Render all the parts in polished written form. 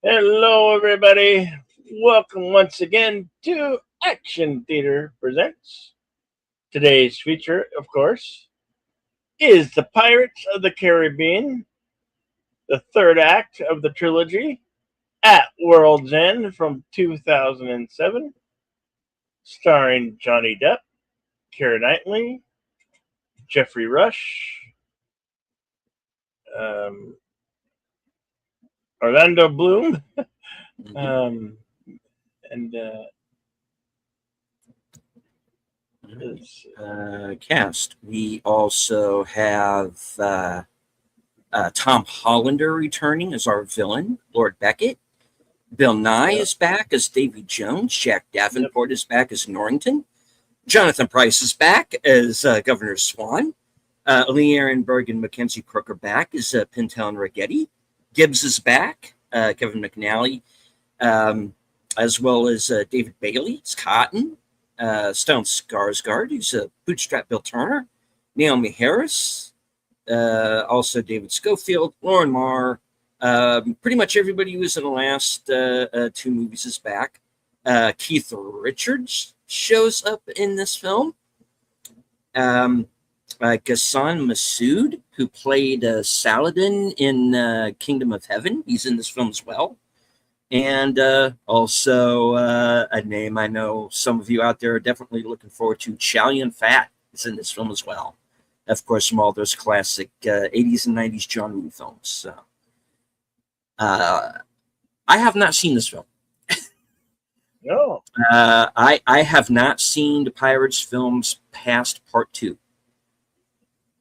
Hello, everybody. Welcome once again to Action Theater Presents. Today's feature, of course, is The Pirates of the Caribbean, the third act of the trilogy at World's End from 2007, starring Johnny Depp, Keira Knightley, Jeffrey Rush, um, Orlando Bloom, um, and cast. We also have Tom Hollander returning as our villain, Lord Beckett. Bill Nye is back as Davy Jones. Jack Davenport is back as Norrington. Jonathan Pryce is back as Governor Swan. Lee Ehrenberg and Mackenzie Crook are back as Pintel and Ragetti. Gibbs is back. Kevin McNally, as well as David Bailey. It's Cotton. Stone Skarsgård, who's a bootstrap Bill Turner, Naomi Harris, also David Schofield, Lauren Marr, pretty much everybody who was in the last two movies is back. Keith Richards shows up in this film. Ghassan Massoud, who played Saladin in Kingdom of Heaven, he's in this film as well. And also a name I know some of you out there are definitely looking forward to, Chow Yun-fat is in this film as well. Of course, from all those classic 80s and 90s John Woo films. So, I have not seen this film. No. I have not seen the Pirates films past part 2.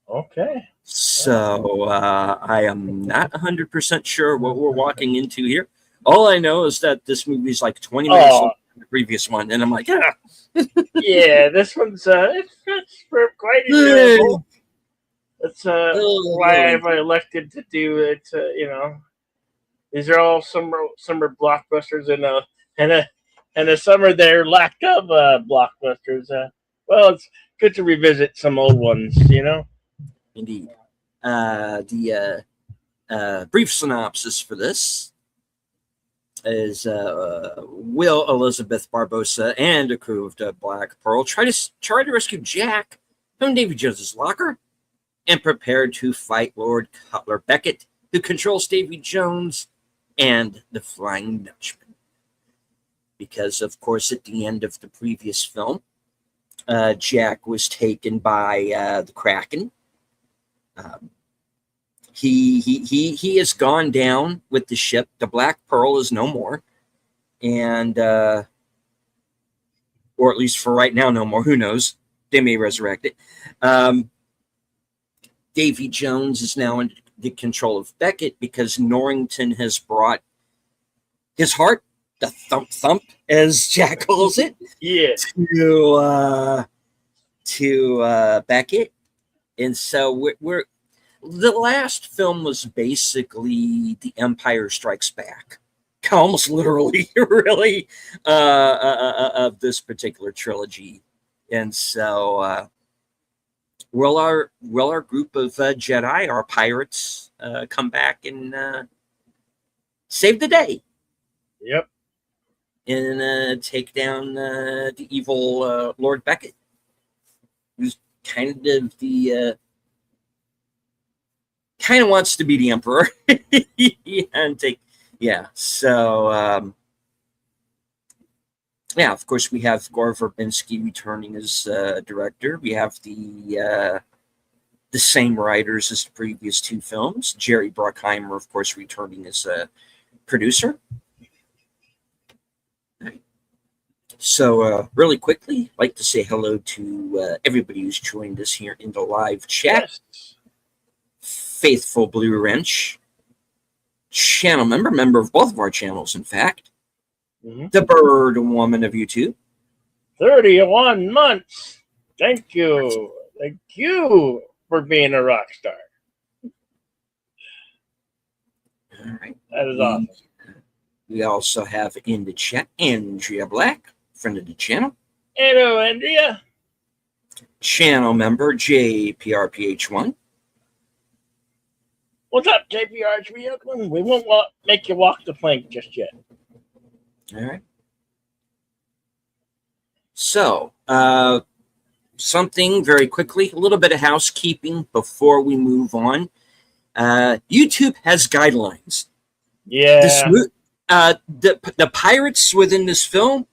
Okay. So I am not 100% sure what we're walking into here. All I know is that this movie is like 20 minutes longer than the previous one, and I'm like, yeah, this one's it's quite enjoyable. That's why I've elected to do it. These are all summer blockbusters, and a summer they're lack of blockbusters. Well, it's good to revisit some old ones, Indeed. The brief synopsis for this is Will, Elizabeth Barbosa, and a crew of the Black Pearl try to rescue Jack from Davy Jones's locker and prepare to fight Lord Cutler Beckett, who controls Davy Jones and the Flying Dutchman. Because, of course, at the end of the previous film, Jack was taken by the Kraken. He has gone down with the ship. The Black Pearl is no more, and or at least for right now, no more. Who knows? They may resurrect it. Davy Jones is now in the control of Beckett because Norrington has brought his heart, the thump, as Jack calls it, to Beckett, and so we're the last film was basically The Empire Strikes Back, almost literally, really, of this particular trilogy. And so, will our group of Jedi, our pirates, come back and save the day? Yep. And take down the evil Lord Beckett, who's kind of the kind of wants to be the emperor. So of course we have Gore Verbinski returning as director. We have the same writers as the previous two films. Jerry Bruckheimer, of course, returning as a producer. So really quickly, I'd like to say hello to everybody who's joined us here in the live chat. Yes. Faithful Blue Wrench, channel member of both of our channels, in fact. Mm-hmm. The Bird Woman of YouTube. 31 months. Thank you. Thank you for being a rock star. All right. That is awesome. We also have in the chat Andrea Black, friend of the channel. Hello, Andrea. Channel member JPRPH1. What's up, JPR's Oakland? We won't make you walk the plank just yet. All right. So, something very quickly, a little bit of housekeeping before we move on. YouTube has guidelines. Yeah. The pirates within this film,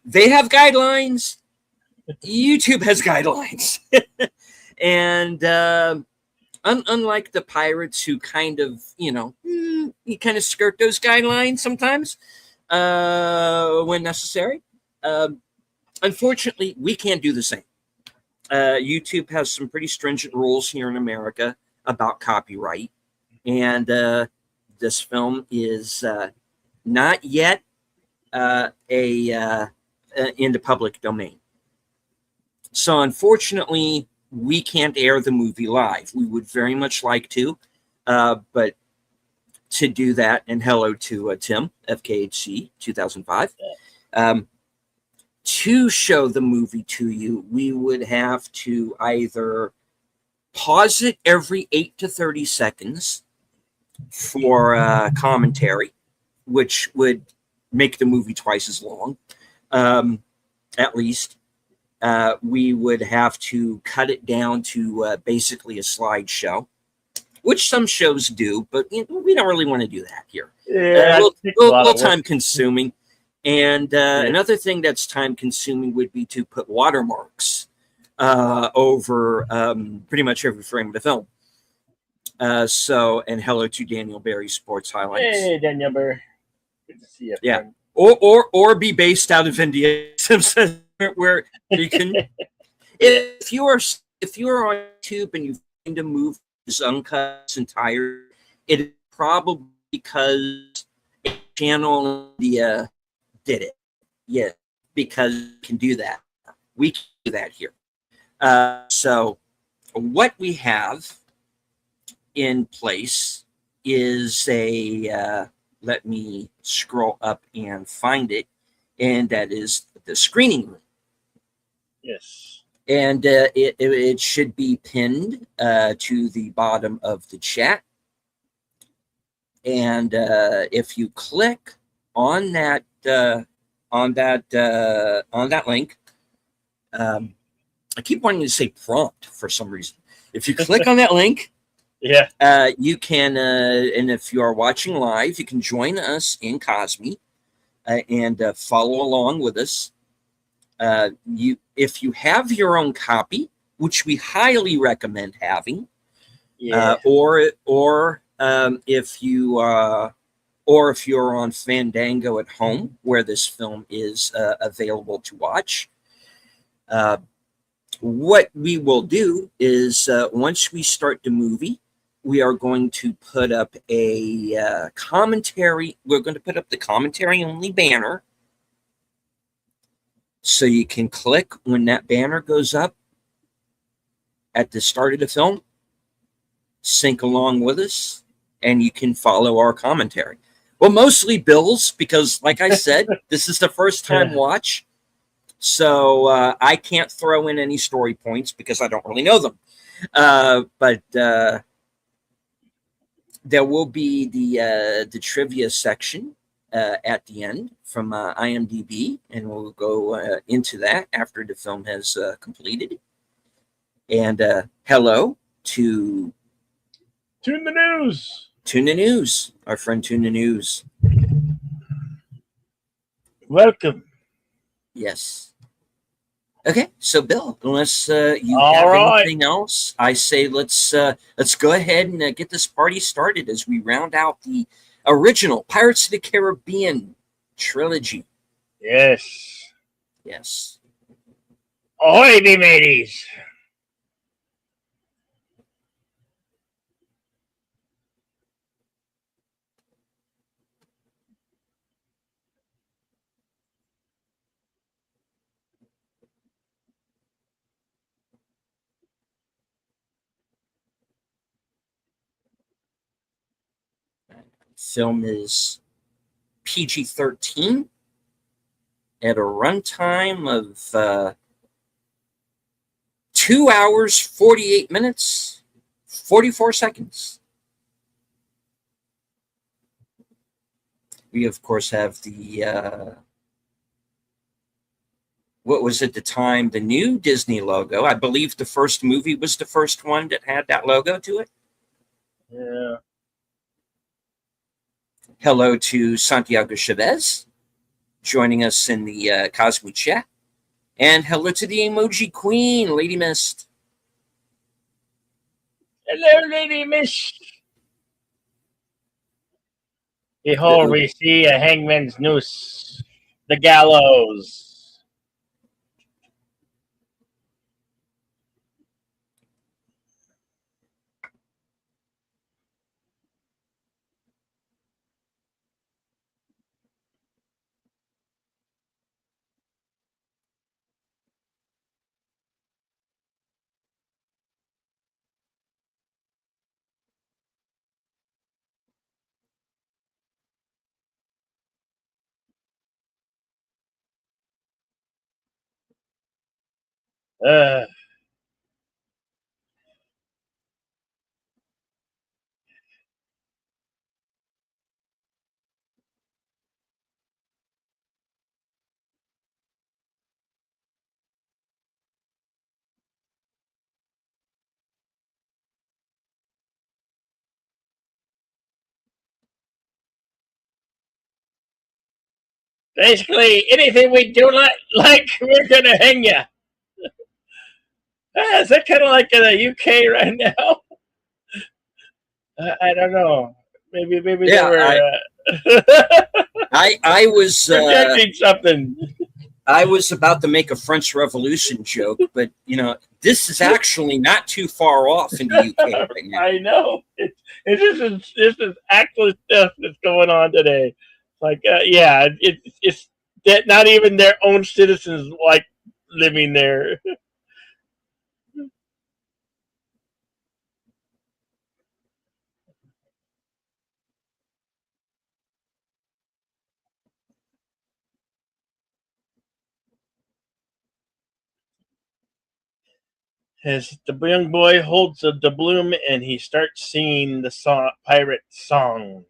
they have guidelines. YouTube has guidelines. And unlike the pirates who kind of, you kind of skirt those guidelines sometimes when necessary. Unfortunately, we can't do the same. YouTube has some pretty stringent rules here in America about copyright. And this film is not yet in the public domain. So unfortunately, we can't air the movie live. We would very much like to, but to do that, and hello to Tim, FKHC 2005, to show the movie to you, we would have to either pause it every 8 to 30 seconds for commentary, which would make the movie twice as long, at least. We would have to cut it down to basically a slideshow, which some shows do, but we don't really want to do that here. Yeah, a little time consuming. And another thing that's time consuming would be to put watermarks over pretty much every frame of the film. And hello to Daniel Berry Sports Highlights. Hey, Daniel Berry. Good to see you. Yeah. Friend. Or be based out of India, where you can. if you are on YouTube and you find a movie is uncut entire, it is probably because a channel in India did it. Yeah, because we can do that. We can do that here. So what we have in place is a. Let me scroll up and find it, and that is the screening room. Yes. And it should be pinned to the bottom of the chat. And if you click on that link, I keep wanting to say prompt for some reason. If you click on that link, yeah, you can, and if you are watching live, you can join us in Cosme and follow along with us. If you have your own copy, which we highly recommend having, or if you're on Fandango at home, where this film is available to watch. What we will do is once we start the movie, we are going to put up a commentary. We're going to put up the commentary only banner. So you can click when that banner goes up at the start of the film, sync along with us, and you can follow our commentary. Well, mostly Bill's, because like I said, this is the first time watch. So I can't throw in any story points because I don't really know them. But there will be the trivia section at the end from IMDb, and we'll go into that after the film has completed. And hello to Tune the News. Tune the News, our friend Tune the News. Welcome. Yes. Okay, so Bill, unless you have anything else, I say let's go ahead and get this party started as we round out the original Pirates of the Caribbean trilogy. Yes. Yes. Ahoy, me mateys. Film is PG-13 at a runtime of 2 hours, 48 minutes, 44 seconds. We, of course, have the what was at the time the new Disney logo. I believe the first movie was the first one that had that logo to it. Yeah. Hello to Santiago Chavez joining us in the Cosmo chat. And hello to the emoji queen, Lady Mist. Hello, Lady Mist. Behold, we see a hangman's noose, the gallows. Uh, Basically, anything we do like we're gonna hang you. Is that kind of like in the UK right now? I don't know. Maybe they Yeah, were I was projecting something. I was about to make a French Revolution joke, but this is actually not too far off in the UK right now. I know. This is actual stuff that's going on today. Like, yeah, it's that not even their own citizens like living there. As the young boy holds the doubloon and he starts singing the pirate song.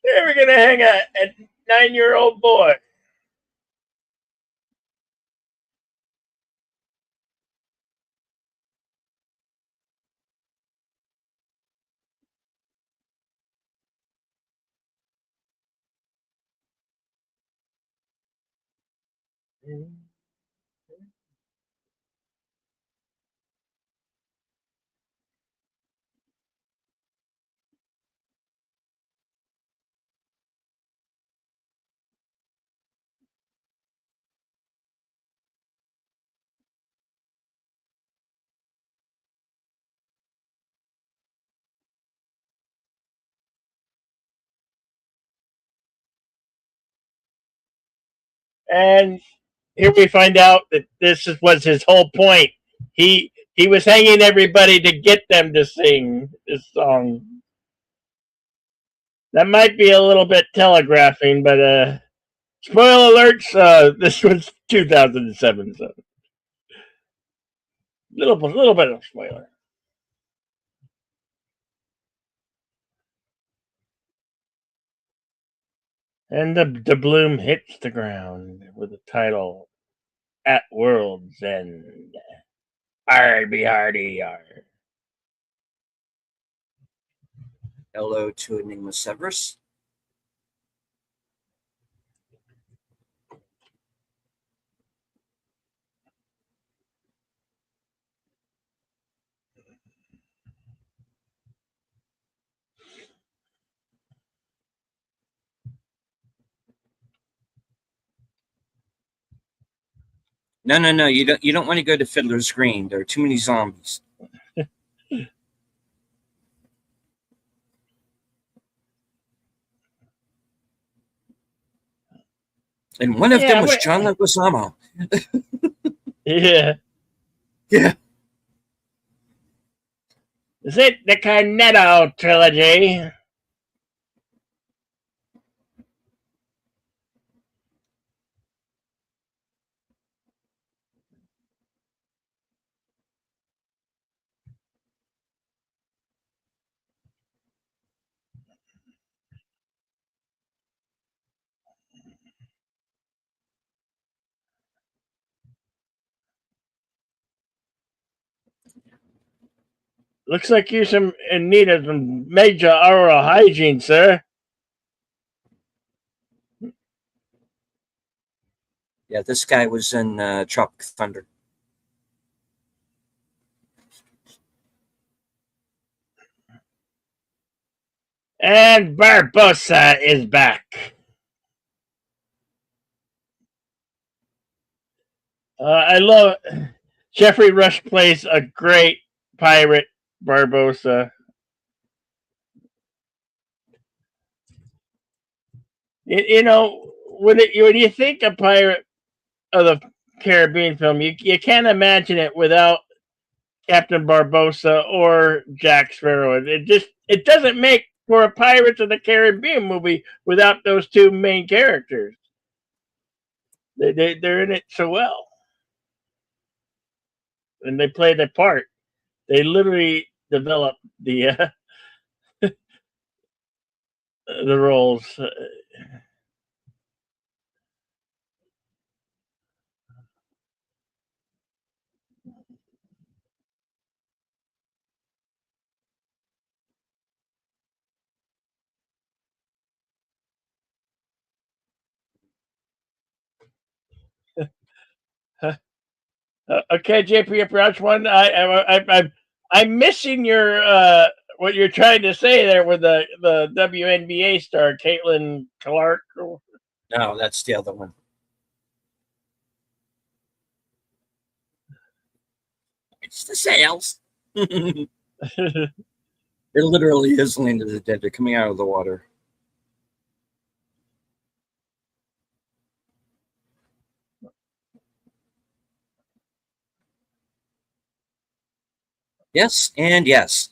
Here we're gonna hang a 9-year-old boy. And here we find out that was his whole point. He was hanging everybody to get them to sing this song. That might be a little bit telegraphing, but spoiler alerts. This was 2007, so little bit of spoiler. And the bloom hits the ground with the title "At World's End." Hardy hardy yar. Hello to Enigma Severus. No. You don't want to go to Fiddler's Green. There are too many zombies. And one of them was John Leguizamo. Yeah. Yeah. Is it the Cornetto trilogy? Looks like you're in need of some major oral hygiene, sir. Yeah, this guy was in Tropic Thunder. And Barbosa is back. I love Jeffrey Rush plays a great pirate Barbosa. You know when you think a pirate of the Caribbean film, you can't imagine it without Captain Barbosa or Jack Sparrow. It doesn't make for a Pirates of the Caribbean movie without those two main characters. They're in it so well, and they play the part. They literally develop the roles. Okay, JP, approach one. I'm missing your what you're trying to say there with the WNBA star Caitlin Clark. No, that's the other one. It's the sails. It literally is Land of the Dead. They're coming out of the water. Yes, and yes.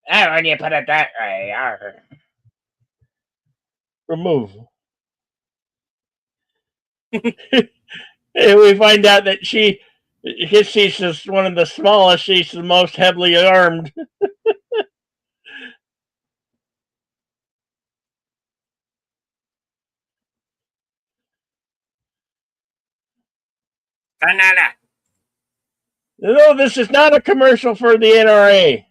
Oh, when you put it that way, remove. And we find out that she's just one of the smallest. She's the most heavily armed. Banana. No, this is not a commercial for the NRA,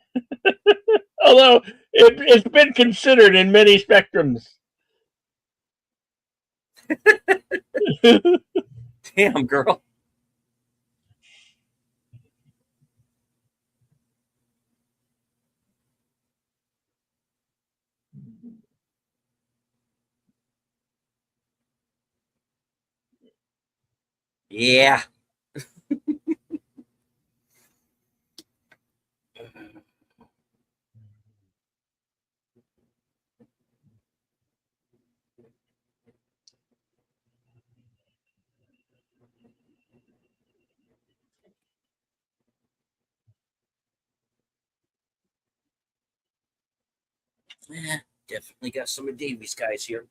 although it's been considered in many spectrums. Damn, girl. Yeah. Definitely got some of Davies guys here.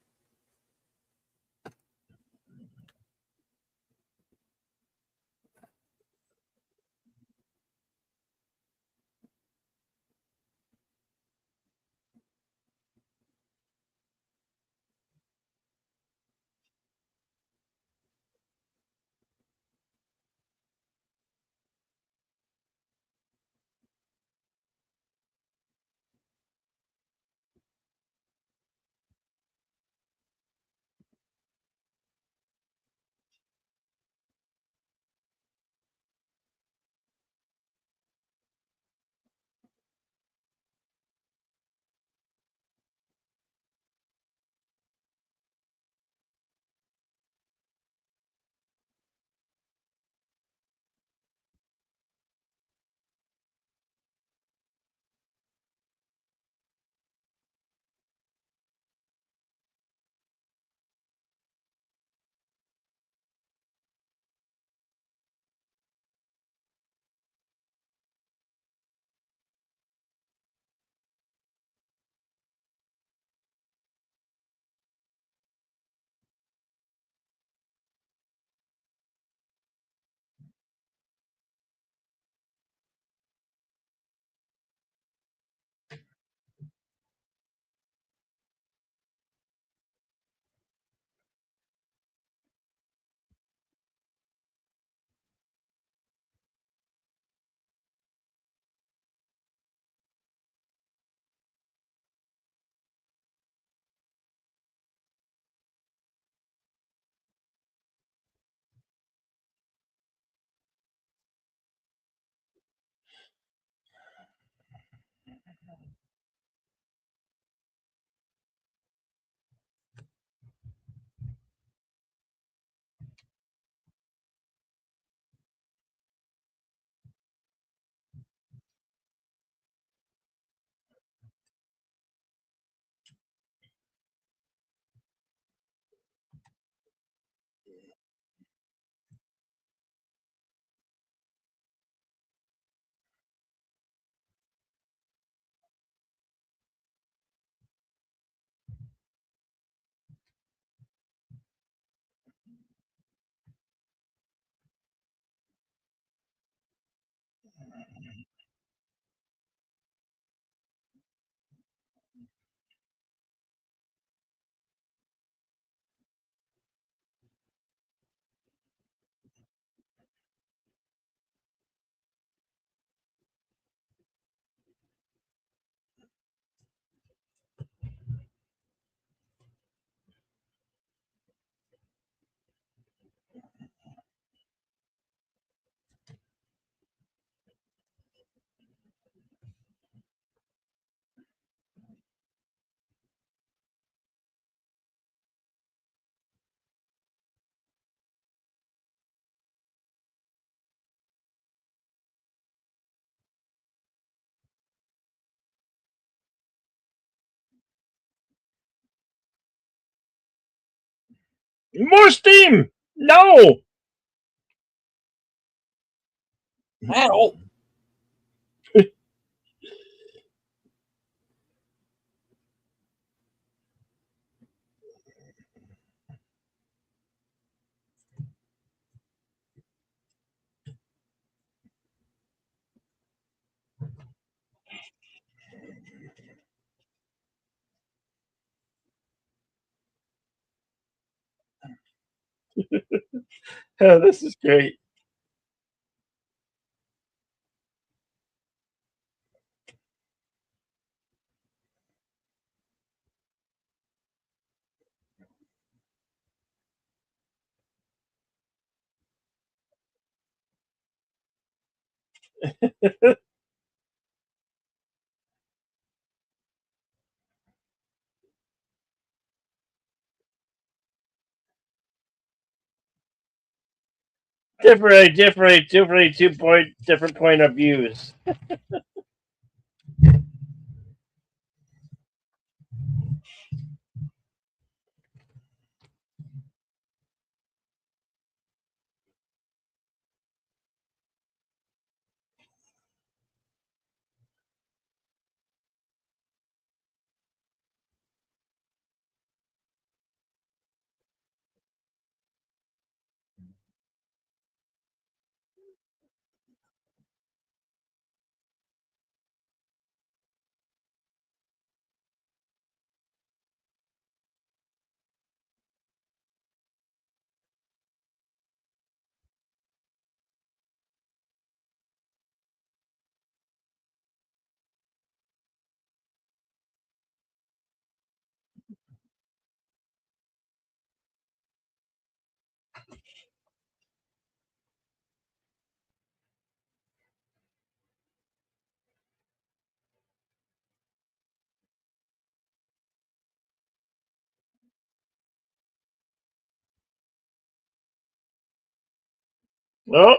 More steam! No! Ow. Oh, this is great. Different 2 point different point of views. Oh,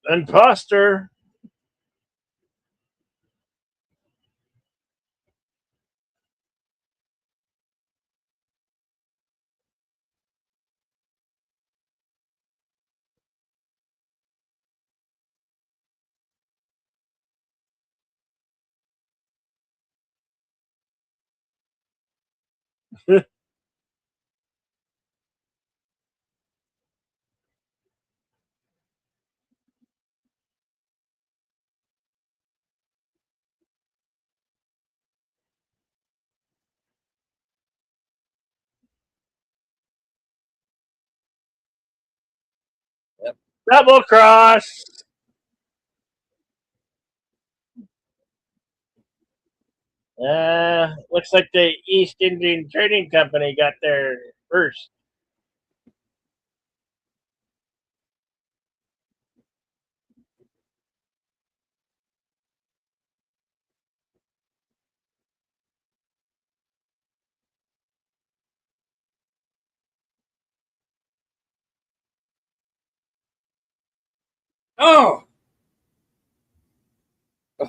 imposter. Yep. Double cross. Looks like the East Indian Trading Company got there first. Oh,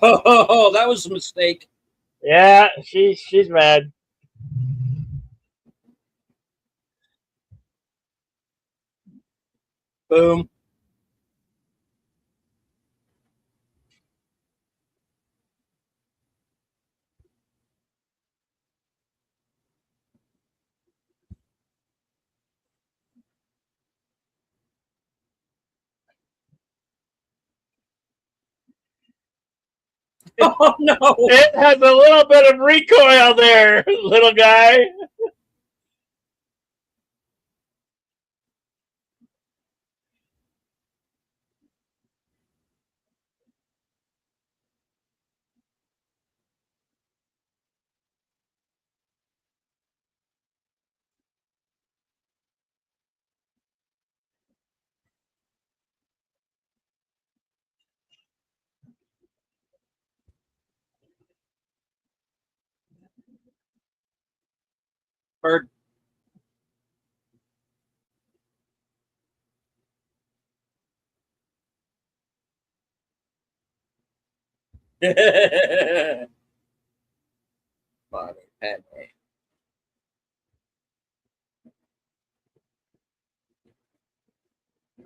oh, that was a mistake. Yeah, she's mad. Boom. Oh no! It has a little bit of recoil there, little guy. Bird. Father, Padme.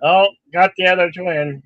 Oh, got the other twin.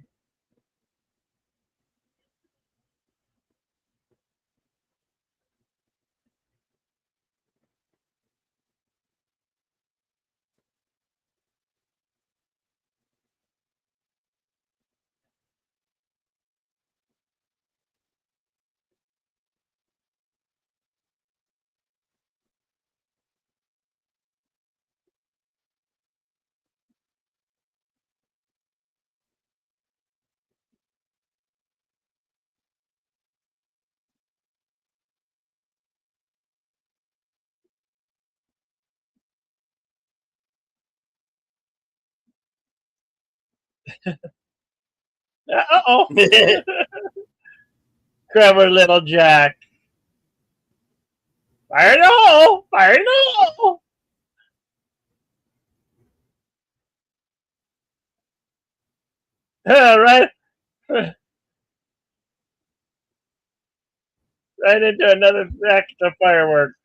Uh-oh. Clever little Jack. Fire in the hole! Fire in the hole! Right, right into another act of fireworks.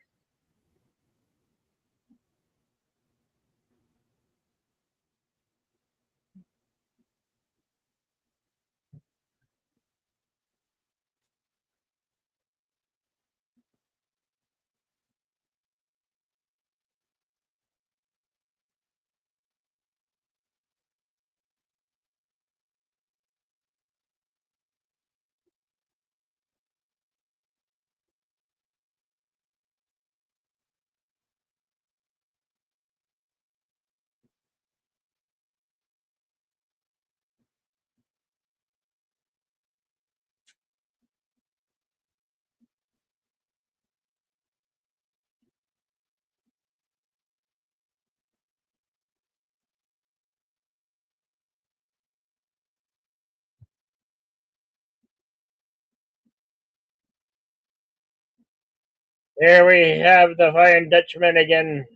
Here we have the Flying Dutchman again.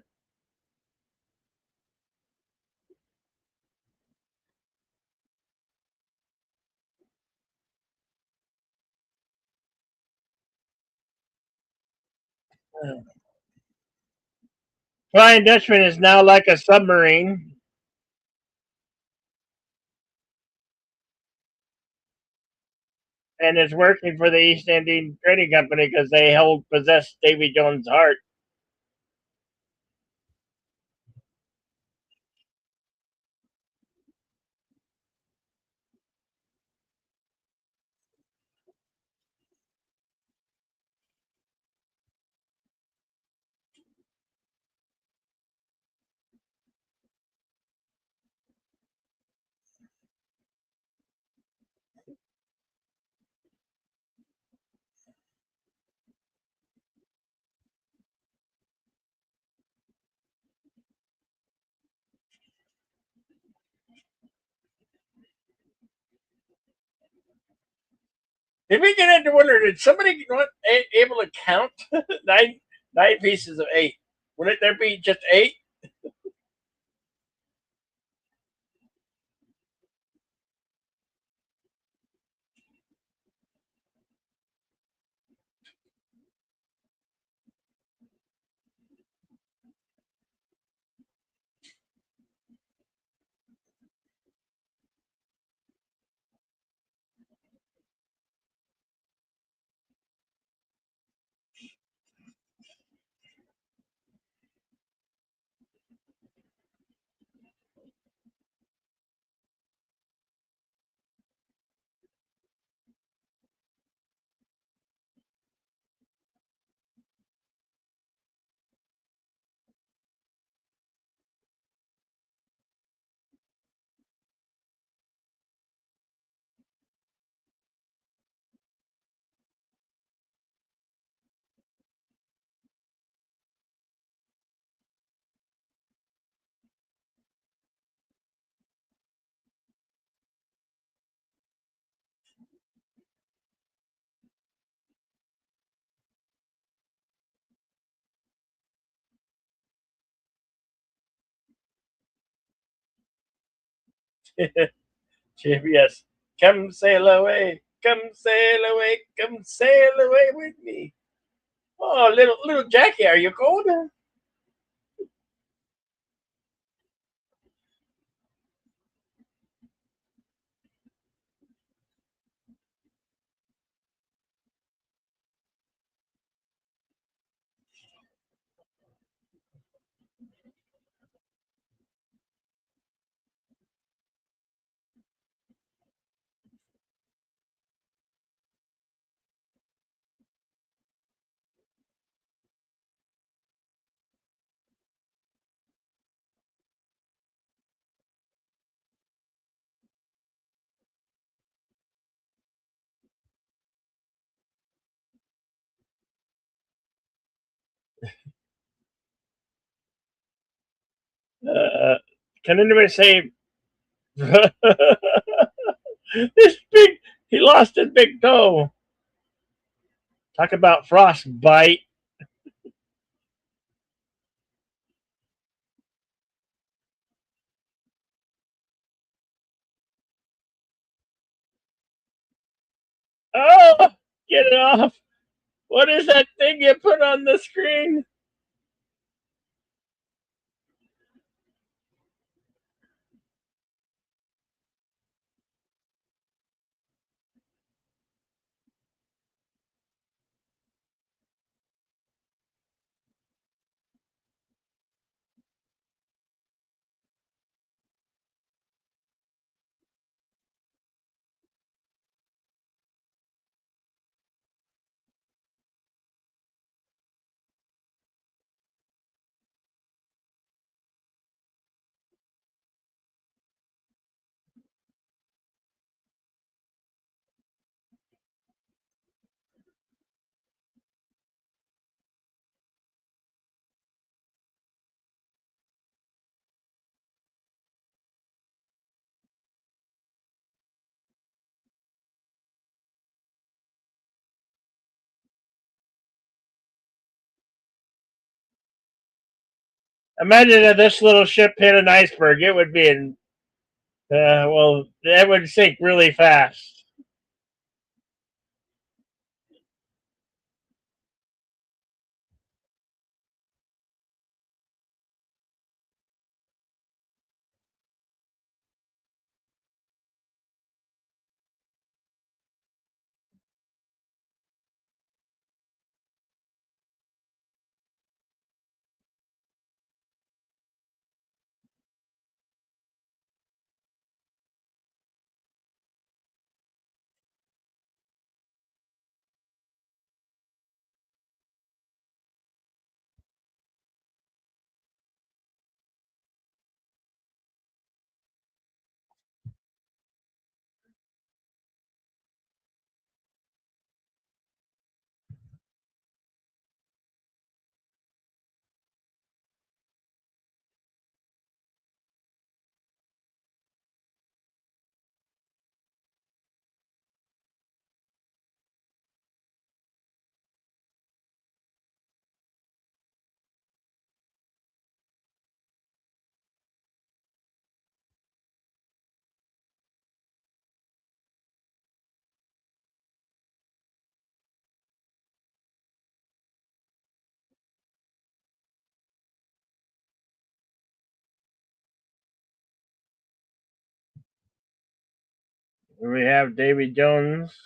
Flying Dutchman is now like a submarine and is working for the East Indian Trading Company because they hold possess Davy Jones' heart. Did we get into wonder? Did somebody able to count nine pieces of eight? Wouldn't there be just eight? Yes. Come sail away. Come sail away. Come sail away with me. Oh, little Jackie, are you cold? Uh, can anybody say this big? He lost his big toe. Talk about frostbite. Oh, get it off. What is that thing you put on the screen? Imagine if this little ship hit an iceberg. It would be in. Well, that would sink really fast. We have Davy Jones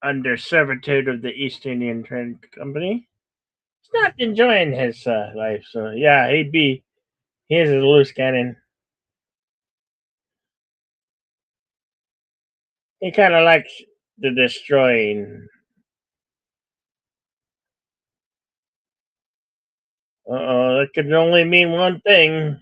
under servitude of the East Indian Trade Company. He's not enjoying his life, so yeah, he's a loose cannon. He kind of likes the destroying. That could only mean one thing.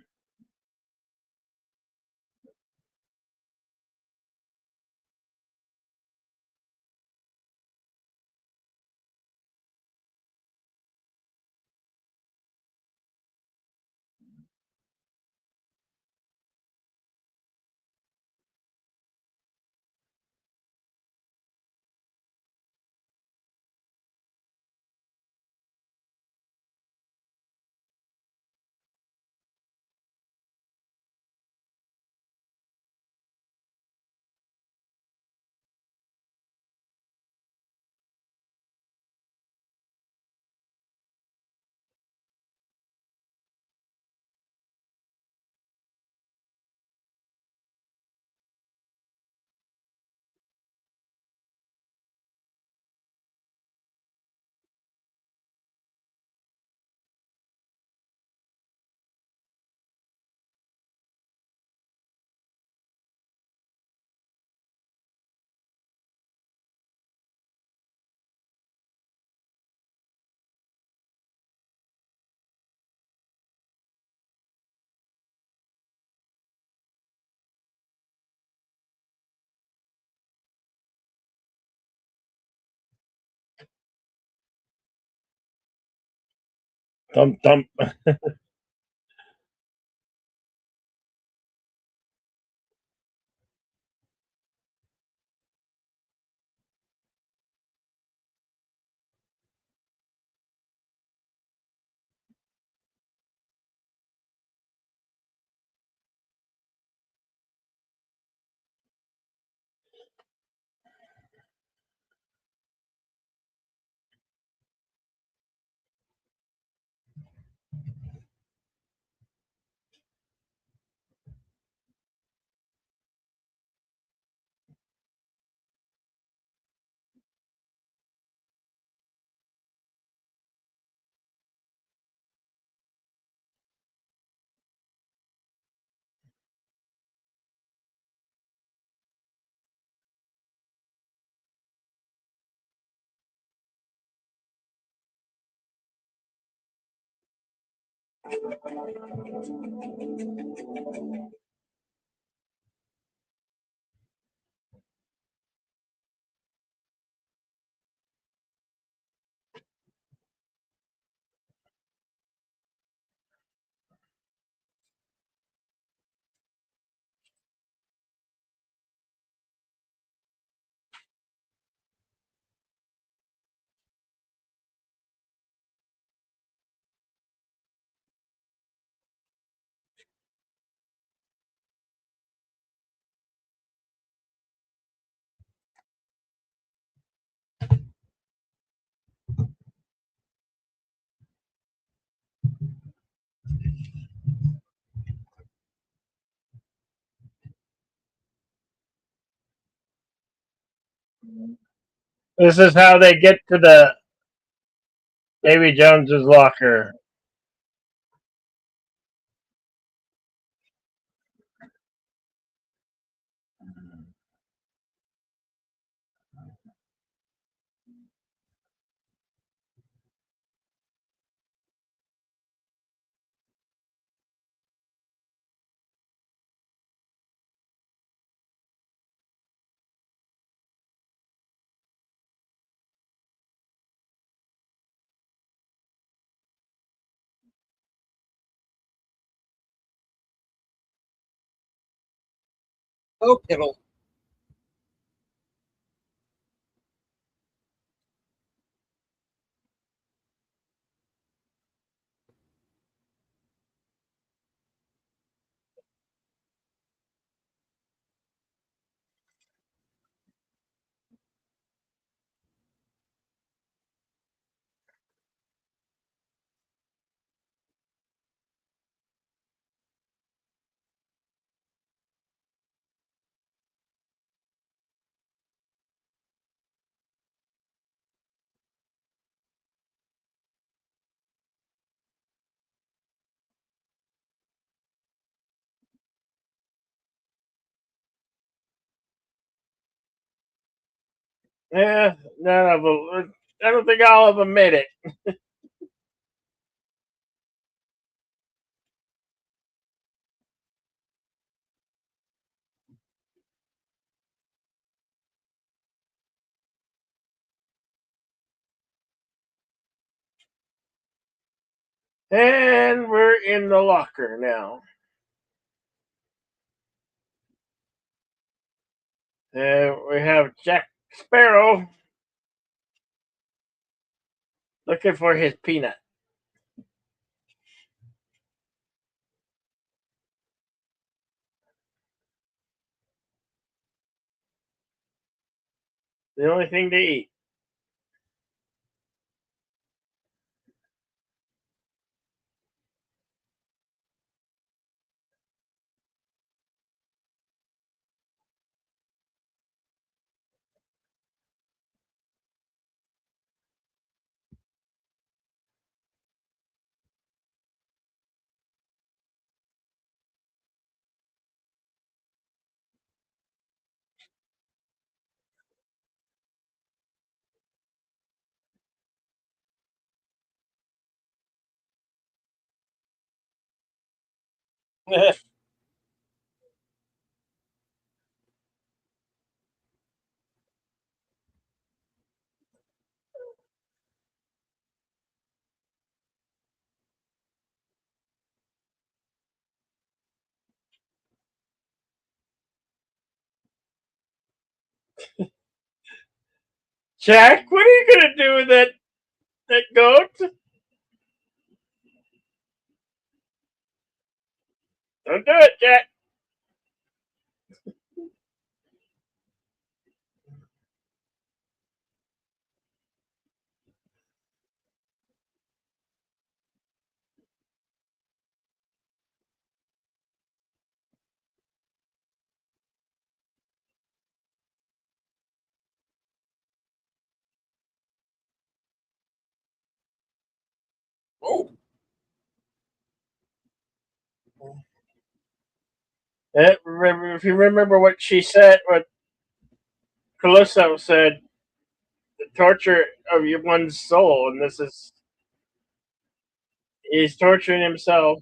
Thump thump. This is how they get to the Davy Jones's locker. Oh, piddle. Yeah, none of them. I don't think all of them made it. And we're in the locker now. We have Jack Sparrow looking for his peanut. The only thing to eat. Jack, what are you gonna do with that goat? Don't do it, Jack. Oh, Remember, if you remember what she said, what Calypso said, the torture of one's soul, and this is he's torturing himself.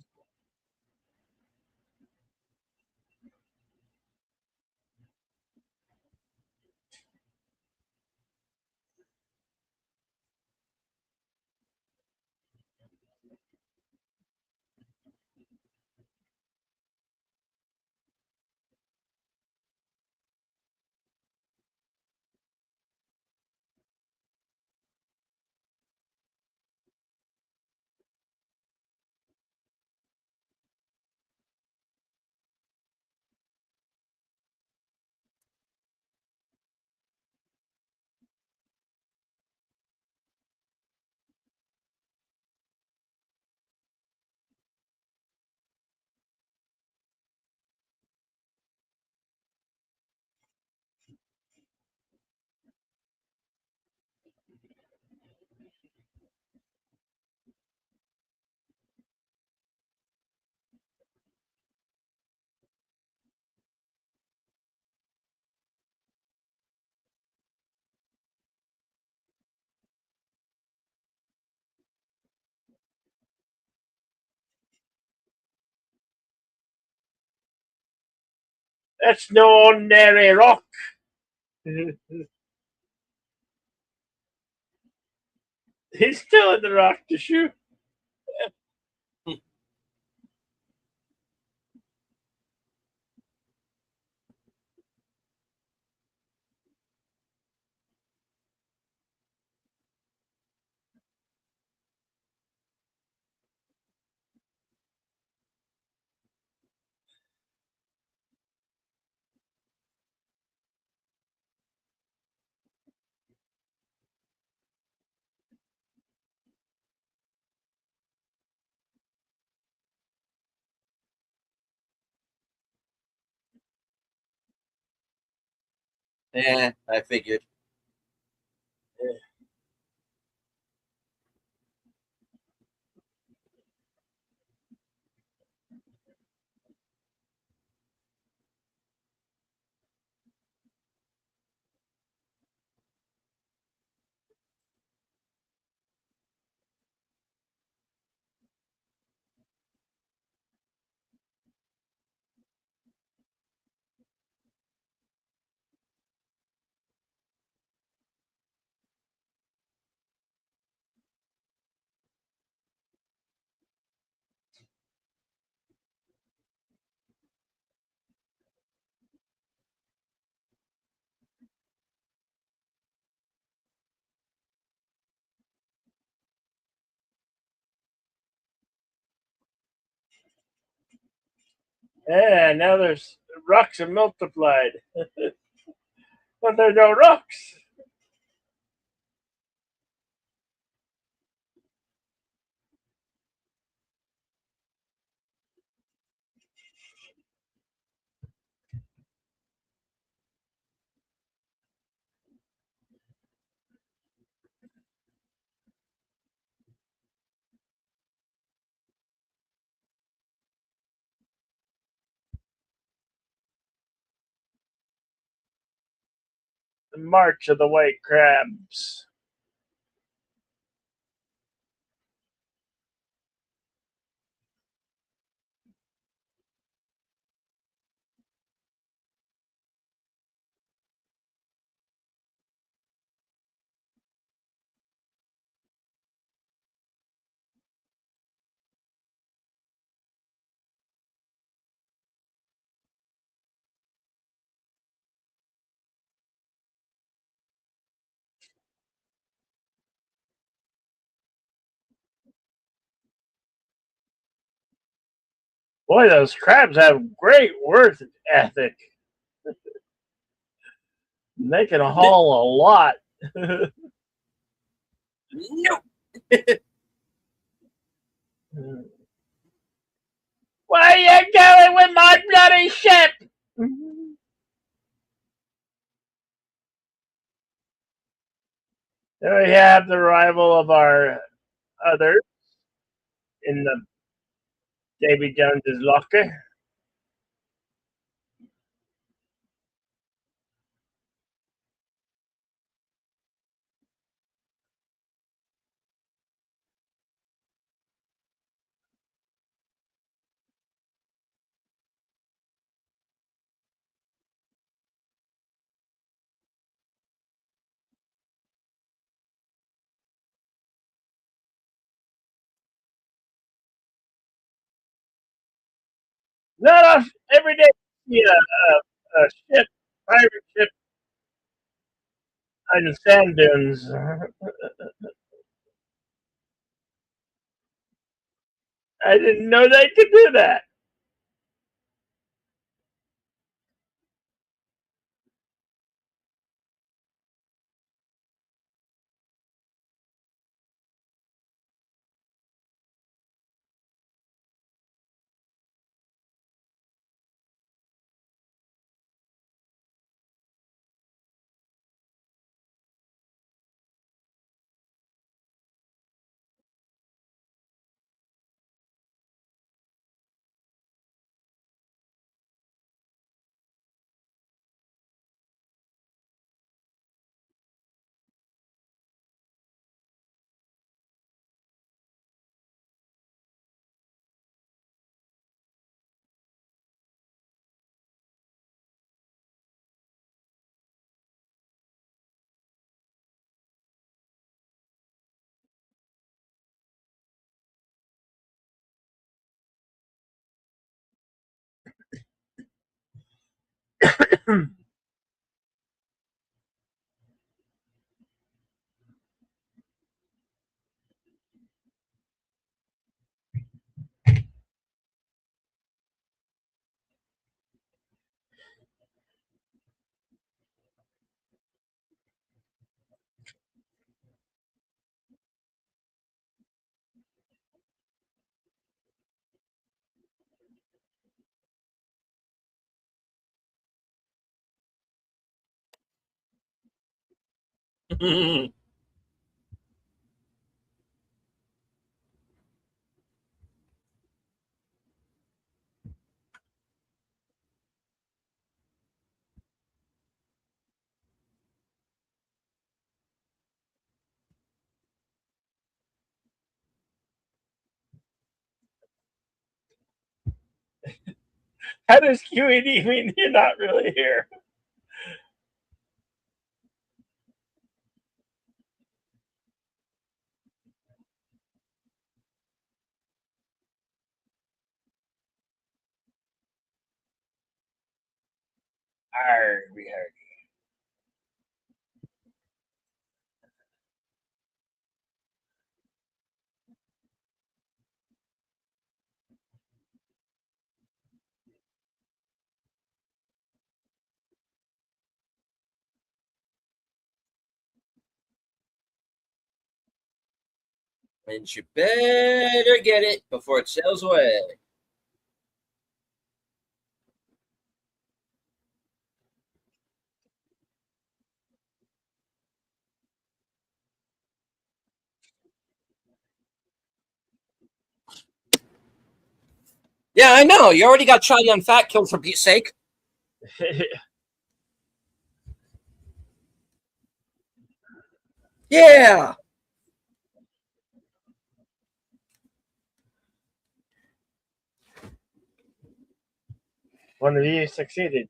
That's no ordinary rock. He's still in the rock to shoot. yeah, I figured. Yeah, now there's rocks are multiplied, but there are no rocks. The march of the white crabs. Boy, those crabs have great work ethic. They can haul a lot. Nope. Where are you going with my bloody ship? There we have the arrival of our others in the Davy Jones's locker. Not every day you see a ship, pirate ship on the sand dunes. I didn't know they could do that. How does QED mean you're not really here? Arr, we heard. And you better get it before it sails away. Yeah, I know. You already got Chai Yun Fat killed for Pete's sake. Yeah. One of you succeeded.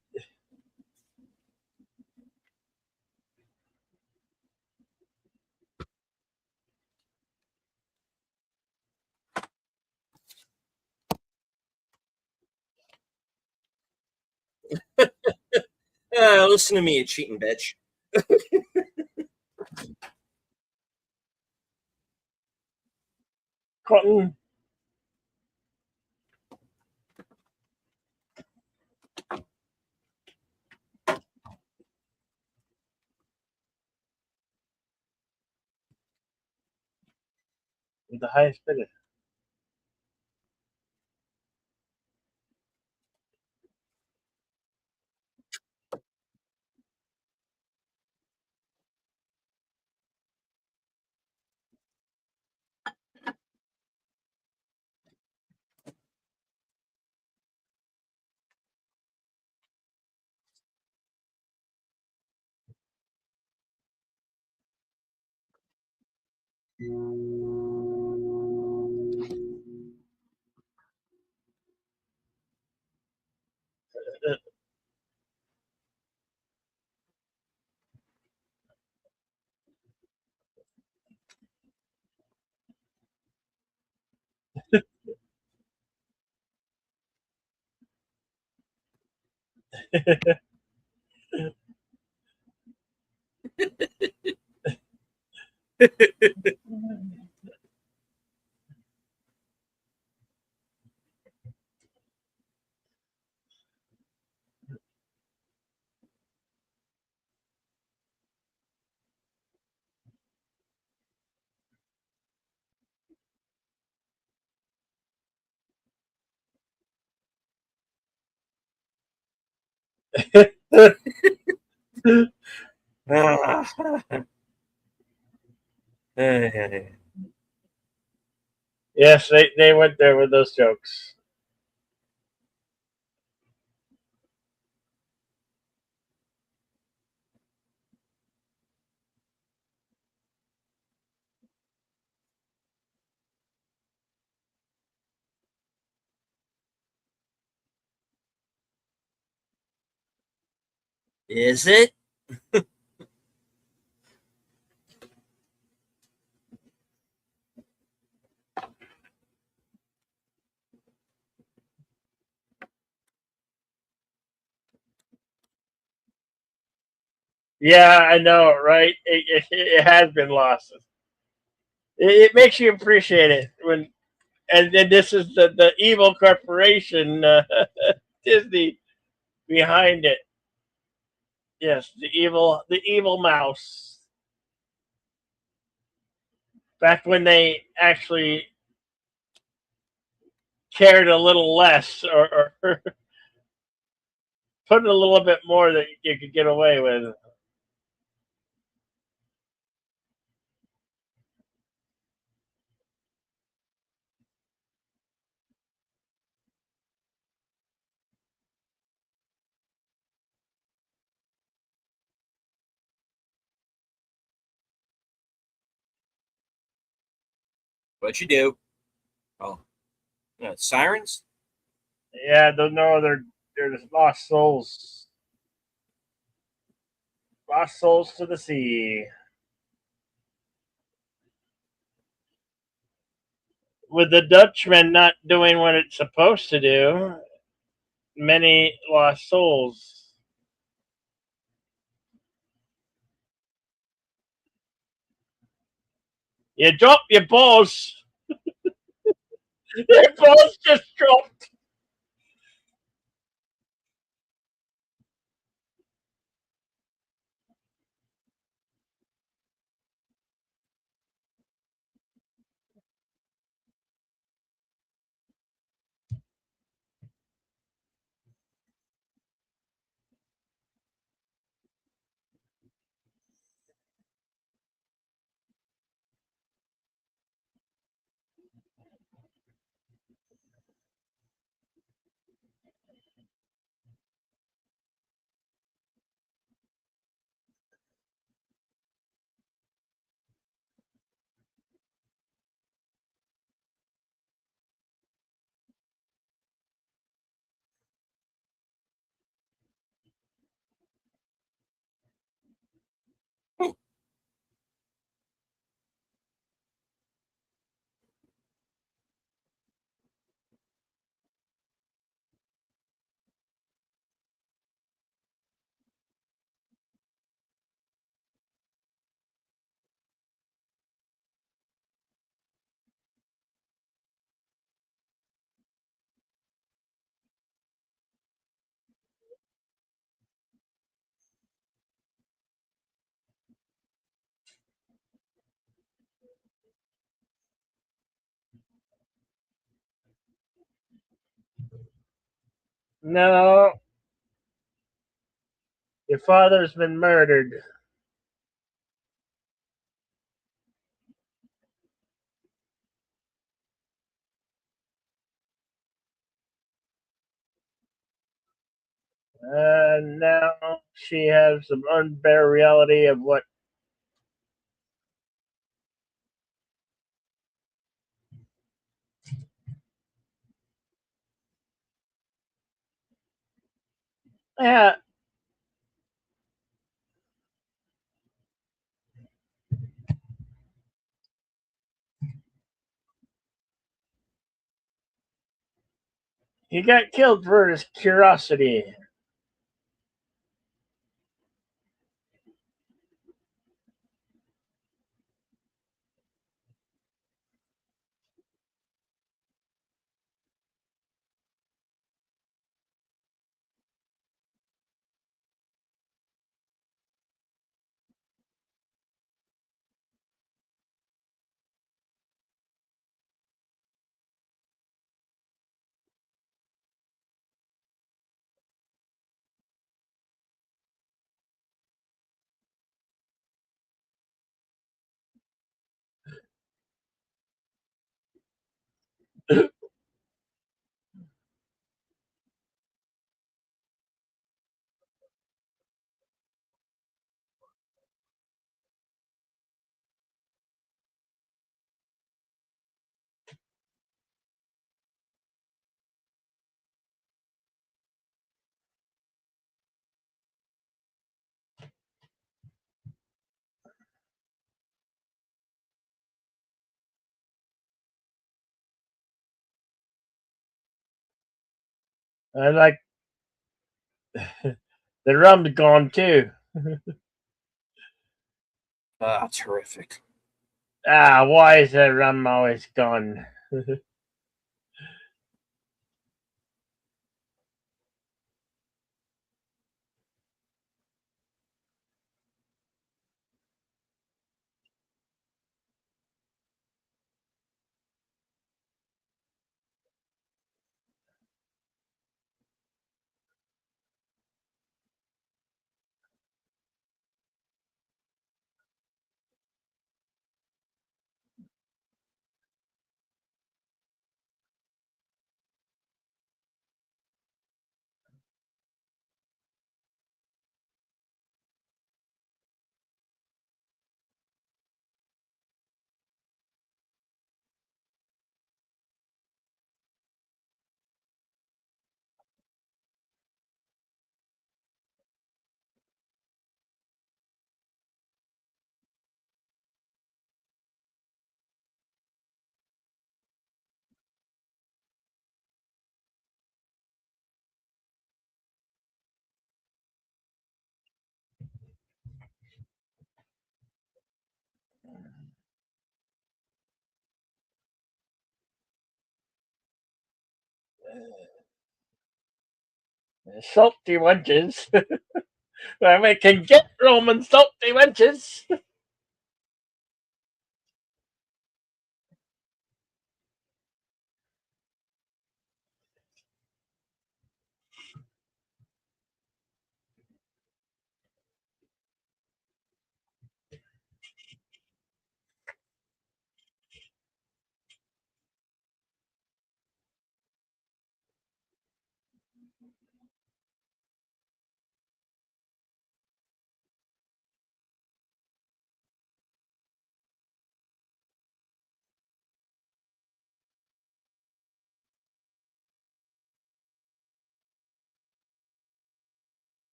Listen to me, you cheating bitch. Cotton. with the highest bidder. Yes, they went there with those jokes. Is it? Yeah, I know, right? It has been lost. It makes you appreciate it when, and then this is the evil corporation, Disney, behind it. Yes, the evil mouse. Back when they actually cared a little less, or put a little bit more that you could get away with. What'd you do? Oh, sirens? Yeah, no, they're just lost souls to the sea. With the Dutchman not doing what it's supposed to do, many lost souls. You drop your balls. Your balls just dropped. No, your father's been murdered. Now she has some unbear reality of what. Yeah, he got killed for his curiosity. I like the rum's gone too. Ah, terrific. Why is the rum always gone? Salty wenches. We can get Roman salty wenches.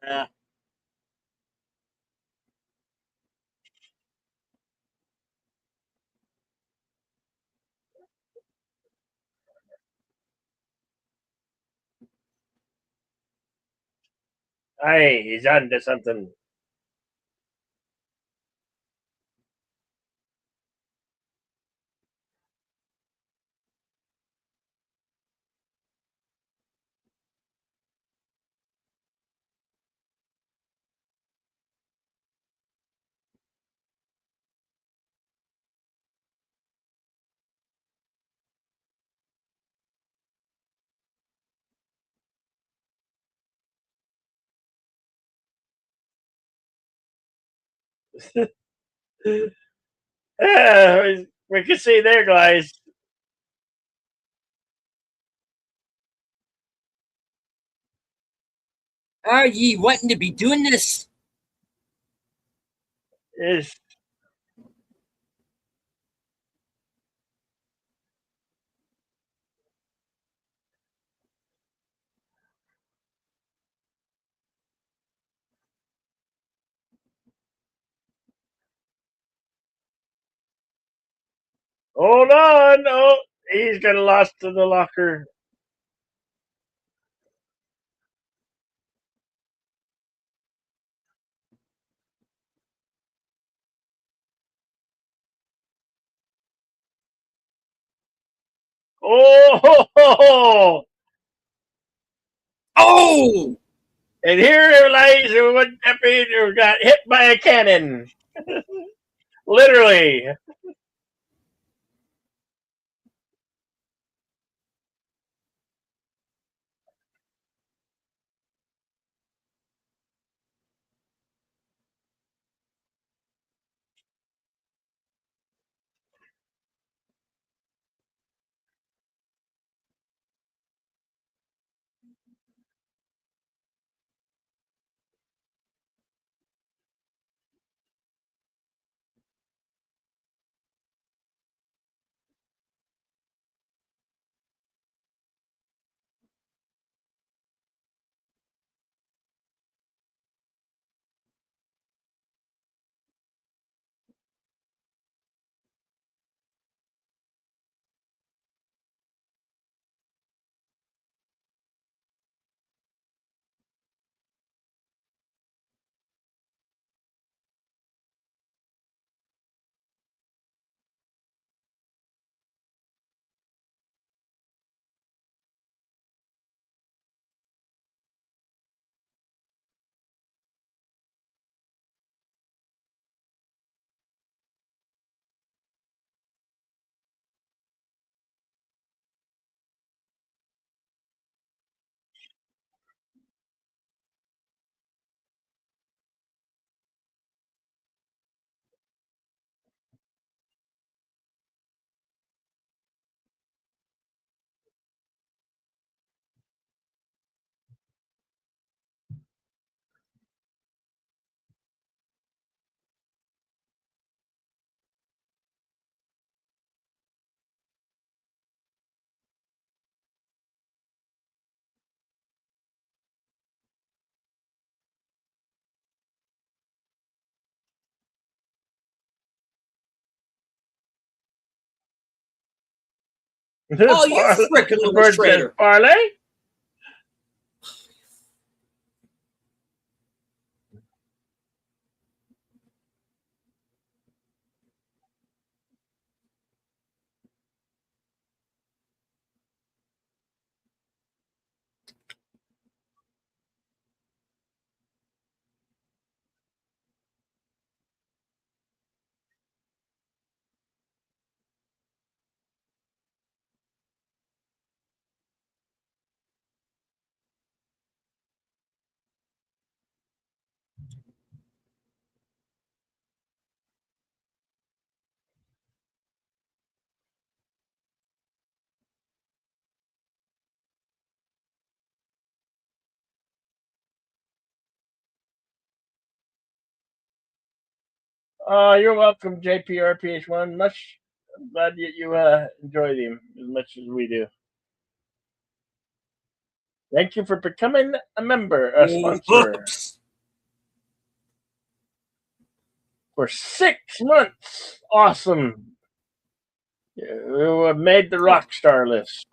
Uh, Hey, he's on to something. Yeah, we can see there, guys. Are ye wanting to be doing this? Is hold on. Oh, he's gonna lost to the locker. Oh, Oh! and here lies one deputy who got hit by a cannon. Literally. Oh, you frickin' The little bird says traitor. parlay. You're welcome, JPRPH1. Much glad that you enjoy them as much as we do. Thank you for becoming a member, a Oh, sponsor whoops. for 6 months. Awesome. You have made the Oh, rock star list.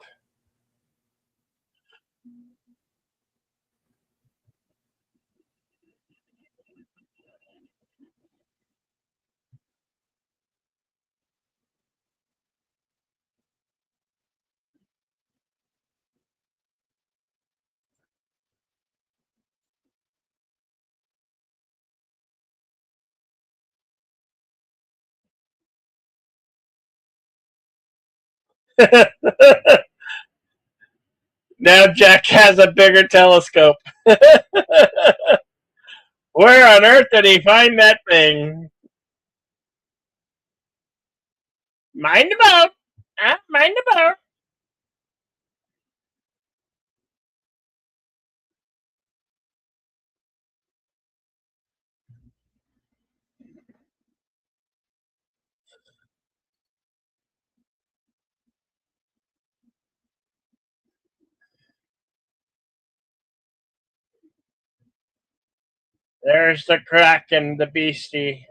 Now Jack has a bigger telescope. Where on earth did he find that thing? Mind the boat. Mind the boat. There's the Kraken, the beastie.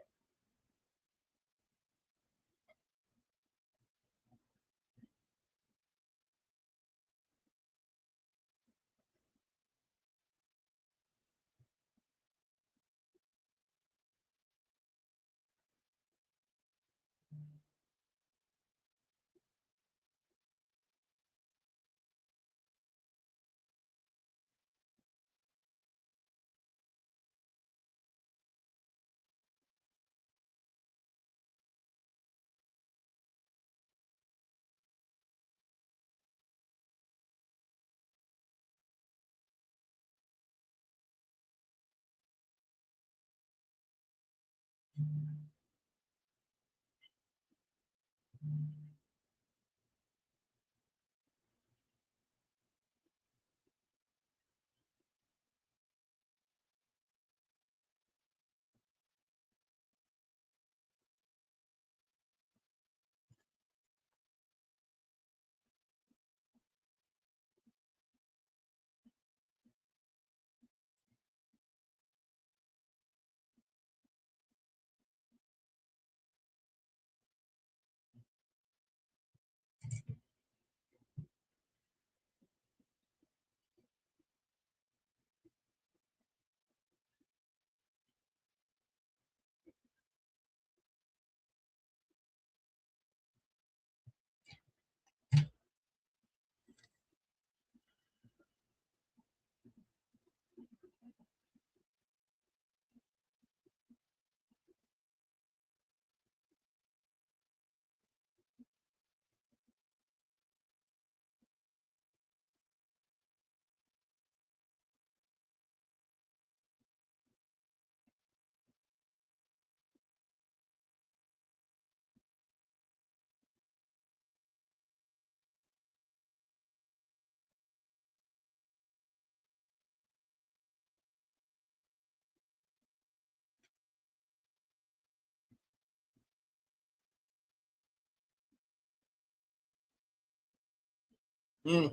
Oh,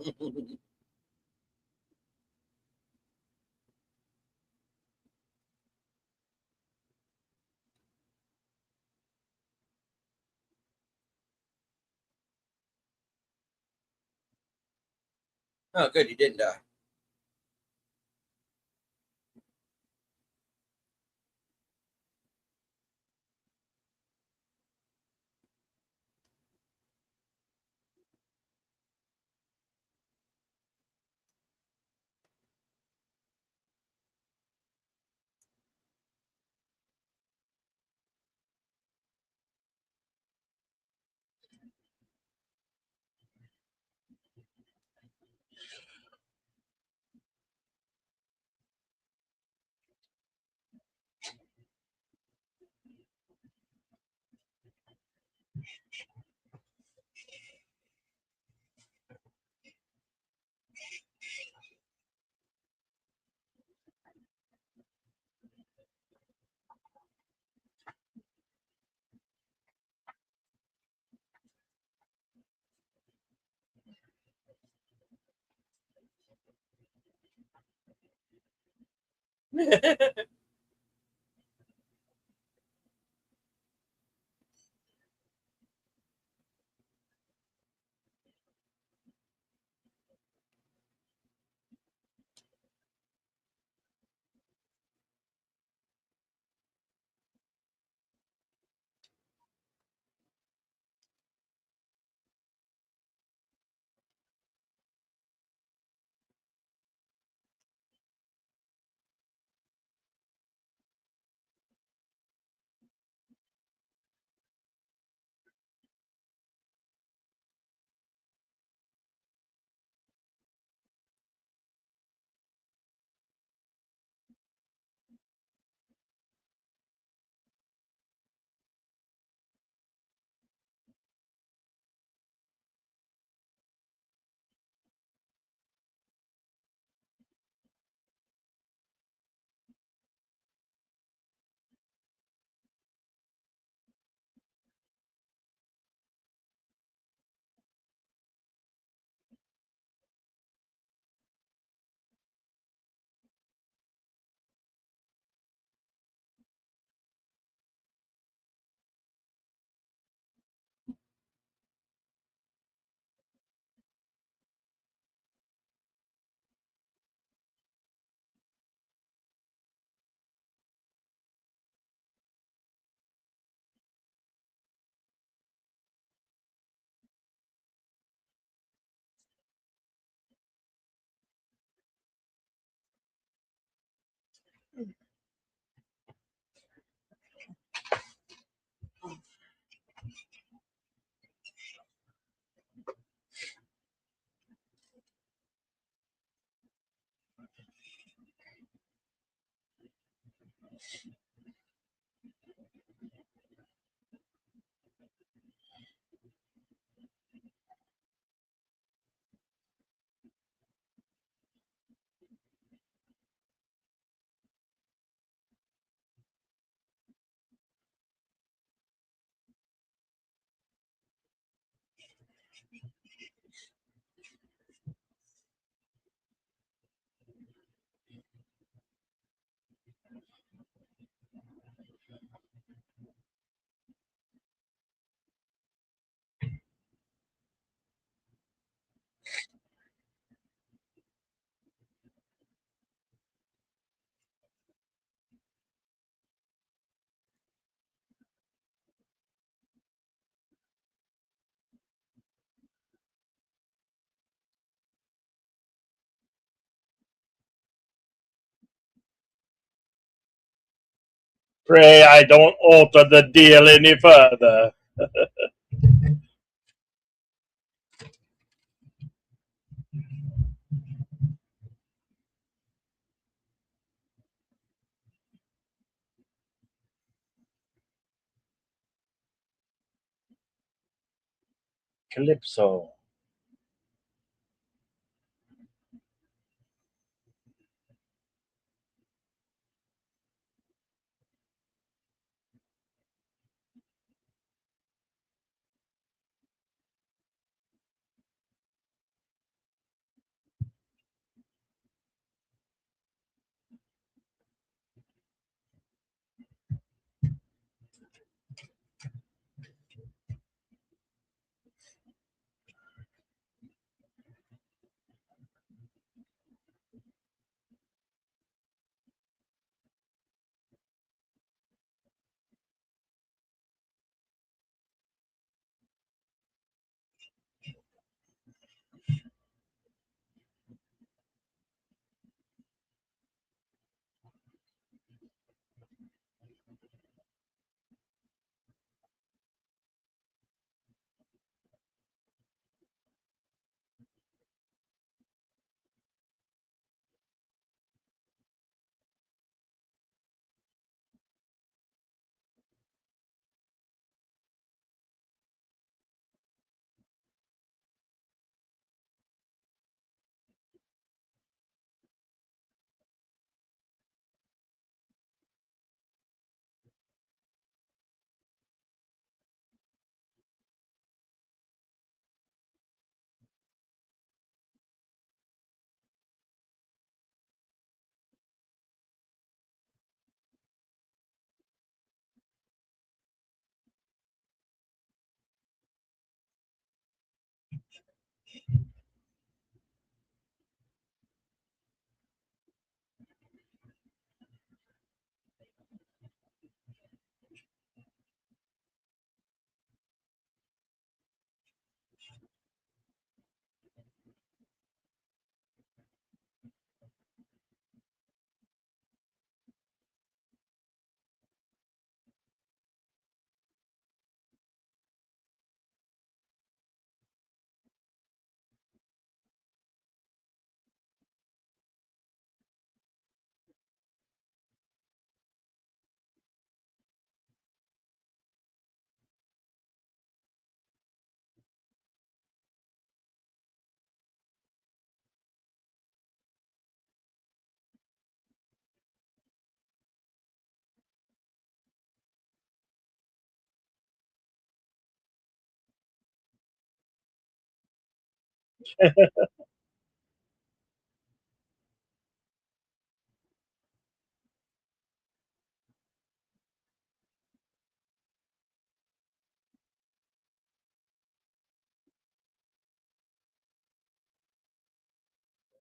good, he didn't die. Pray I don't alter the deal any further. Calypso.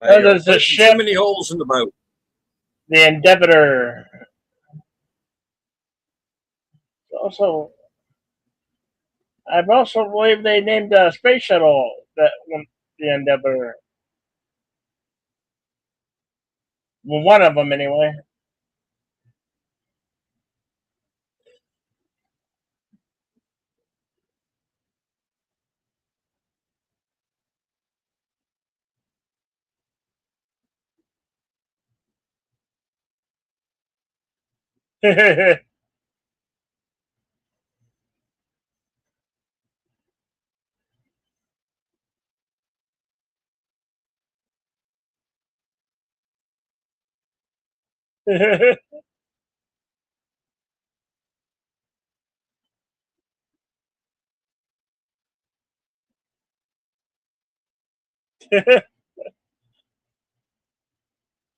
I are There's a putting ship, too many holes in the boat. the Endeavor. Also, I've also believe they named a space shuttle that one, the Endeavor. Well, one of them anyway.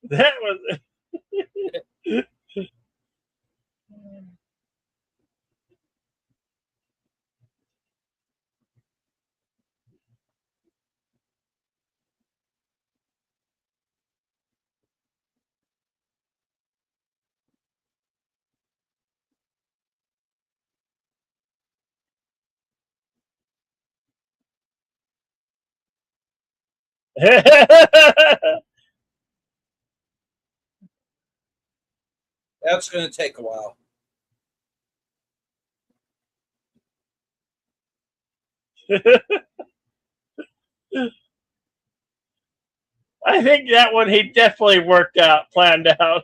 That was. That's going to take a while. I think that one he definitely worked out, planned out.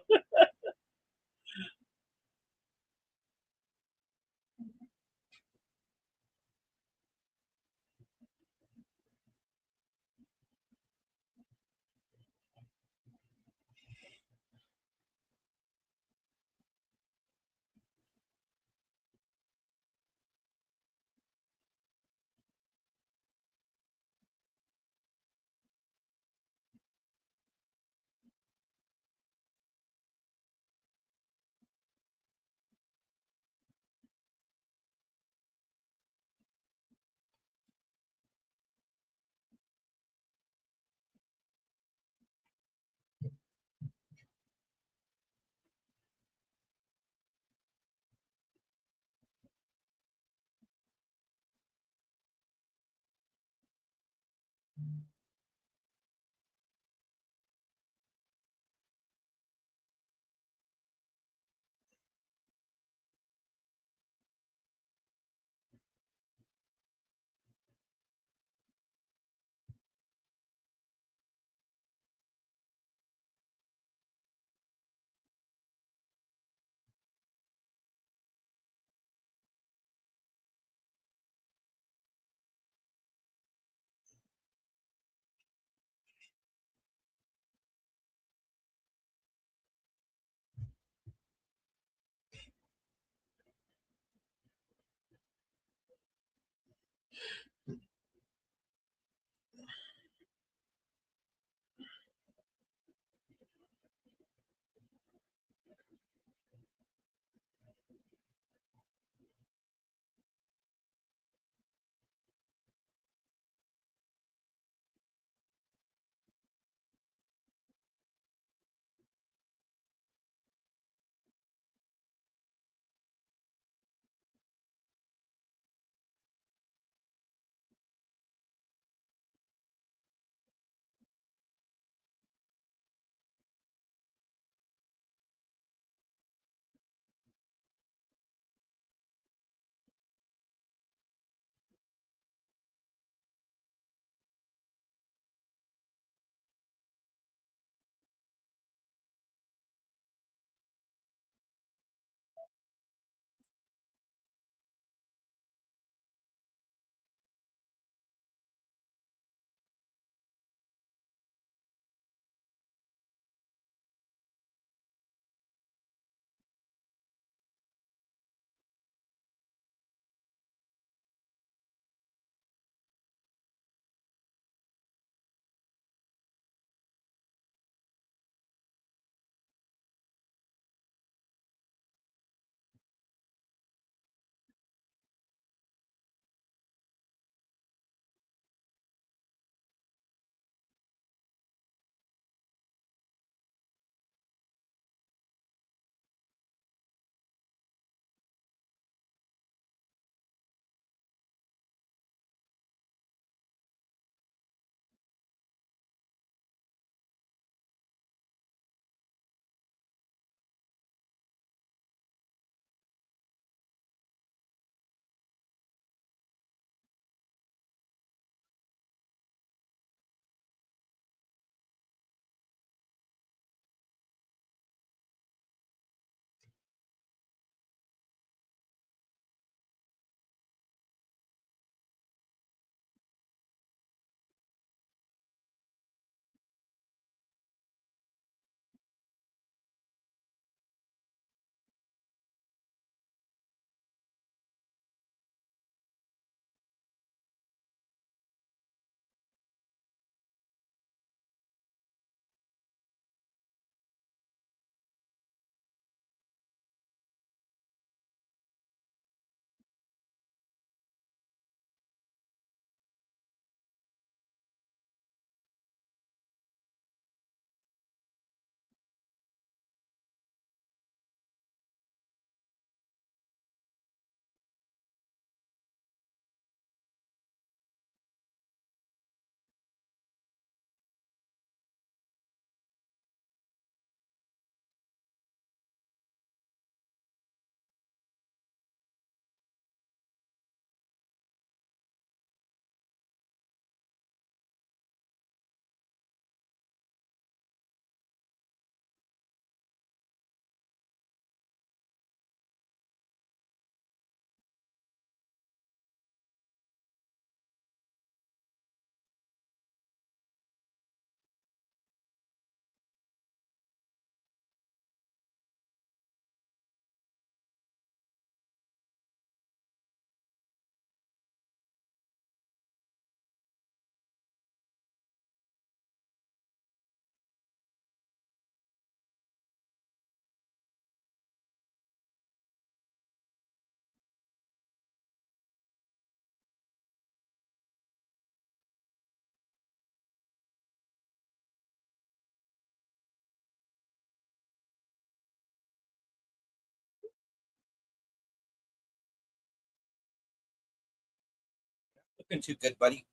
Been too good, buddy.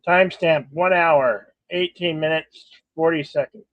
Timestamp 1 hour, 18 minutes, 40 seconds.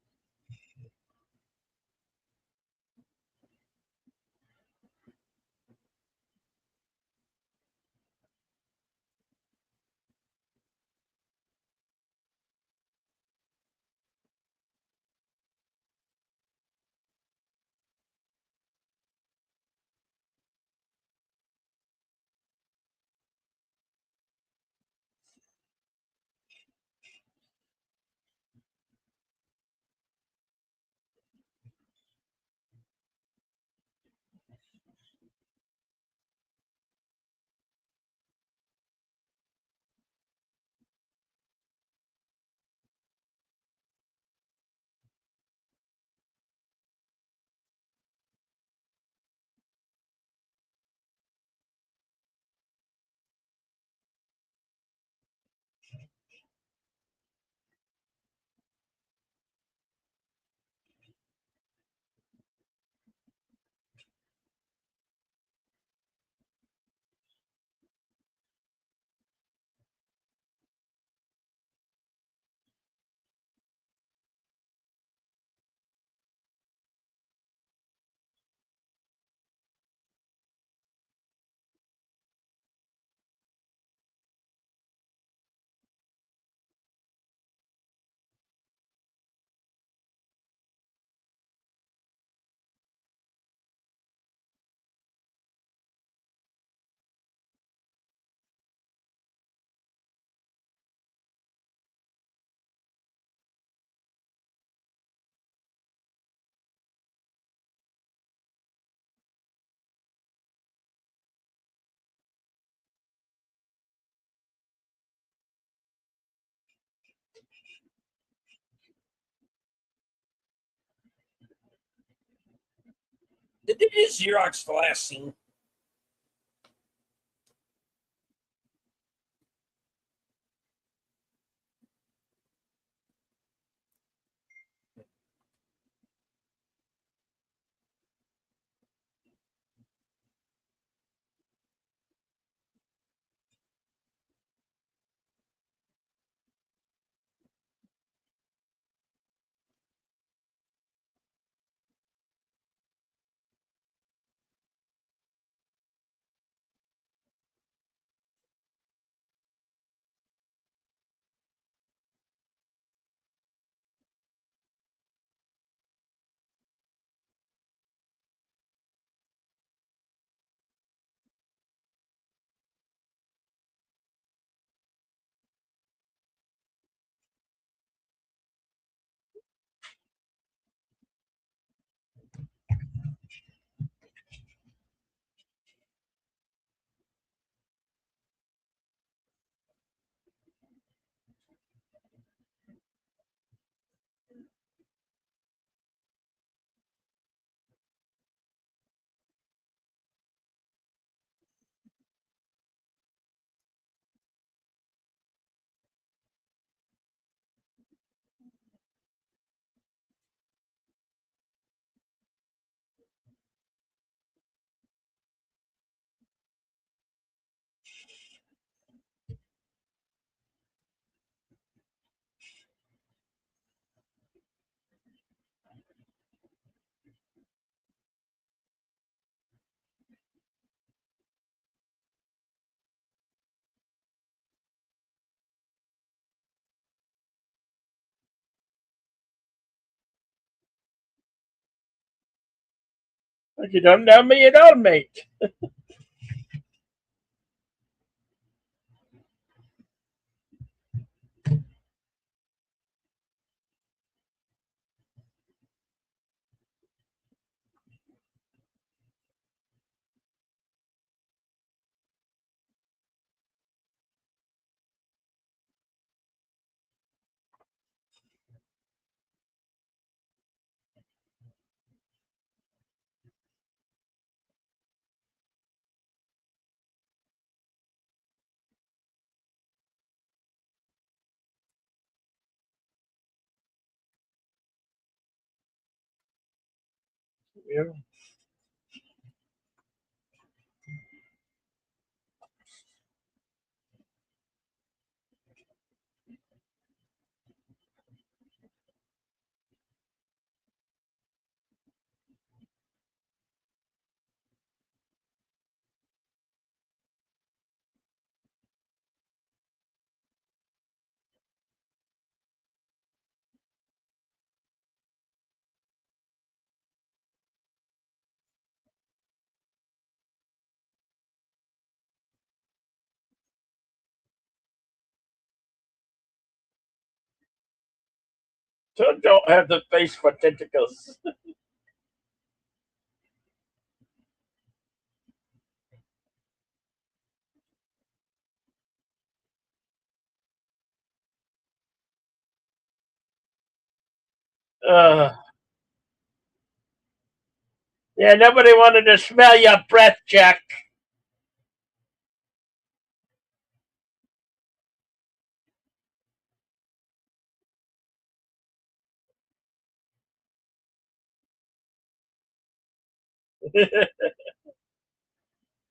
It is Xerox the last scene. Like you don't know me at all, mate. Yeah. So don't have the face for tentacles. Uh, yeah, nobody wanted to smell your breath, Jack.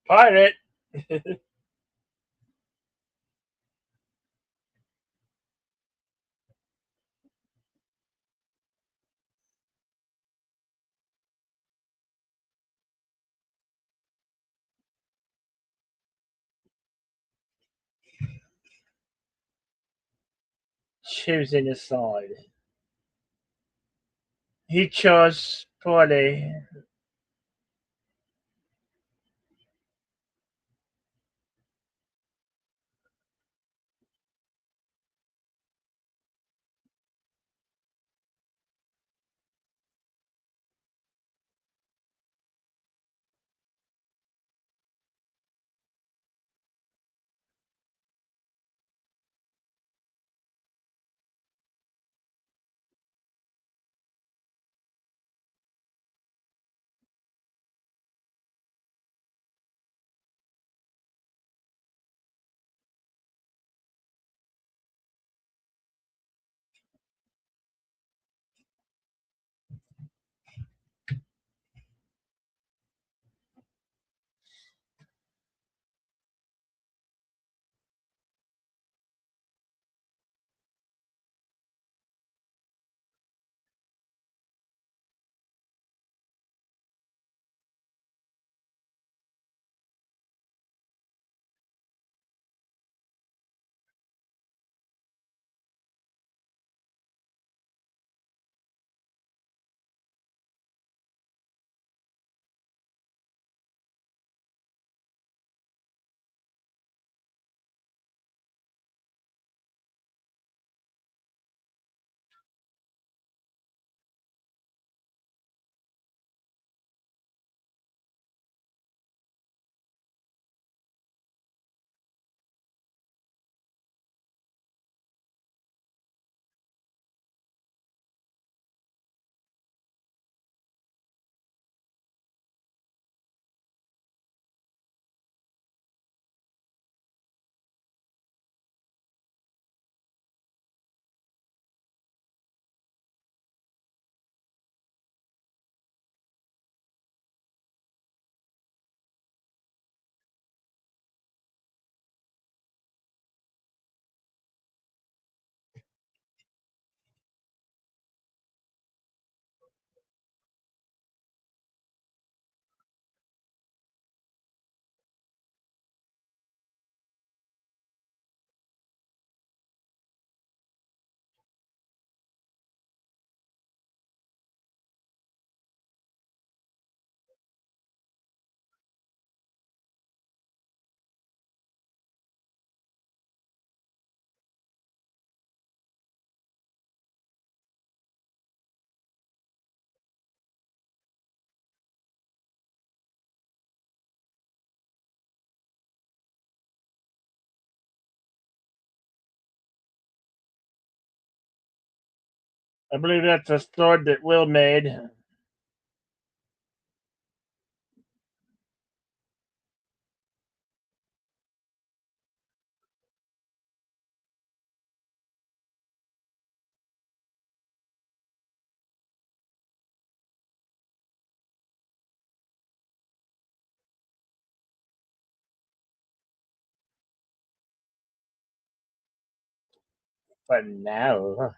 Pirate. Choosing a side. He chose poorly. I believe that's a sword that Will made. for now.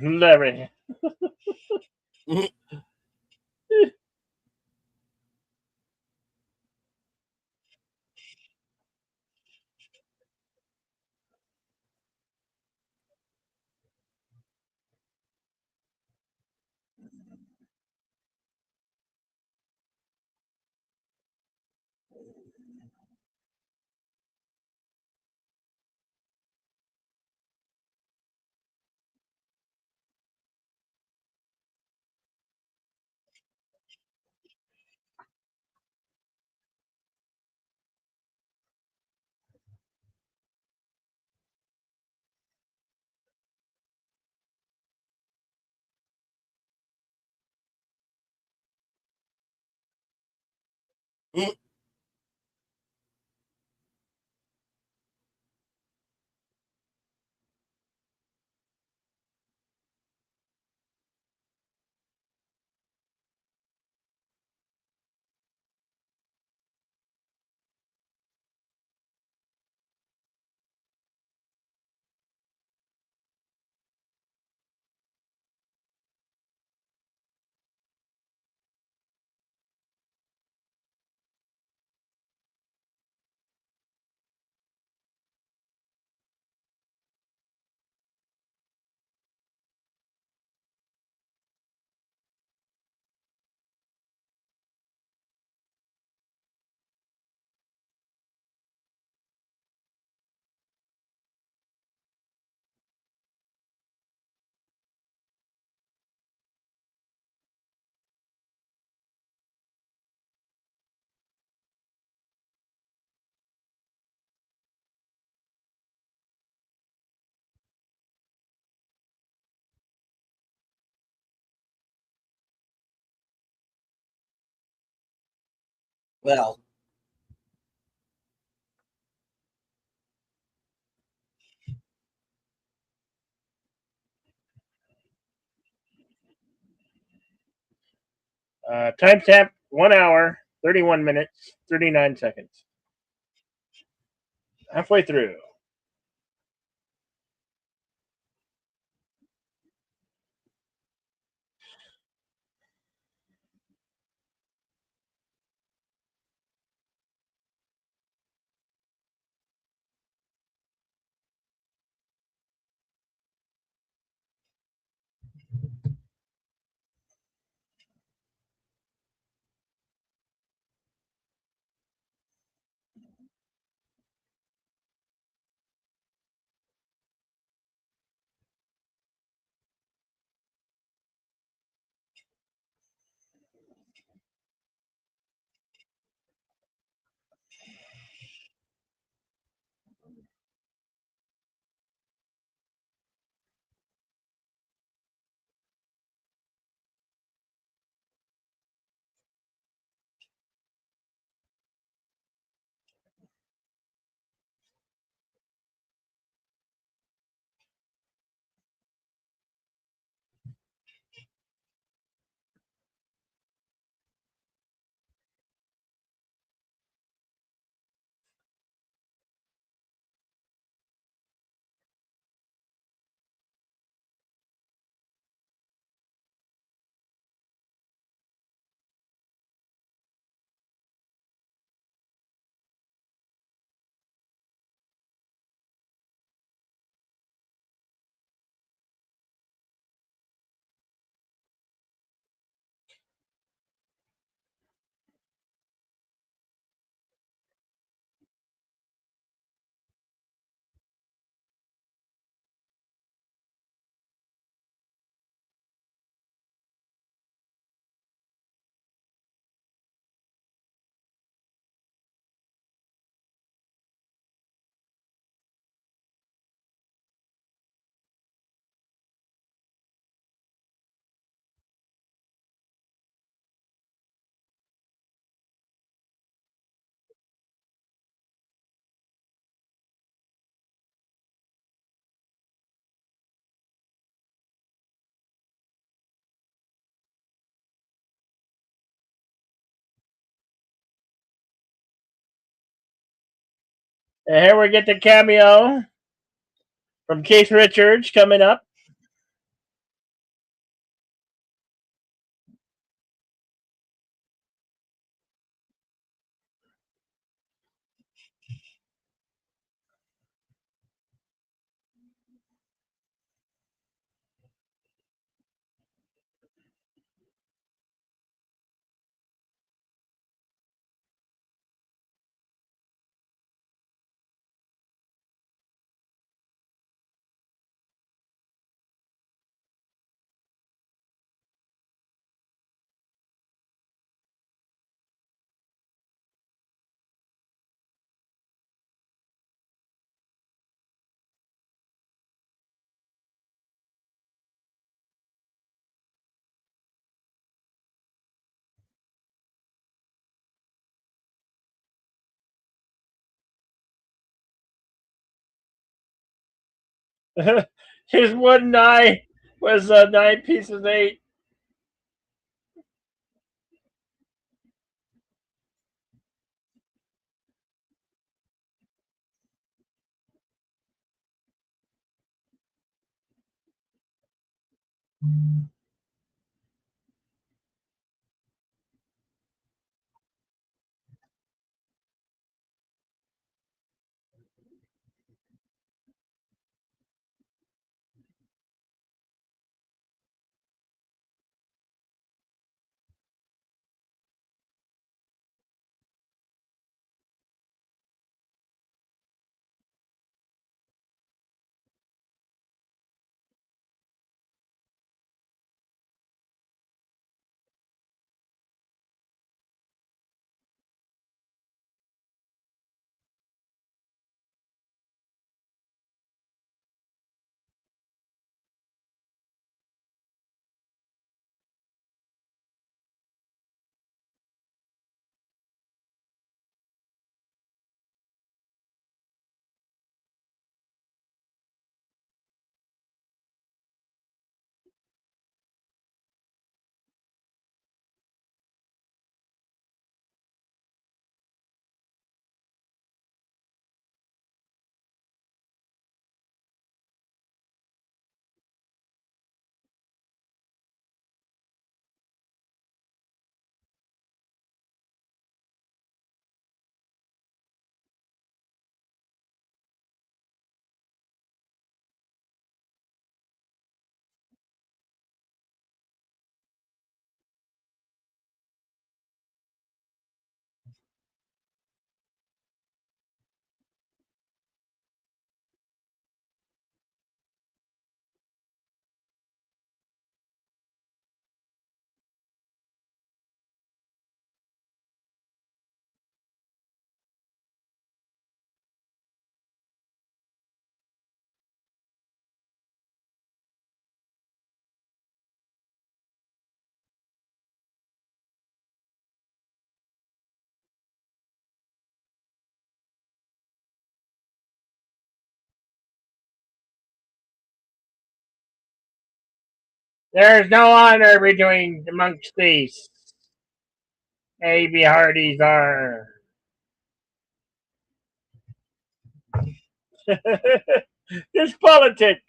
Larry. Well, Timestamp 1 hour, 31 minutes, 39 seconds. Halfway through. And here we get the cameo from Keith Richards coming up. His one eye was 9 pieces 8. There's no honor between amongst these. A.B. Hardys are. It's politics.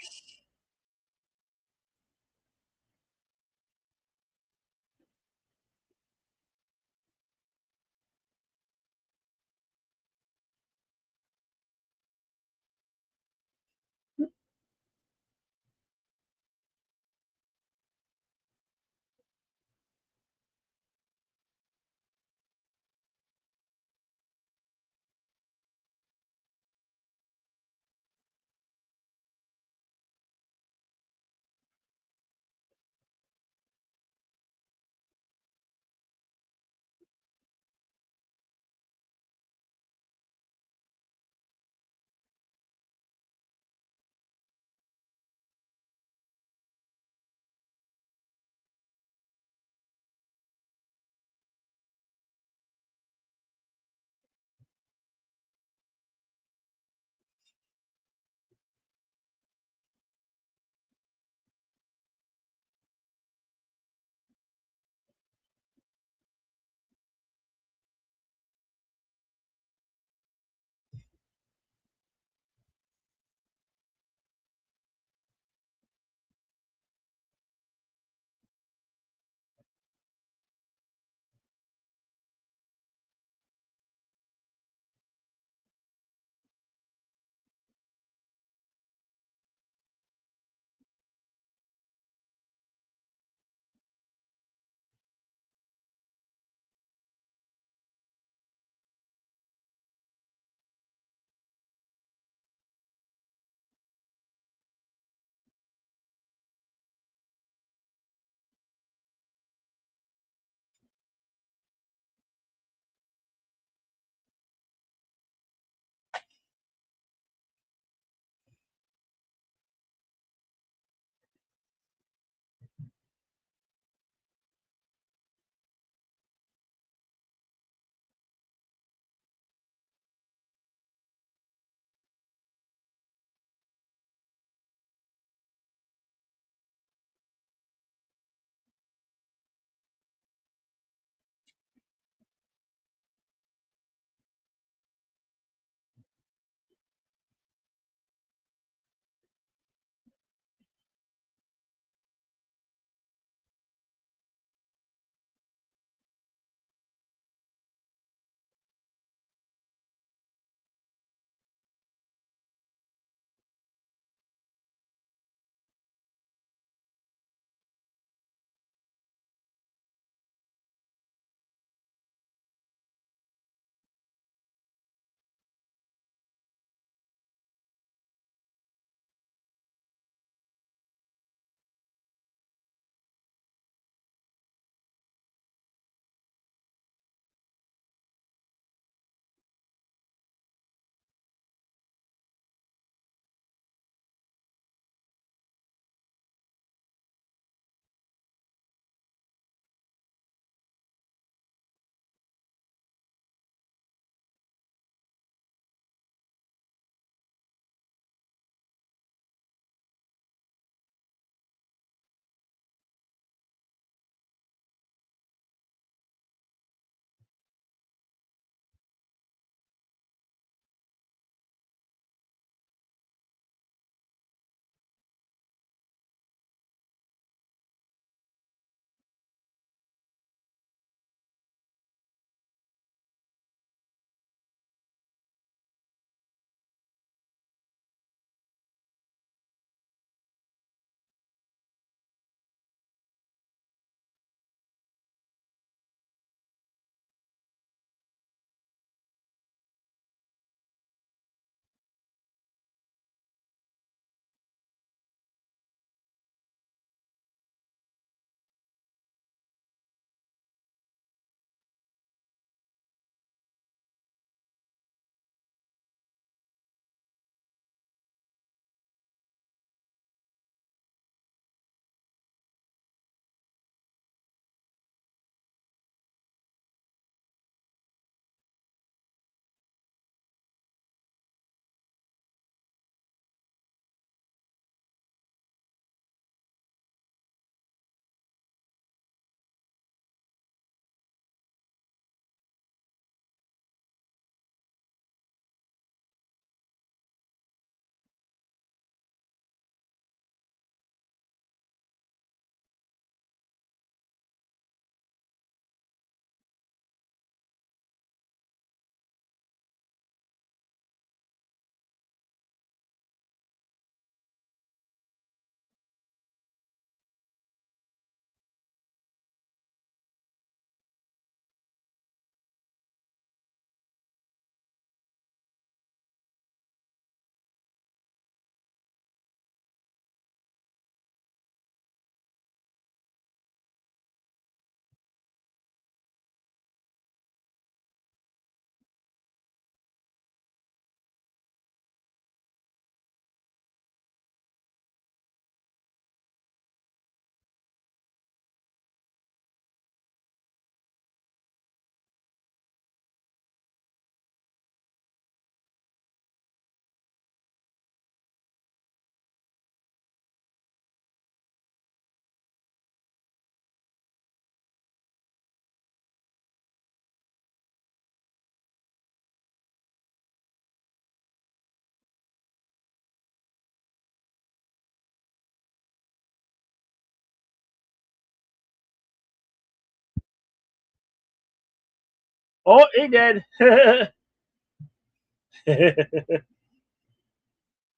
Oh, he did.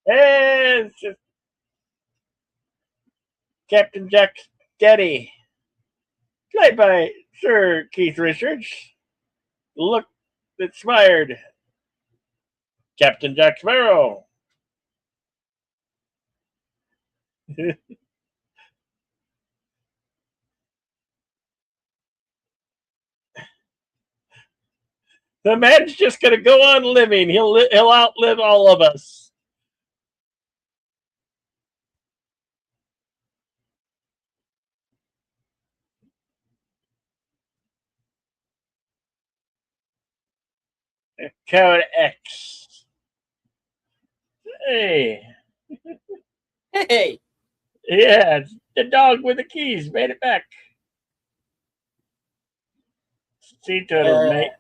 And it's just Captain Jack Daddy, played by Sir Keith Richards. Look inspired Captain Jack Sparrow. The man's just going to go on living. He'll outlive all of us. Code X. Hey, Hey, yeah, the dog with the keys made it back. See to it, mate.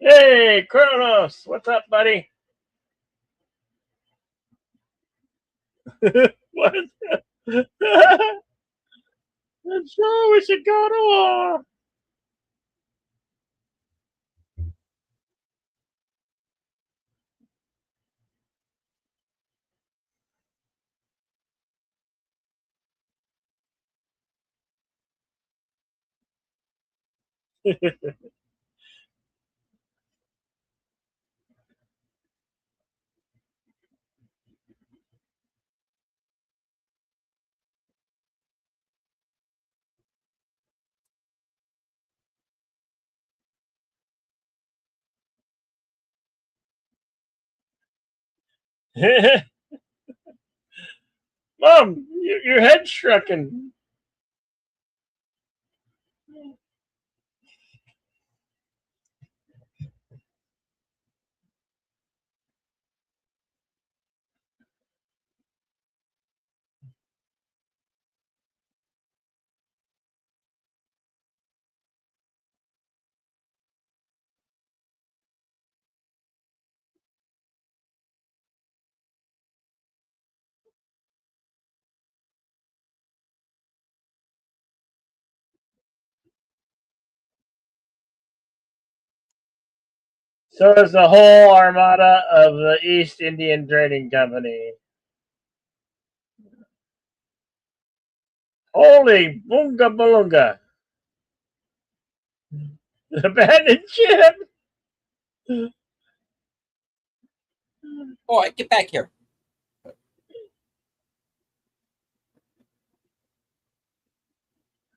Hey, Kronos, what's up, buddy? What? I'm sure we should go to war. Mom, your head's shrinking. So is the whole armada of the East Indian Trading Company. Holy boonga boonga. The abandoned ship. boy, get back here.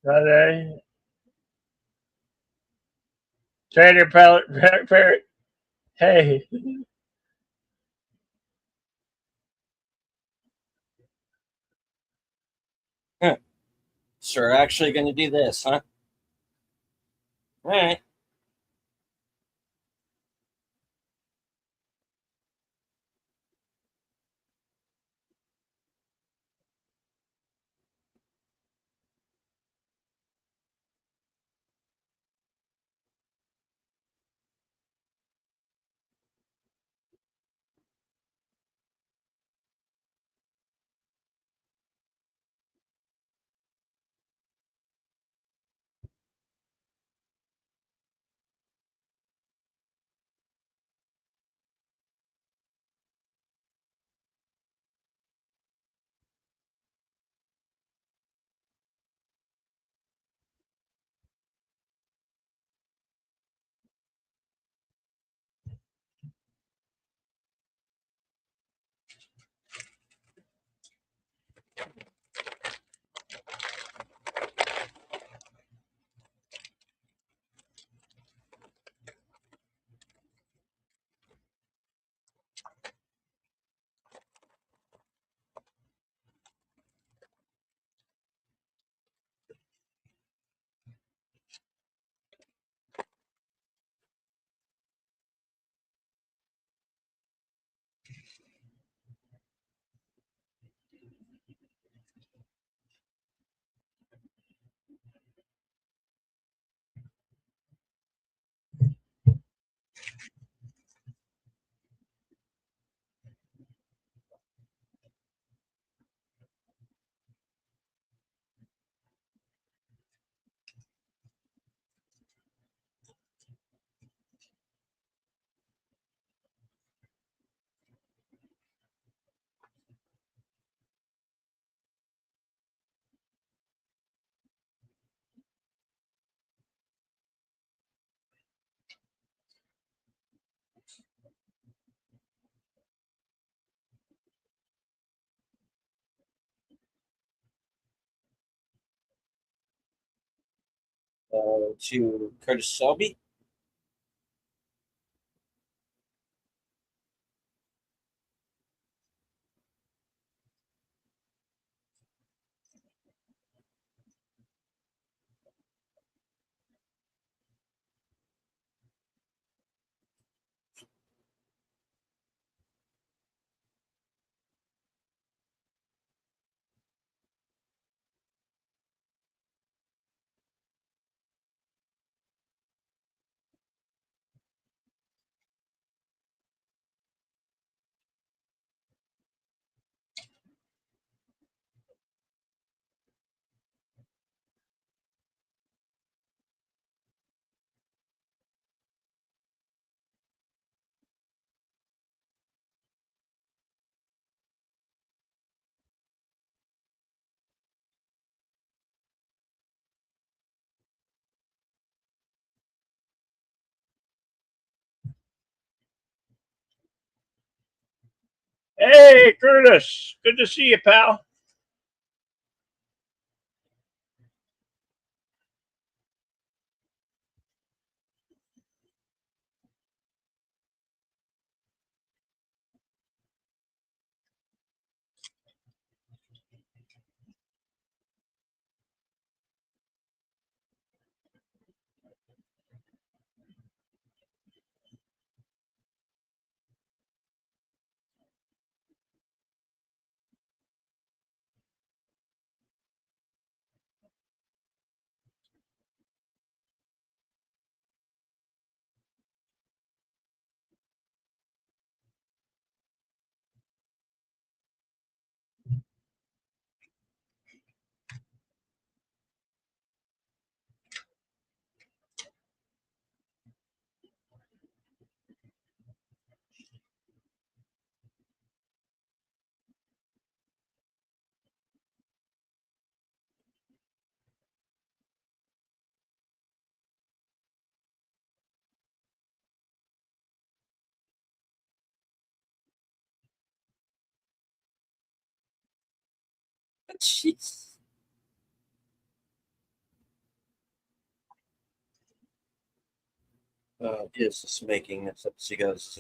Okay. Trader Parrot. Hey. Huh. So we're actually going to do this, huh? All right. To Curtis Selby. Hey, Curtis. Good to see you, pal. Jeez. Is just making this up as he goes.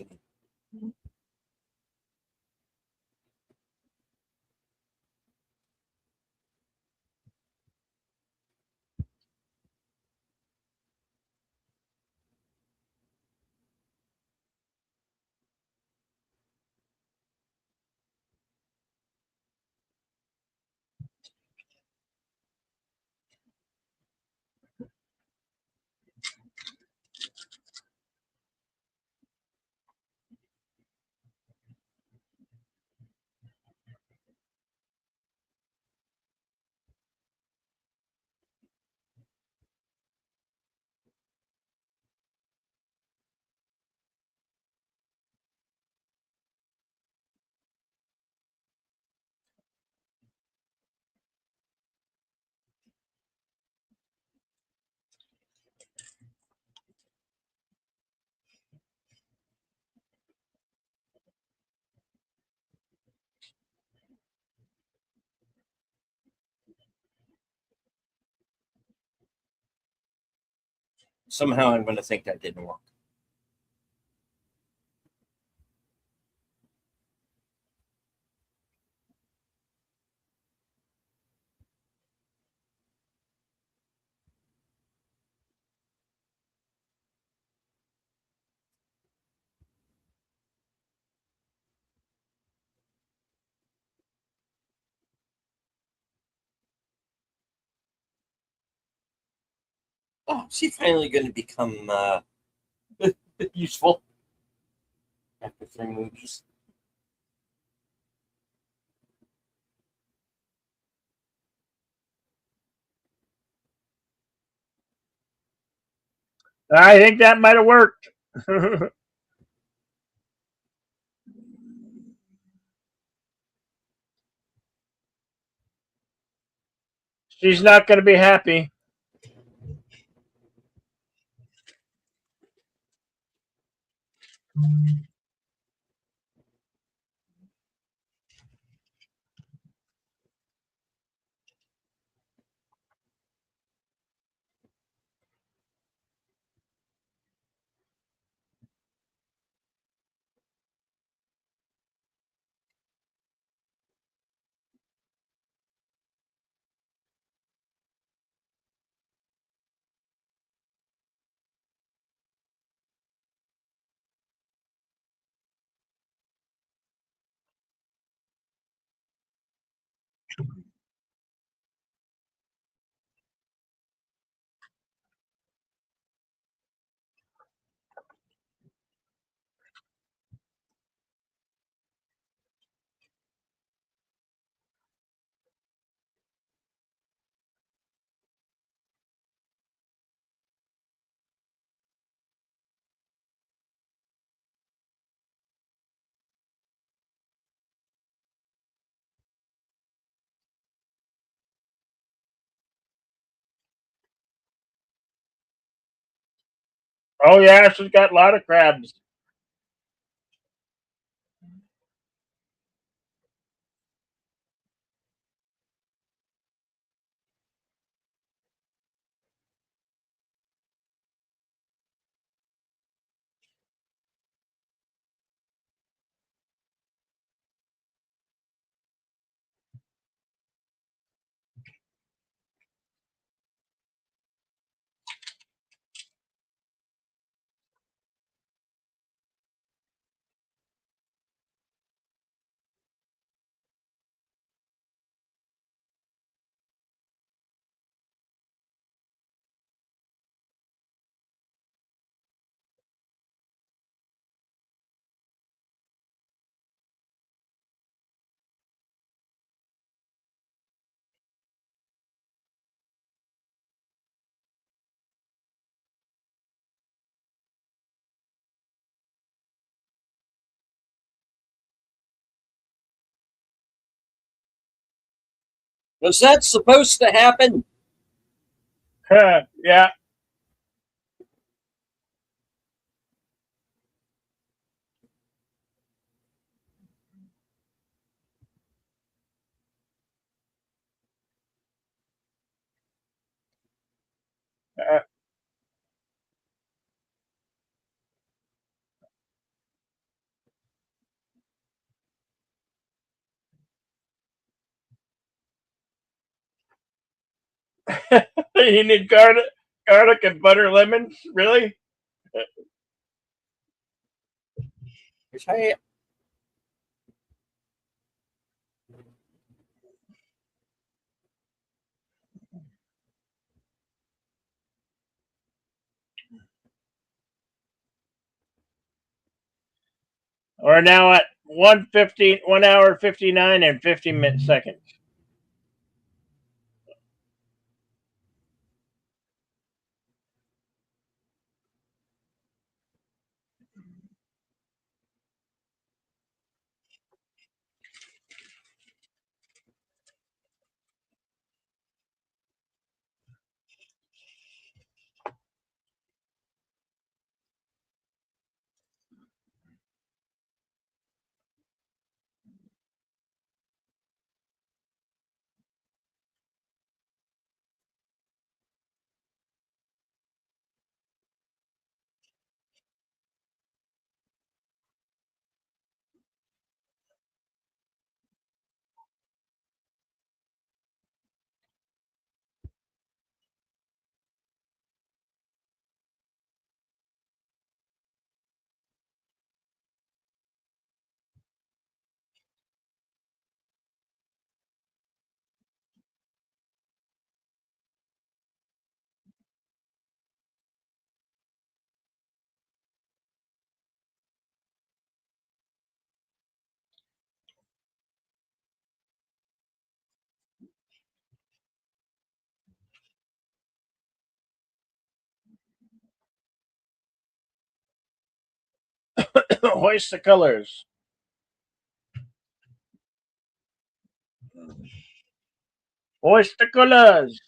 Somehow I'm going to think that didn't work. Oh, is he finally going to become useful after 3 movies? I think that might have worked. She's not going to be happy. Oh yeah, she's got a lot of crabs. Was that supposed to happen? Yeah. Uh, you need garlic and butter lemons, really? I, We're now at 1 hour 59 and 50 seconds. hoist the colors. Hoist the colors.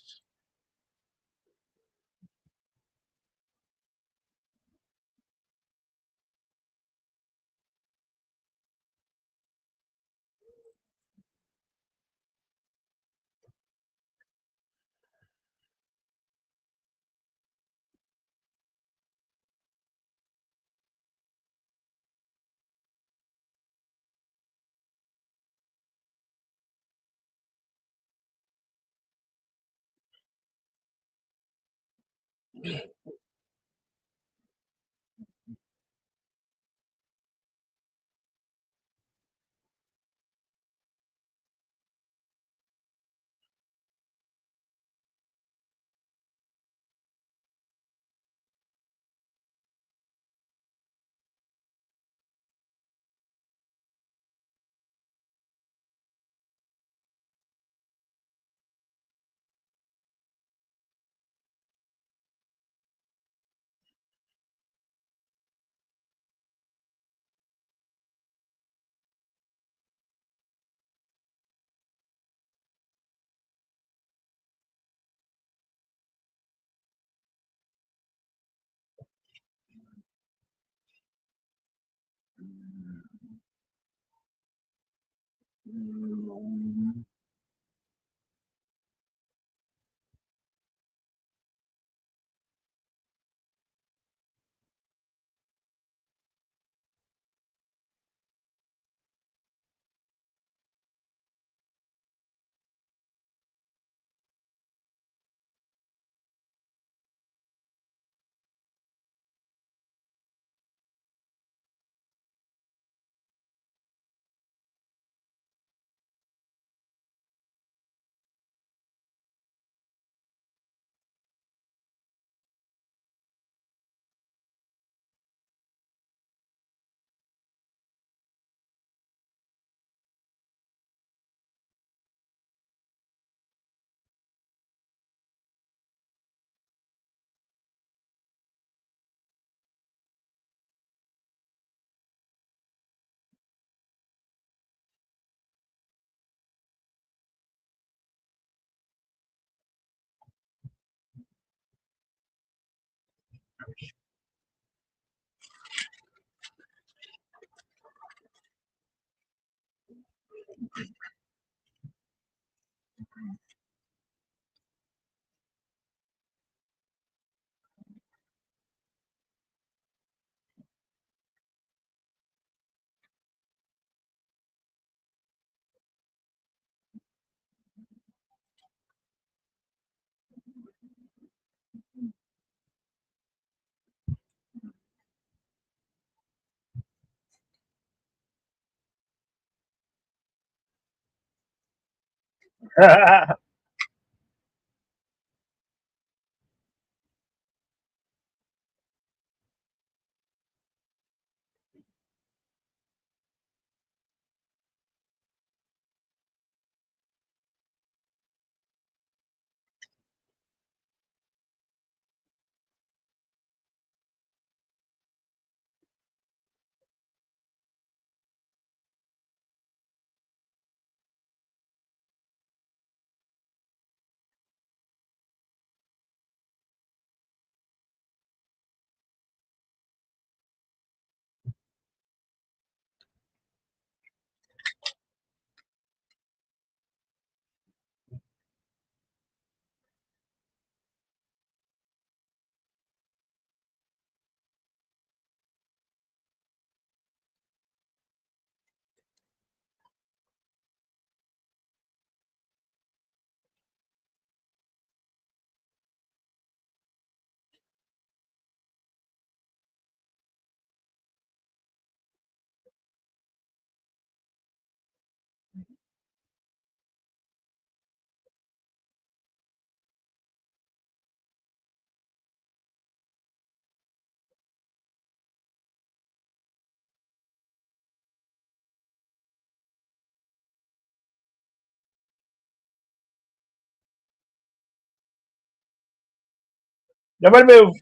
Nobody move.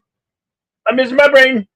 I'm missing my brain.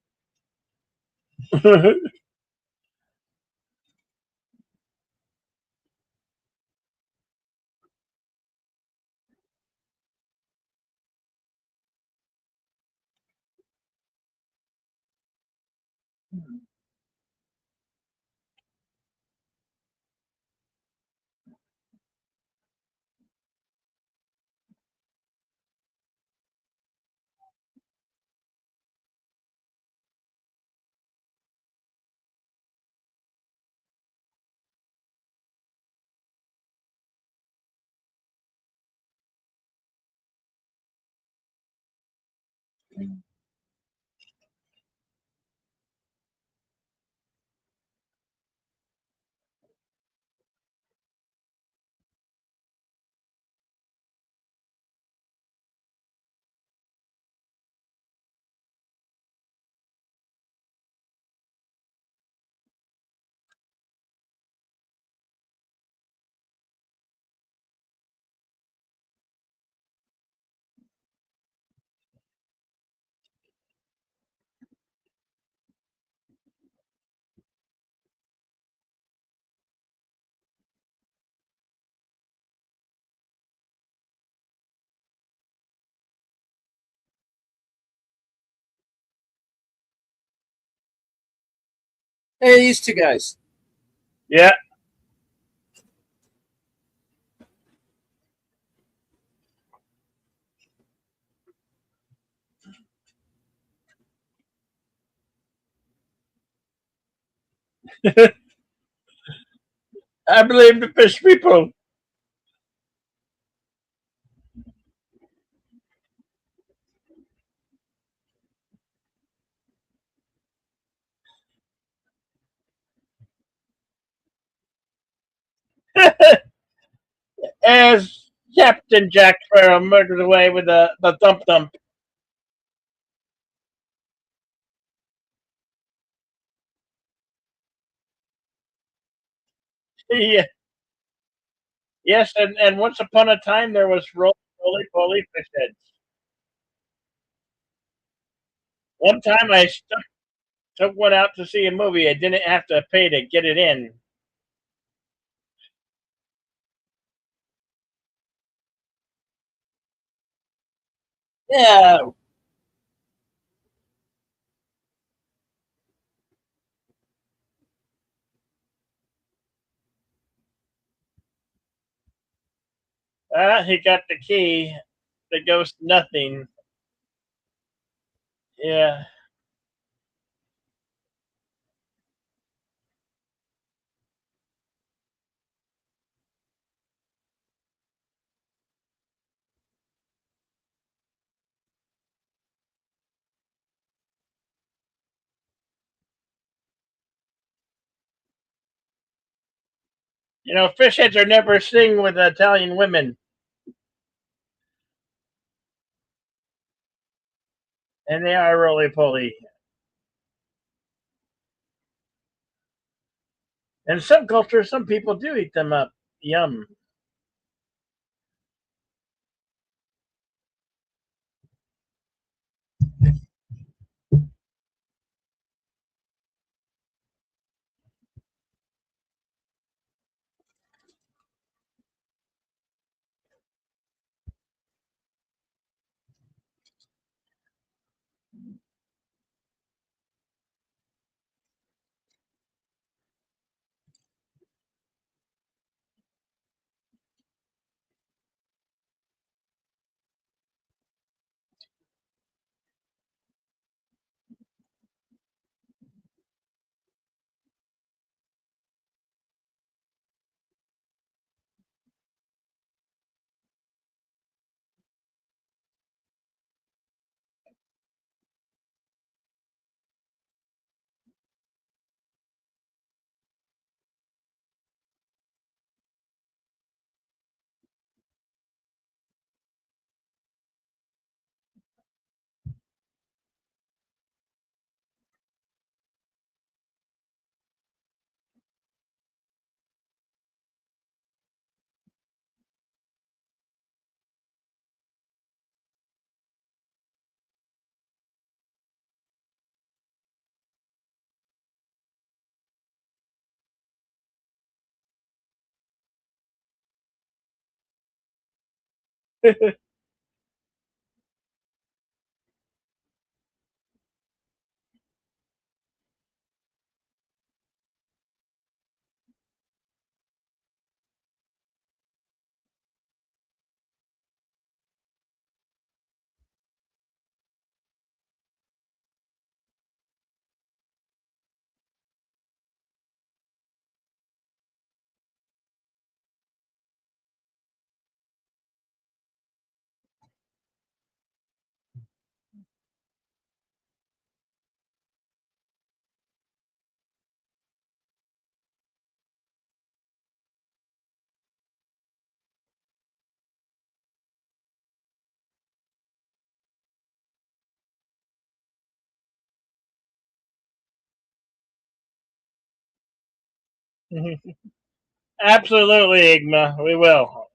Hey, these two guys. Yeah, I believe the fish people. As Captain Jack Sparrow murdered away with the thump thump. Yeah, yes, and once upon a time there was roly poly fish heads. One time took one out to see a movie. I didn't have to pay to get it in. Yeah. He got the key that goes to nothing. Yeah, you know, fish heads are never seen with Italian women, and they are roly poly. In some cultures, some people do eat them up. Yum. Absolutely, Igma. We will.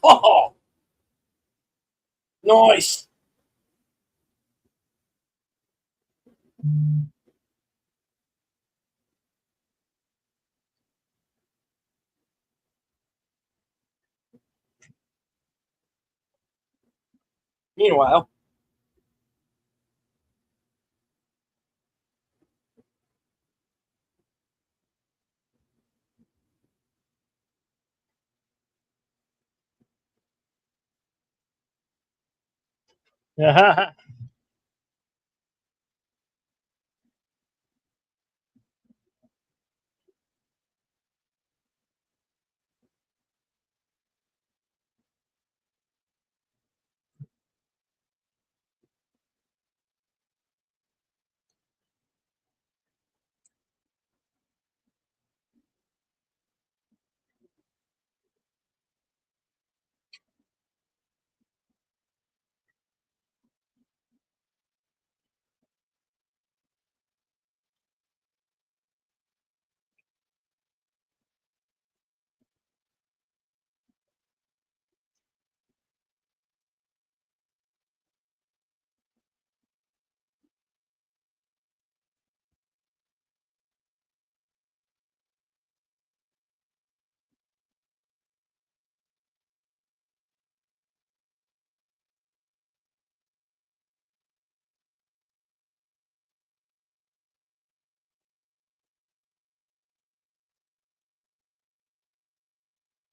Oh, nice. Meanwhile,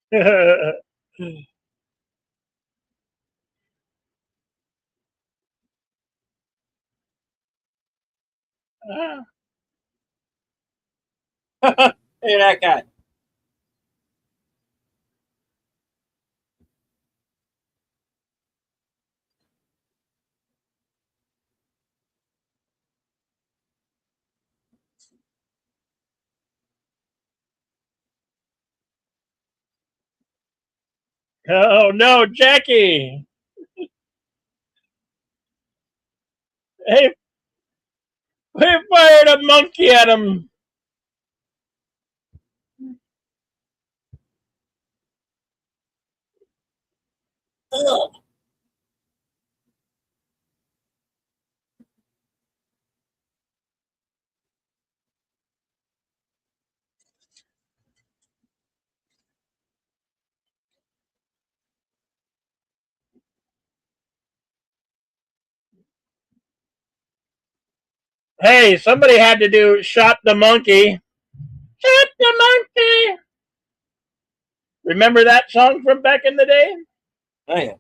hey, that guy. Oh no, Jackie! Hey, we fired a monkey at him. Ugh. Hey, somebody had to do shot the monkey. Shot the monkey. Remember that song from back in the day? Oh, yeah.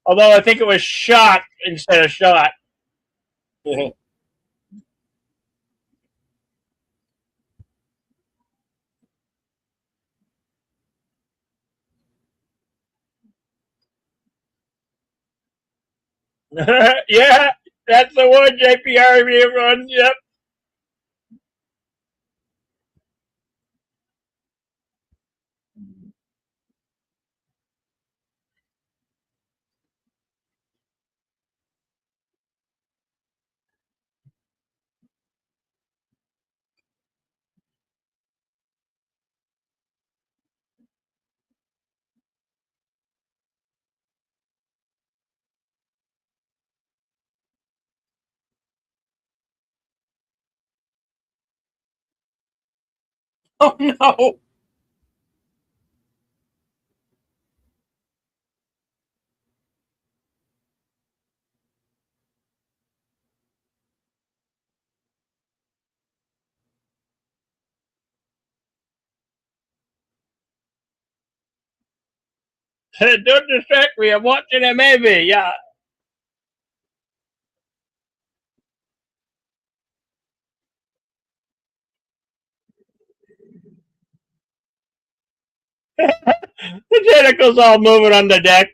Although I think it was shot instead of shot. Yeah, that's the one, JPR. Everyone. Yep. Oh no! Don't distract me. I'm watching a movie. Yeah. The tentacles all moving on the deck.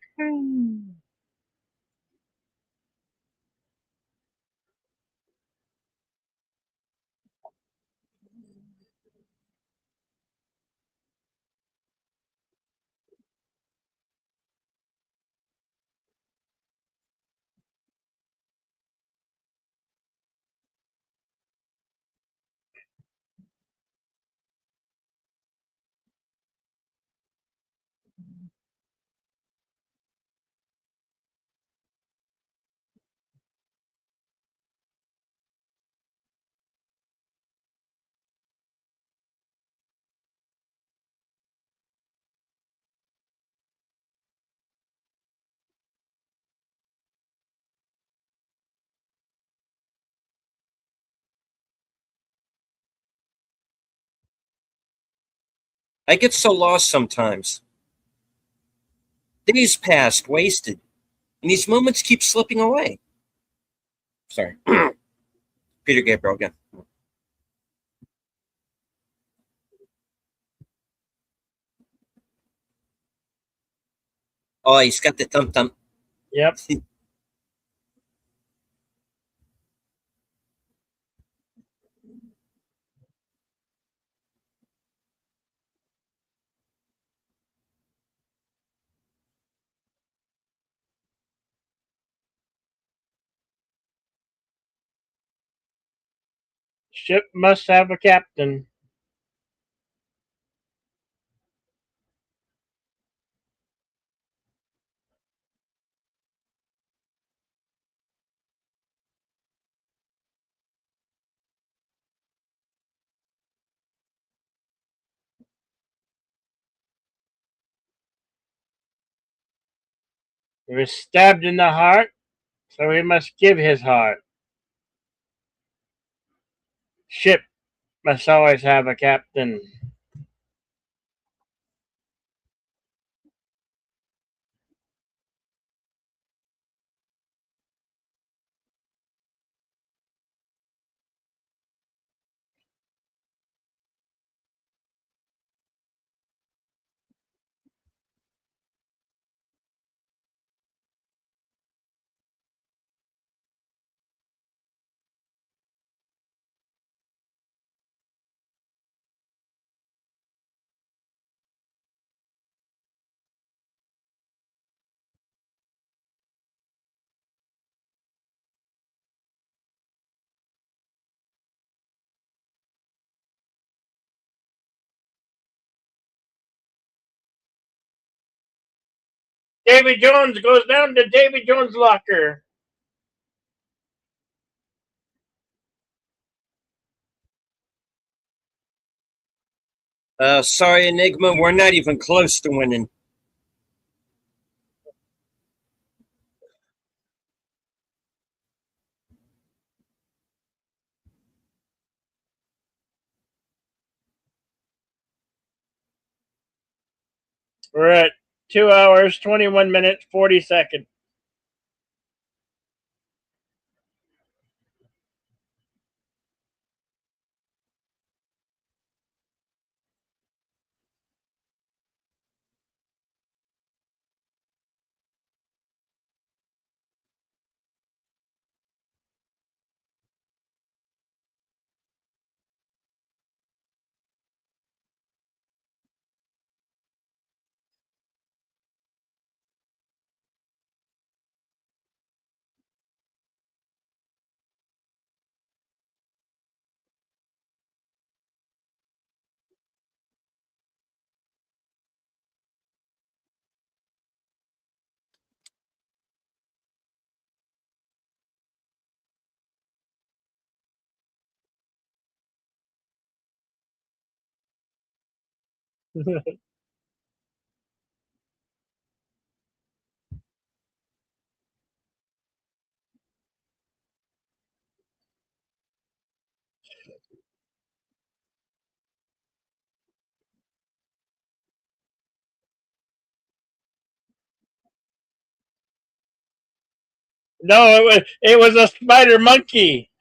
I get so lost sometimes. Days passed, wasted, and these moments keep slipping away. Sorry, Peter Gabriel again. Oh, he's got the thump thump. Yep. Ship must have a captain. He was stabbed in the heart, so he must give his heart. Ship must always have a captain. Davy Jones goes down to Davy Jones' locker. Sorry, Enigma, we're not even close to winning. We're at 2 hours, 21 minutes, 40 seconds. No, it was a spider monkey.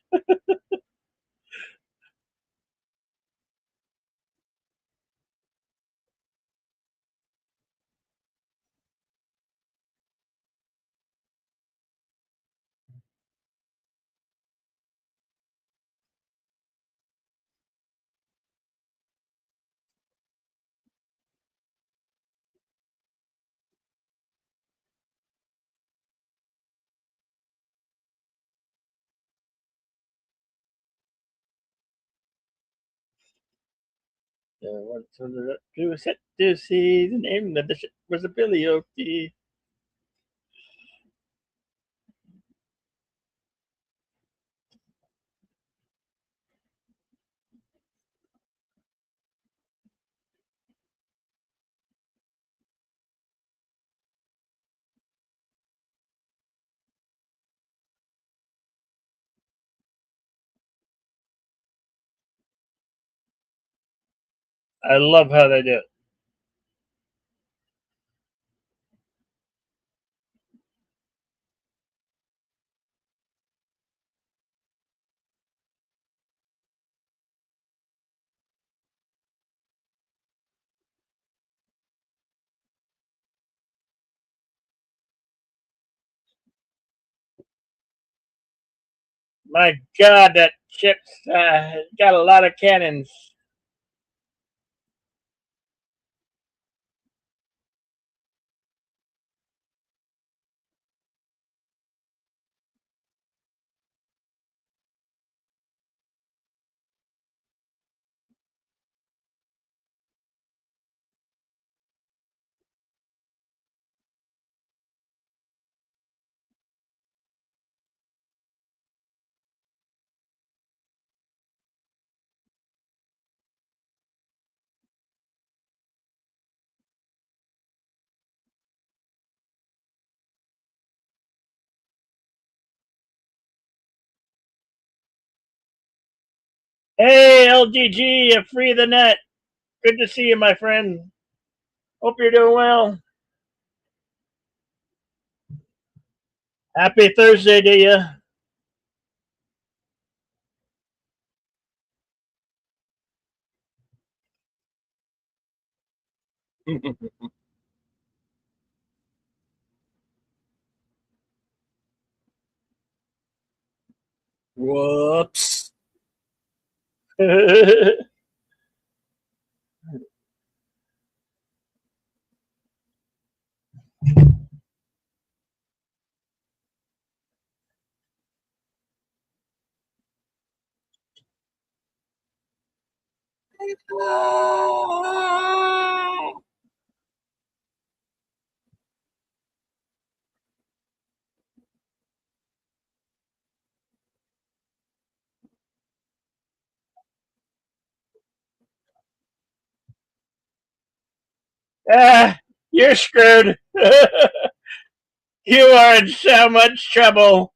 What's to see the name of the ship was a Billy Oakie. I love how they do it. My God, that ship's got a lot of cannons. Hey, LGG, free the net. Good to see you, my friend. Hope you're doing well. Happy Thursday to you. Whoops. Ah, you're screwed. You are in so much trouble.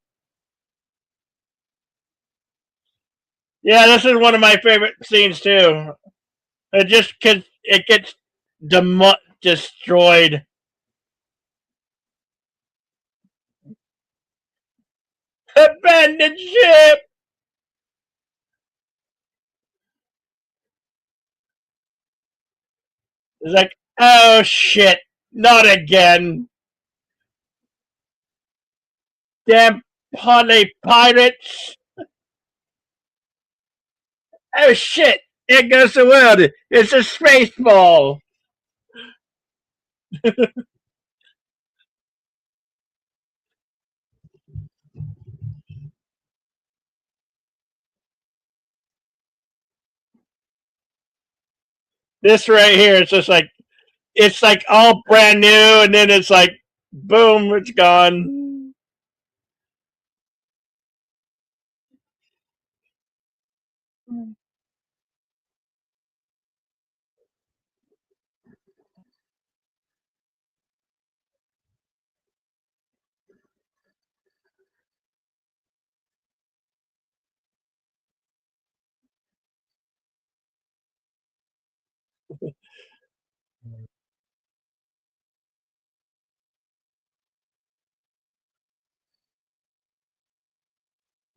Yeah, this is one of my favorite scenes too. It just it gets destroyed. Abandoned ship. It's like, oh shit, not again. Damn Polly pirates. Oh shit, there goes the world. It's a space ball. This right here, it's like all brand new, and then it's like, boom, it's gone.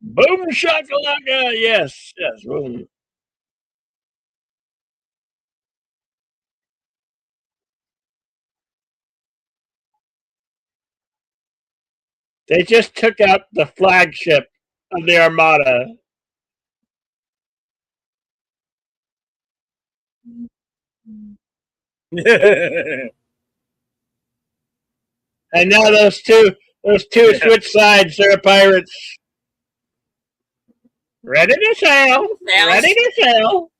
Boom shakalaka. Yes, yes. Boom. They just took out the flagship of the Armada. And now those two Yeah. switch sides, they're pirates. Ready to sail. Ready Nails. to sail.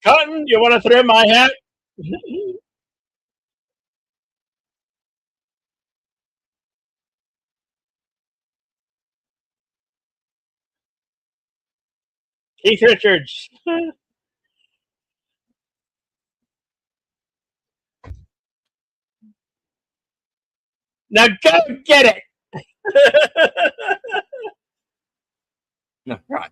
Cotton, you want to throw my hat? Keith Richards. Now go get it. No, right.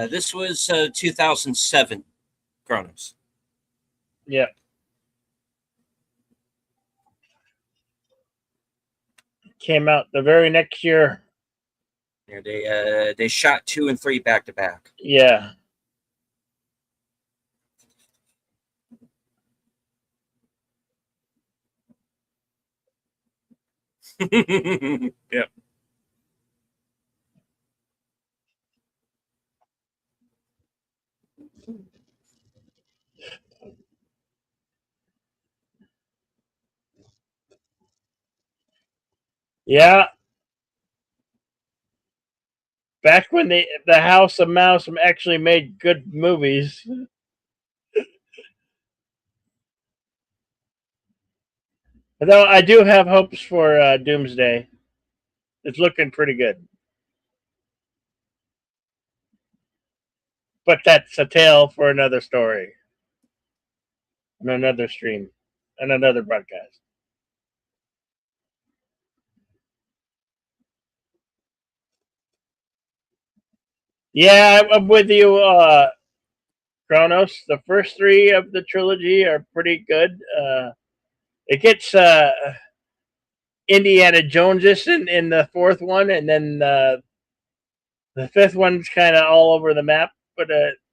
This was 2007 Kronos. Yeah, came out the very next year. Yeah, they shot 2 and 3 back to back. Yeah. Yep. Yeah. Back when the House of Mouse actually made good movies. Although I do have hopes for Doomsday. It's looking pretty good. But that's a tale for another story and another stream and another broadcast. Yeah, I'm with you, Kronos. The first three of the trilogy are pretty good. It gets Indiana Jones in the fourth one, and then The fifth one's kind of all over the map, but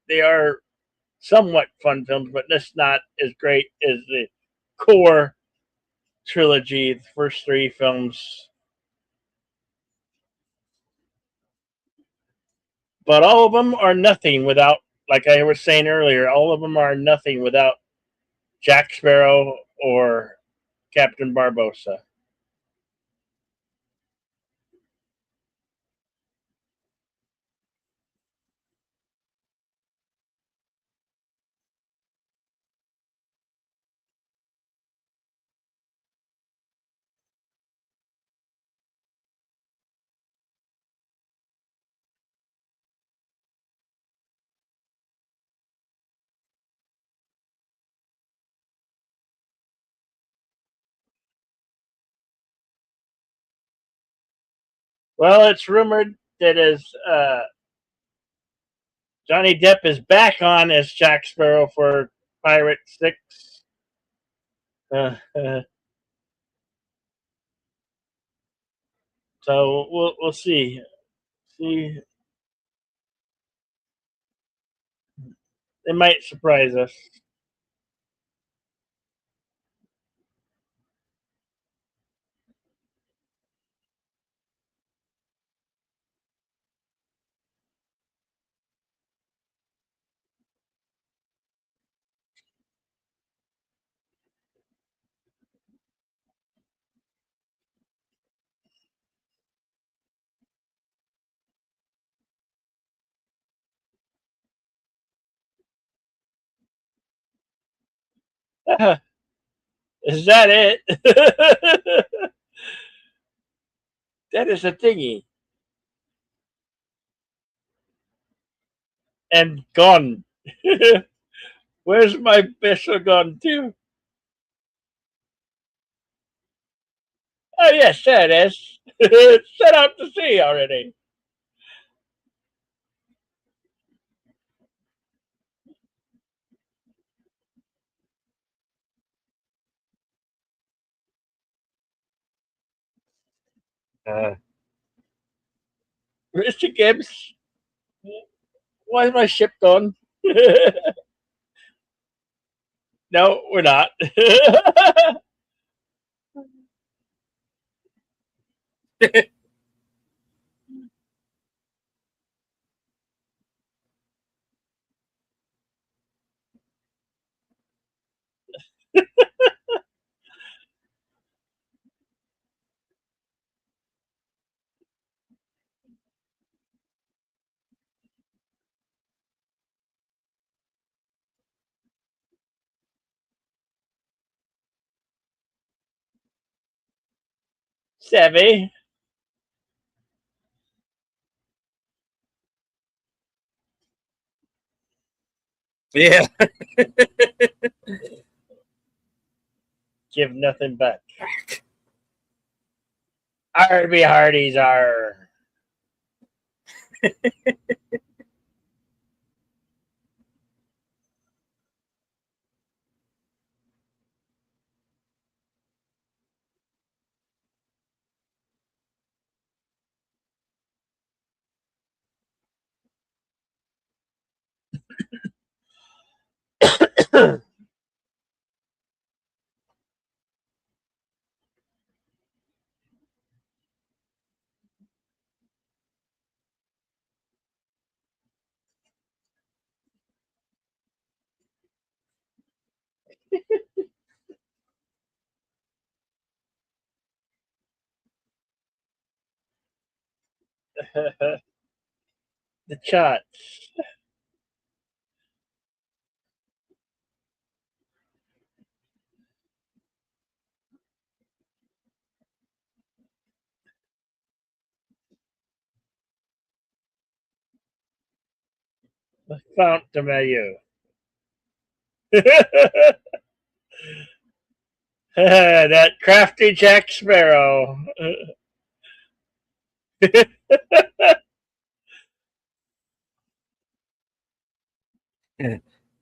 they are somewhat fun films, but that's not as great as the core trilogy, the first three films. But all of them are nothing without, like I was saying earlier, all of them are nothing without Jack Sparrow or Captain Barbossa. Well, it's rumored that as Johnny Depp is back on as Jack Sparrow for Pirate Six. So we'll see. See, they might surprise us. Is that it? That is a thingy. And gone. Where's my pistol gone to? Oh yes, there it is. Set out to sea already. Uh, Mr. Gibbs, why is my ship gone? No, we're not. 7. Yeah. Give nothing back. Arby Hardy's are. The shots. The Fount de Maillot. That crafty Jack Sparrow.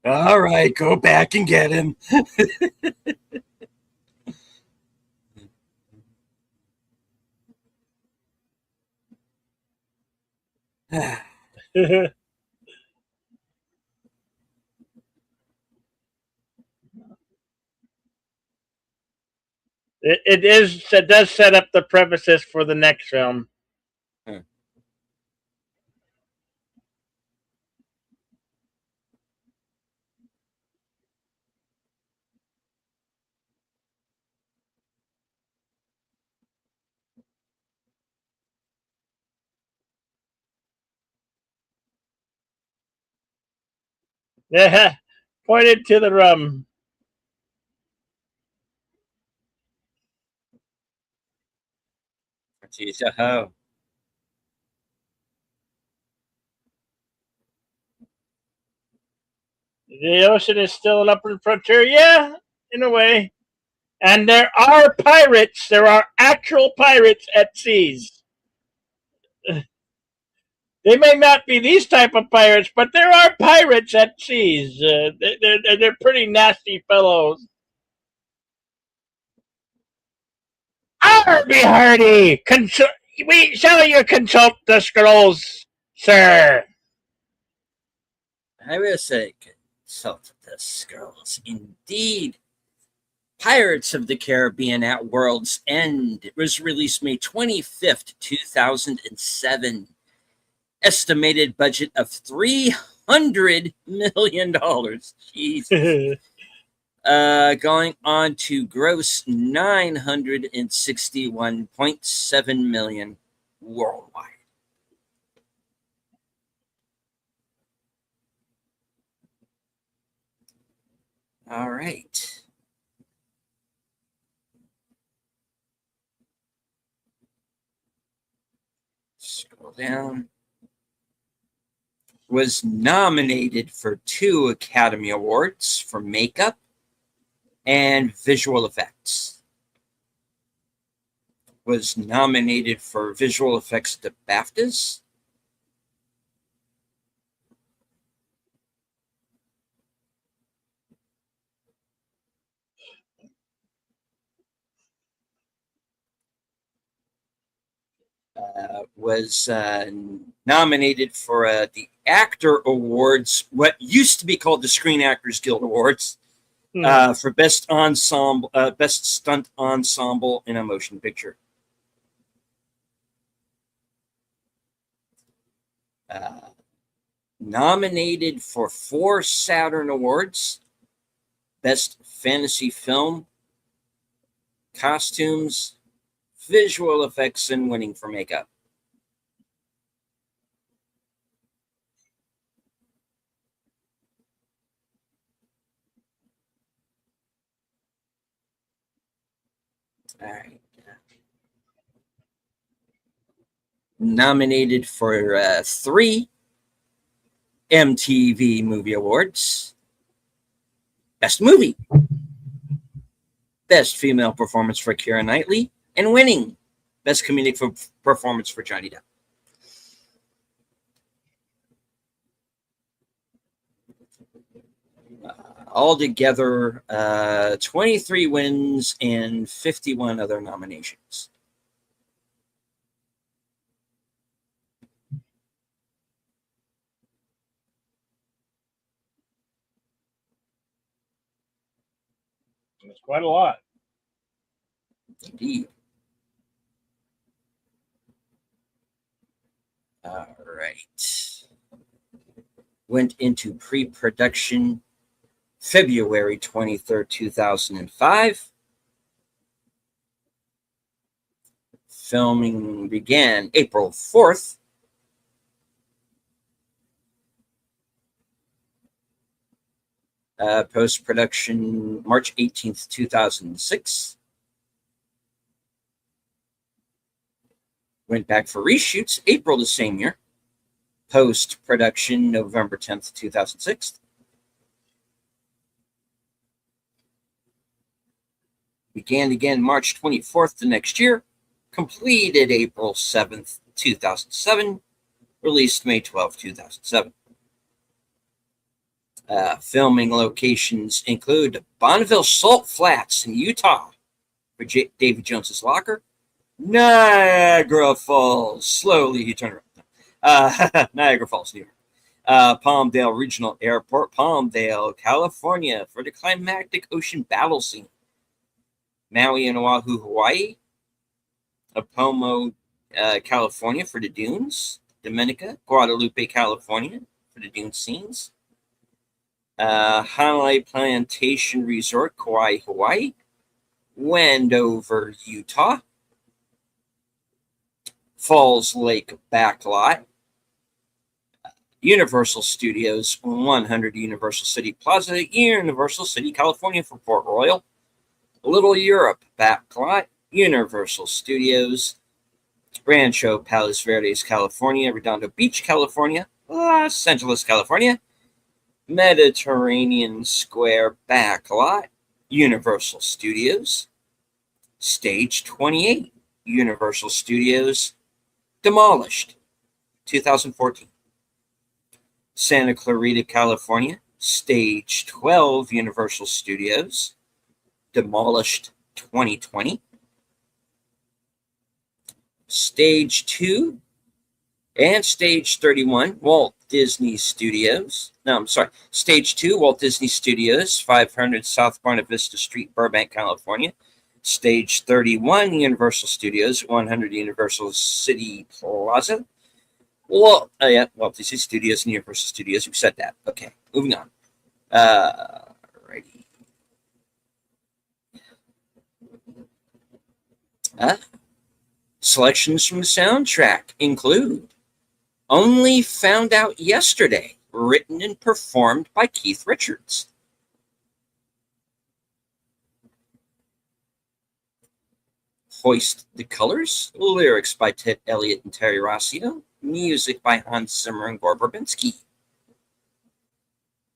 All right, go back and get him. It does set up the premises for the next film. Hmm. Yeah, pointed to the rum. Geez, oh. The ocean is still an upward frontier. Yeah, in a way. And there are pirates. There are actual pirates at seas. They may not be these type of pirates, but there are pirates at seas. They're pretty nasty fellows. Arby Hardy, shall you consult the scrolls, sir? I will say, consult the scrolls. Indeed. Pirates of the Caribbean at World's End. It was released May 25th, 2007. Estimated budget of $300 million. Jeez. Going on to gross $961.7 million worldwide. All right. Scroll down. Was nominated for 2 Academy Awards for makeup and visual effects. Was nominated for visual effects at the BAFTAs. Was nominated for the Actor Awards, what used to be called the Screen Actors Guild Awards, for best ensemble, best stunt ensemble in a motion picture. Nominated for 4 Saturn Awards, best fantasy film, costumes, visual effects, and winning for makeup. All right. Nominated for 3 MTV Movie Awards. Best Movie. Best Female Performance for Keira Knightley. And winning Best Comedic Performance for Johnny Depp. Altogether, 23 wins and 51 other nominations. That's quite a lot. Indeed. All right. Went into pre-production February 23rd, 2005. Filming began April 4th. Post-production March 18th, 2006. Went back for reshoots April the same year. Post-production November 10th, 2006. Began again March 24th the next year. Completed April 7th, 2007. Released May 12th, 2007. Filming locations include Bonneville Salt Flats in Utah for Davy Jones's Locker. Niagara Falls. Slowly he turned around. Niagara Falls, New York. Palmdale Regional Airport, Palmdale, California, for the climactic ocean battle scene. Maui and Oahu, Hawaii. Apomo, California, for the dunes. Dominica, Guadalupe, California, for the dune scenes. Hanalei Plantation Resort, Kauai, Hawaii. Wendover, Utah. Falls Lake Backlot. Universal Studios, 100 Universal City Plaza, Universal City, California, for Port Royal. Little Europe Backlot, Universal Studios. Rancho Palos Verdes, California. Redondo Beach, California. Los Angeles, California. Mediterranean Square Backlot, Universal Studios. Stage 28, Universal Studios. Demolished, 2014. Santa Clarita, California. Stage 12, Universal Studios. Demolished, 2020. Stage 2 and Stage 31, Walt Disney Studios. No, I'm sorry. Stage 2, Walt Disney Studios, 500 South Buena Vista Street, Burbank, California. Stage 31, Universal Studios, 100 Universal City Plaza. Well, Walt Disney Studios and Universal Studios. We said that. Okay, moving on. Righty. Selections from the soundtrack include Only Found Out Yesterday, written and performed by Keith Richards. Hoist the Colors, lyrics by Ted Elliott and Terry Rossio, music by Hans Zimmer and Gore Verbinski.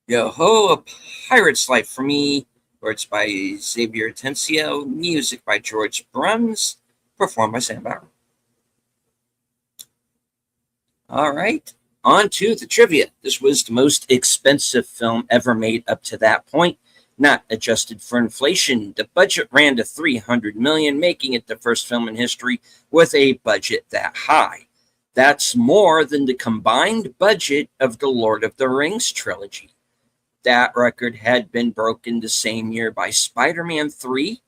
Yo-Ho, A Pirate's Life for Me, words by Xavier Atencio, music by George Bruns, performed by Sam Bauer. All right, on to the trivia. This was the most expensive film ever made up to that point, not adjusted for inflation. The budget ran to $300 million, making it the first film in history with a budget that high. That's more than the combined budget of the Lord of the Rings trilogy. That record had been broken the same year by Spider-Man 3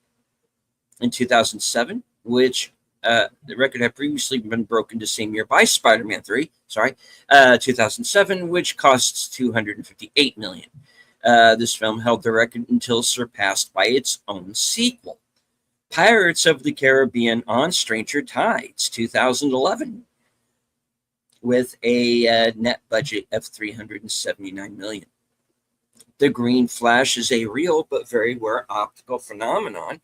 in 2007, which the record had previously been broken the same year by Spider-Man 3, 2007, which costs $258 million. This film held the record until surpassed by its own sequel, Pirates of the Caribbean on Stranger Tides, 2011, with a net budget of $379 million. The green flash is a real but very rare optical phenomenon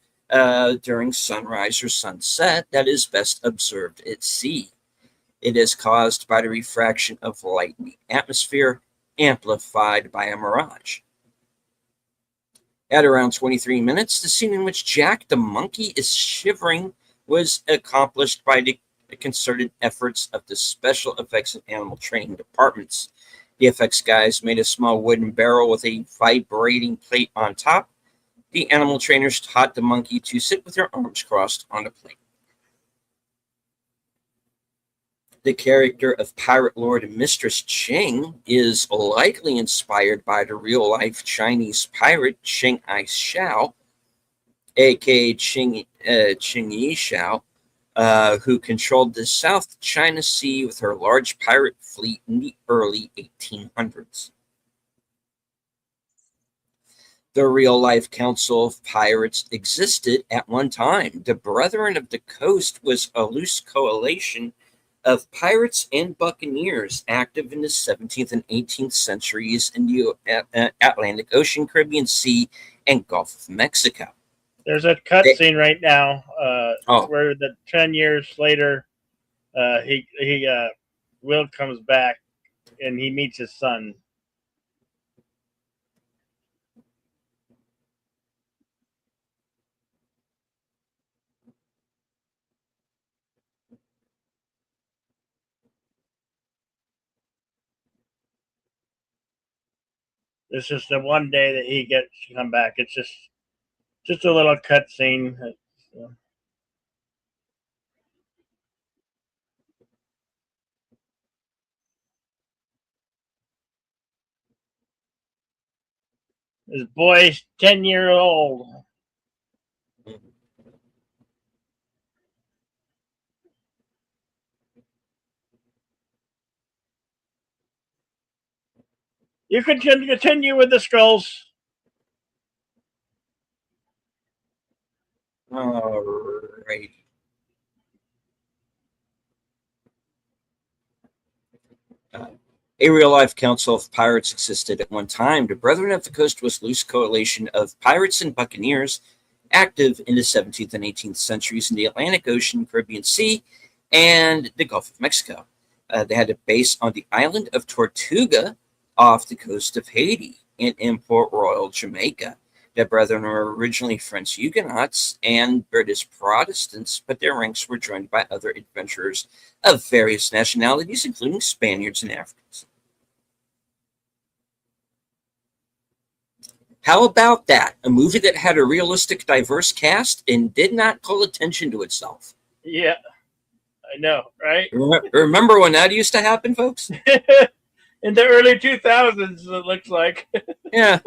during sunrise or sunset that is best observed at sea. It is caused by the refraction of light in the atmosphere, amplified by a mirage. At around 23 minutes, the scene in which Jack the monkey is shivering was accomplished by the concerted efforts of the special effects and animal training departments. The effects guys made a small wooden barrel with a vibrating plate on top. The animal trainers taught the monkey to sit with their arms crossed on the plate. The character of pirate lord Mistress Ching is likely inspired by the real-life Chinese pirate Ching Ai Shao, aka Ching Yi Shao, who controlled the South China Sea with her large pirate fleet in the early 1800s. The real-life Council of Pirates existed at one time. The Brethren of the Coast was a loose coalition of pirates and buccaneers active in the 17th and 18th centuries in the Atlantic Ocean, Caribbean Sea, and Gulf of Mexico. There's a cutscene right now where 10 years later, Will comes back and he meets his son. It's just the one day that he gets to come back. It's just a little cutscene. This boy's 10-year old. You can continue with the scrolls. All right. A real-life council of pirates existed at one time. The Brethren of the Coast was a loose coalition of pirates and buccaneers active in the 17th and 18th centuries in the Atlantic Ocean, Caribbean Sea, and the Gulf of Mexico. They had a base on the island of Tortuga off the coast of Haiti and in Port Royal, Jamaica. The Brethren were originally French Huguenots and British Protestants, but their ranks were joined by other adventurers of various nationalities, including Spaniards and Africans. How about that? A movie that had a realistic, diverse cast and did not call attention to itself. Yeah, I know, right? Remember when that used to happen, folks? In the early 2000s, it looks like. Yeah.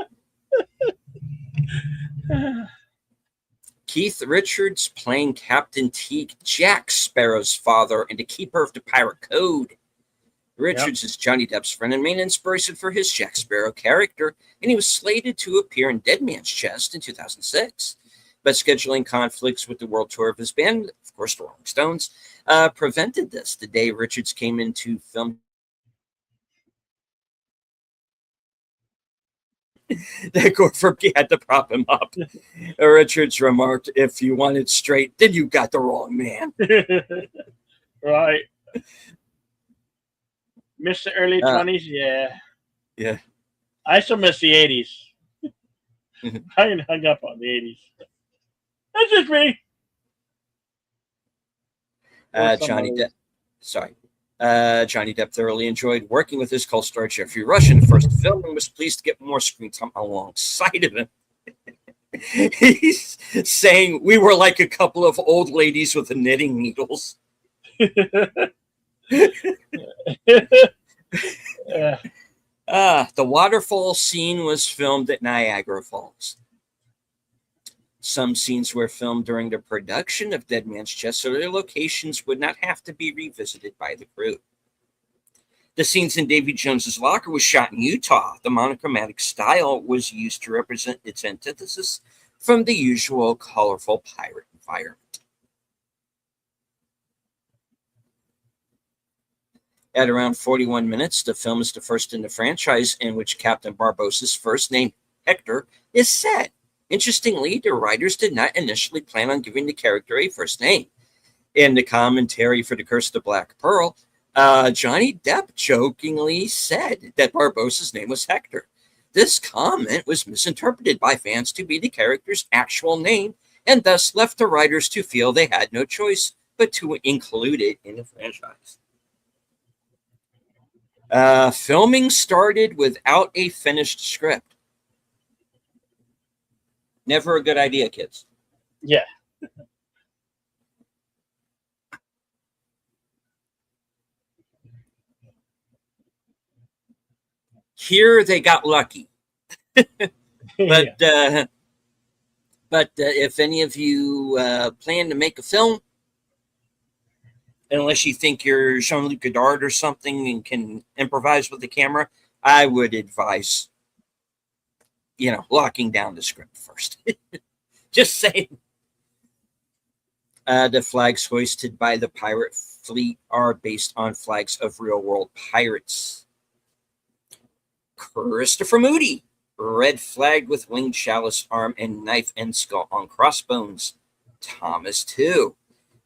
Keith Richards playing Captain Teague, Jack Sparrow's father and the keeper of the pirate code. Richards is Johnny Depp's friend and main inspiration for his Jack Sparrow character, and he was slated to appear in Dead Man's Chest in 2006. But scheduling conflicts with the world tour of his band, of course, the Rolling Stones, prevented this. The day Richards came into film, that Gorfurbke had to prop him up. Richards remarked, "If you want it straight, then you got the wrong man." Right. Miss the early 20s? Yeah. Yeah. I still miss the 80s. I hung up on the 80s. That's just me. Johnny Depp thoroughly enjoyed working with his co-star Jeffrey Rush in the first film and was pleased to get more screen time alongside of him. He's saying we were like a couple of old ladies with knitting needles. The waterfall scene was filmed at Niagara Falls. Some scenes were filmed during the production of Dead Man's Chest, so their locations would not have to be revisited by the crew. The scenes in Davy Jones's locker was shot in Utah. The monochromatic style was used to represent its antithesis from the usual colorful pirate environment. At around 41 minutes, the film is the first in the franchise in which Captain Barbossa's first name, Hector, is said. Interestingly, the writers did not initially plan on giving the character a first name. In the commentary for The Curse of the Black Pearl, Johnny Depp jokingly said that Barbossa's name was Hector. This comment was misinterpreted by fans to be the character's actual name, and thus left the writers to feel they had no choice but to include it in the franchise. Filming started without a finished script. Never a good idea, kids. Yeah. Here they got lucky. But if any of you plan to make a film, unless you think you're Jean-Luc Godard or something and can improvise with the camera, I would advise, locking down the script first. Just saying. The flags hoisted by the pirate fleet are based on flags of real-world pirates. Christopher Moody, red flag with winged chalice arm and knife and skull on crossbones. Thomas II,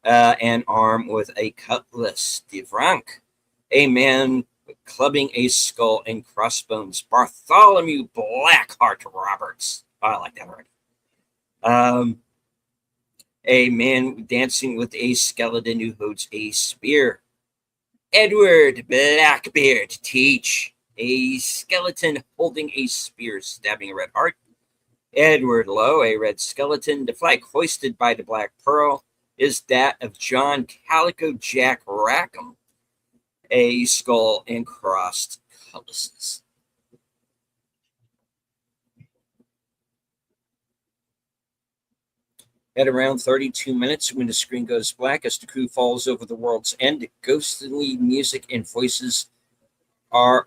an arm with a cutlass. De Vranck, a man clubbing a skull and crossbones. Bartholomew Blackheart Roberts. Oh, I like that already. A man dancing with a skeleton who holds a spear. Edward Blackbeard Teach, a skeleton holding a spear stabbing a red heart. Edward Lowe, a red skeleton. The flag hoisted by the Black Pearl is that of John Calico Jack Rackham, a skull and crossed cutlasses. At around 32 minutes, when the screen goes black as the crew falls over the world's end, ghostly music and voices are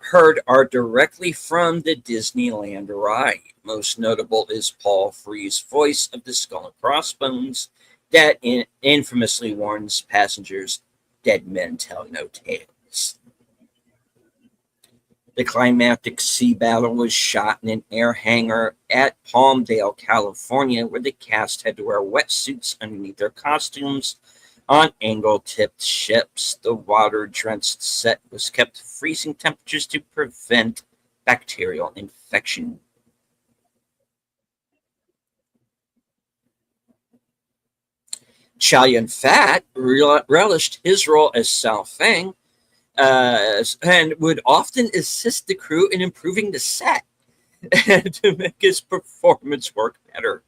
directly from the Disneyland ride. Most notable is Paul Frees's voice of the Skull and Crossbones that infamously warns passengers, "Dead men tell no tales." The climactic sea battle was shot in an air hangar at Palmdale, California, where the cast had to wear wetsuits underneath their costumes on angle-tipped ships. The water-drenched set was kept at freezing temperatures to prevent bacterial infection. Chow Yun-fat relished his role as Sao Feng, and would often assist the crew in improving the set to make his performance work better.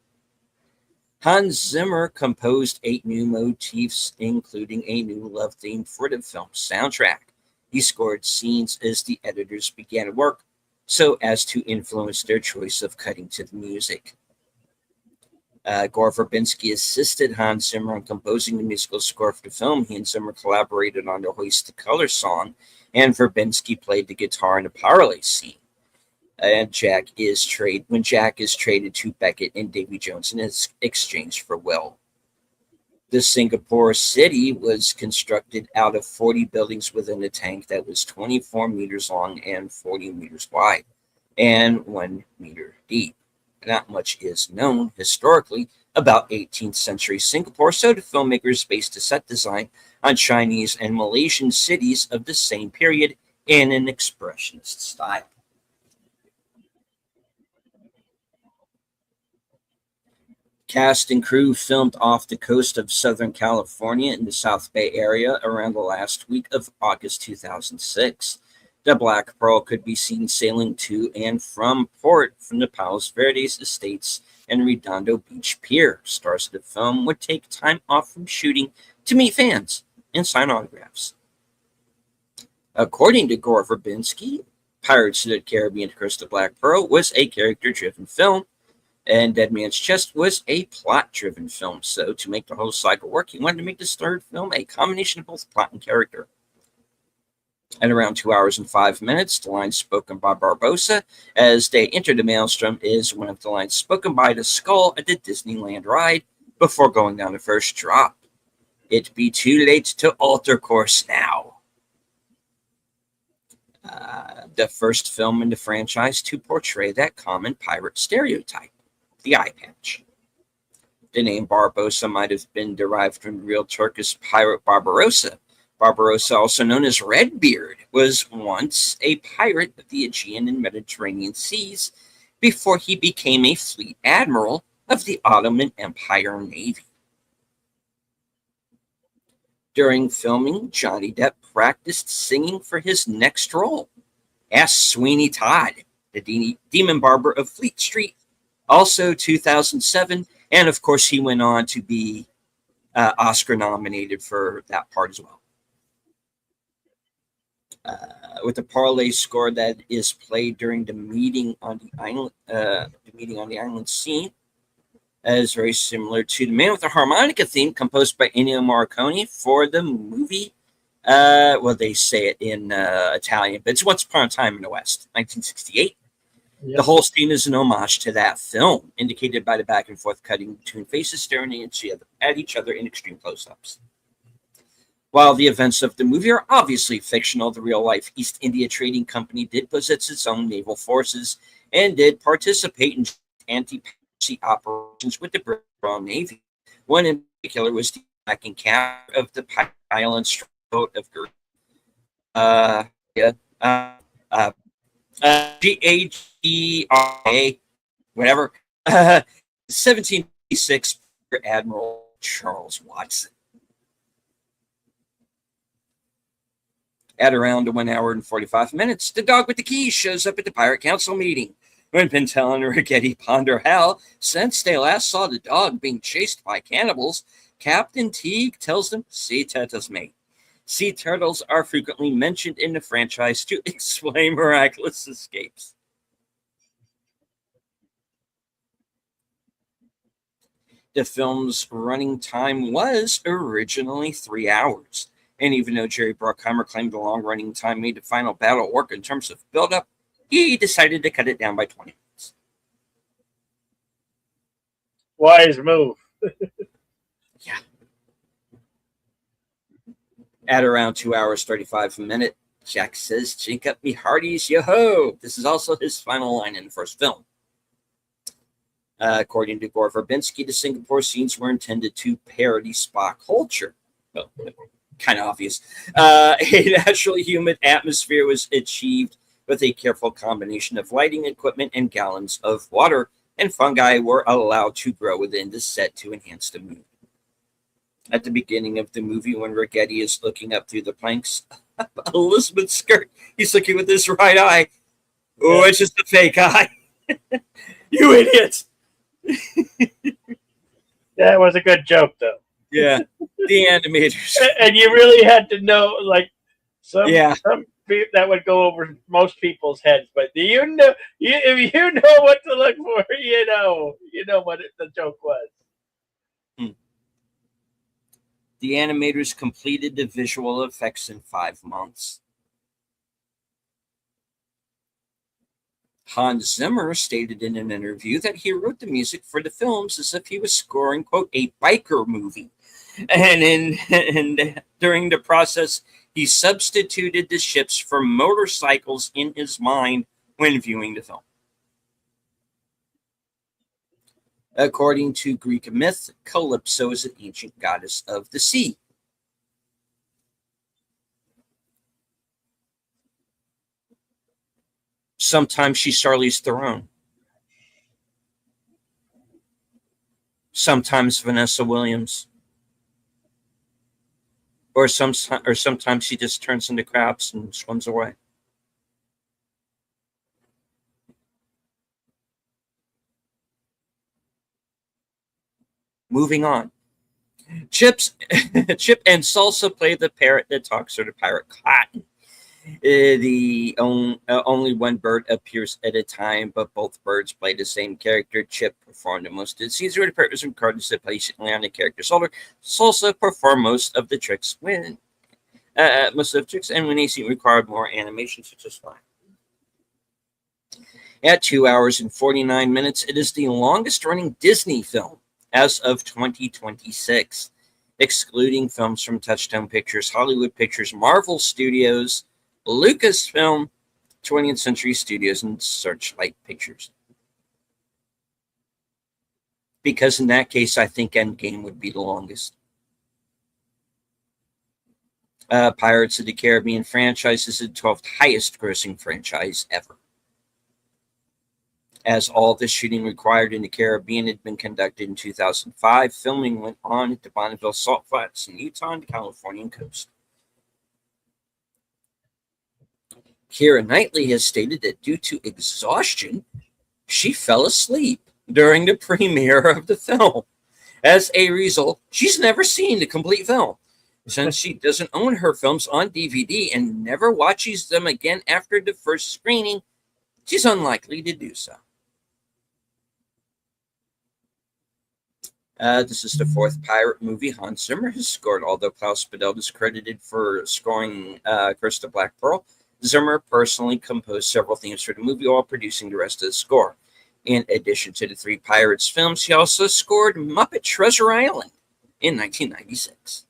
Hans Zimmer composed 8 new motifs, including a new love theme for the film's soundtrack. He scored scenes as the editors began work, so as to influence their choice of cutting to the music. Gore Verbinski assisted Hans Zimmer on composing the musical score for the film. He and Zimmer collaborated on the Hoist the Color song, and Verbinski played the guitar in the parlay scene. And Jack is traded to Beckett and Davy Jones in exchange for Will. The Singapore city was constructed out of 40 buildings within a tank that was 24 meters long and 40 meters wide, and 1 meter deep. Not much is known historically about 18th century Singapore, so the filmmakers based the set design on Chinese and Malaysian cities of the same period in an expressionist style. Cast and crew filmed off the coast of Southern California in the South Bay area around the last week of August 2006. The Black Pearl could be seen sailing to and from port from the Palos Verdes estates and Redondo Beach Pier. Stars of the film would take time off from shooting to meet fans and sign autographs. According to Gore Verbinski, Pirates of the Caribbean: Curse of the Black Pearl was a character-driven film, and Dead Man's Chest was a plot-driven film. So to make the whole cycle work, he wanted to make this third film a combination of both plot and character. At around 2 hours and 5 minutes, the line spoken by Barbossa as they enter the maelstrom is one of the lines spoken by the Skull at the Disneyland ride before going down the first drop. "It be too late to alter course now." The first film in the franchise to portray that common pirate stereotype, the eye patch. The name Barbossa might have been derived from the real Turkish pirate Barbarossa. Barbarossa, also known as Redbeard, was once a pirate of the Aegean and Mediterranean seas before he became a fleet admiral of the Ottoman Empire Navy. During filming, Johnny Depp practiced singing for his next role. Ask Sweeney Todd, the demon barber of Fleet Street, also 2007, and of course he went on to be Oscar nominated for that part as well. With the parlay score that is played during the meeting on the island scene, is very similar to the Man with the Harmonica theme composed by Ennio Morricone for the movie. Well, they say it in Italian, but it's Once Upon a Time in the West, 1968. Yep. The whole scene is an homage to that film, indicated by the back and forth cutting between faces staring at each other in extreme close-ups. While the events of the movie are obviously fictional, the real-life East India Trading Company did possess its own naval forces and did participate in anti-piracy operations with the British Royal Navy. One in particular was the attacking capture of the pirate island boat of G-A-G-R-A, whatever, 1786 Admiral Charles Watson. At around 1 hour and 45 minutes, the dog with the keys shows up at the Pirate Council meeting. When Pintel and Rigetti ponder how, since they last saw the dog being chased by cannibals, Captain Teague tells them, "Sea turtles, mate." Sea turtles are frequently mentioned in the franchise to explain miraculous escapes. The film's running time was originally 3 hours. And even though Jerry Bruckheimer claimed the long running time made the final battle work in terms of build-up, he decided to cut it down by 20 minutes. Wise move. Yeah. At around 2 hours 35 a minute, Jack says, "Chink up me hearties, yo-ho!" This is also his final line in the first film. According to Gore Verbinski, the Singapore scenes were intended to parody spa culture. Well, kind of obvious. A naturally humid atmosphere was achieved with a careful combination of lighting equipment and gallons of water, and fungi were allowed to grow within the set to enhance the mood. At the beginning of the movie, when Rigetti is looking up through the planks, Elizabeth's skirt, he's looking with his right eye. Oh, it's just a fake eye. You idiot. That was a good joke, though. Yeah, the animators. And you really had to know, like, some that would go over most people's heads. But if you know what to look for, you know what the joke was. The animators completed the visual effects in 5 months. Hans Zimmer stated in an interview that he wrote the music for the films as if he was scoring, quote, a biker movie. And during the process, he substituted the ships for motorcycles in his mind when viewing the film. According to Greek myth, Calypso is an ancient goddess of the sea. Sometimes she's Charlize Theron. Sometimes Vanessa Williams. Or sometimes she just turns into crabs and swims away. Moving on. Chip and Salsa play the parrot that talks to the pirate Cotton. Only one bird appears at a time, but both birds play the same character. Chip performed the most of the scenes where the parrot was recorded to patiently on the character's shoulder. Salsa performed most of the tricks and when they scene required more animation, such as flying. At 2 hours and 49 minutes, it is the longest running Disney film as of 2026, excluding films from Touchstone Pictures, Hollywood Pictures, Marvel Studios, Lucasfilm, 20th Century Studios, and Searchlight Pictures. Because in that case, I think Endgame would be the longest. Pirates of the Caribbean franchise is the 12th highest grossing franchise ever. As all the shooting required in the Caribbean had been conducted in 2005, filming went on at the Bonneville Salt Flats in Utah and the Californian coast. Keira Knightley has stated that due to exhaustion, she fell asleep during the premiere of the film. As a result, she's never seen the complete film, since she doesn't own her films on DVD and never watches them again after the first screening. She's unlikely to do so. This is the 4th pirate movie Hans Zimmer has scored, although Klaus Badelt is credited for scoring Curse of the Black Pearl. Zimmer personally composed several themes for the movie while producing the rest of the score. In addition to the 3 Pirates films, he also scored Muppet Treasure Island in 1996.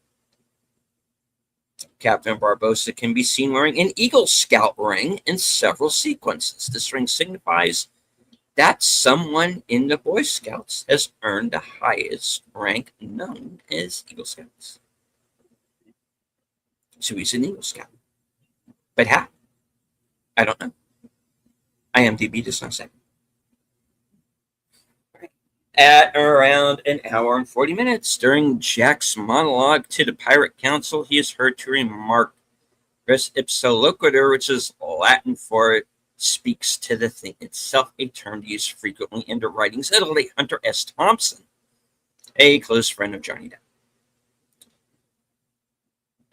Captain Barbossa can be seen wearing an Eagle Scout ring in several sequences. This ring signifies that someone in the Boy Scouts has earned the highest rank known as Eagle Scouts. So he's an Eagle Scout. But how? I don't know. IMDb does not say. At around an hour and 40 minutes, during Jack's monologue to the Pirate Council, he is heard to remark, "Res ipsa loquitur," which is Latin for "it speaks to the thing itself," a term used frequently in the writings of the late Hunter S. Thompson, a close friend of Johnny Depp.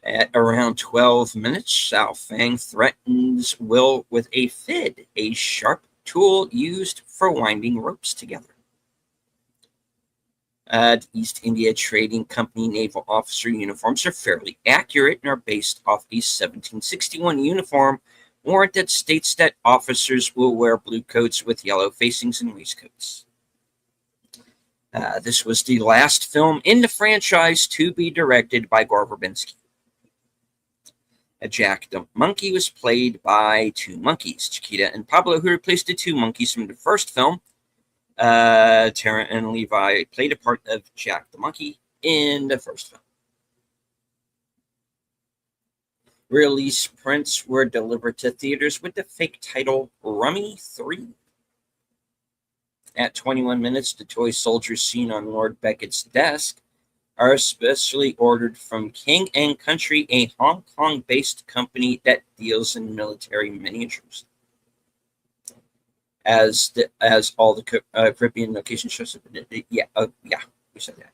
At around 12 minutes, Xiao Fang threatens Will with a fid, a sharp tool used for winding ropes together. The East India Trading Company naval officer uniforms are fairly accurate and are based off a 1761 uniform warrant that states that officers will wear blue coats with yellow facings and waistcoats. This was the last film in the franchise to be directed by Gore Verbinski. Jack the Monkey was played by two monkeys, Chiquita and Pablo, who replaced the two monkeys from the first film. Tara and Levi played a part of Jack the Monkey in the first film. Release prints were delivered to theaters with the fake title Rummy 3. At 21 minutes, the toy soldiers seen on Lord Beckett's desk are specially ordered from King and Country, a Hong Kong-based company that deals in military miniatures. As all the Caribbean location shows up. Yeah, we said that.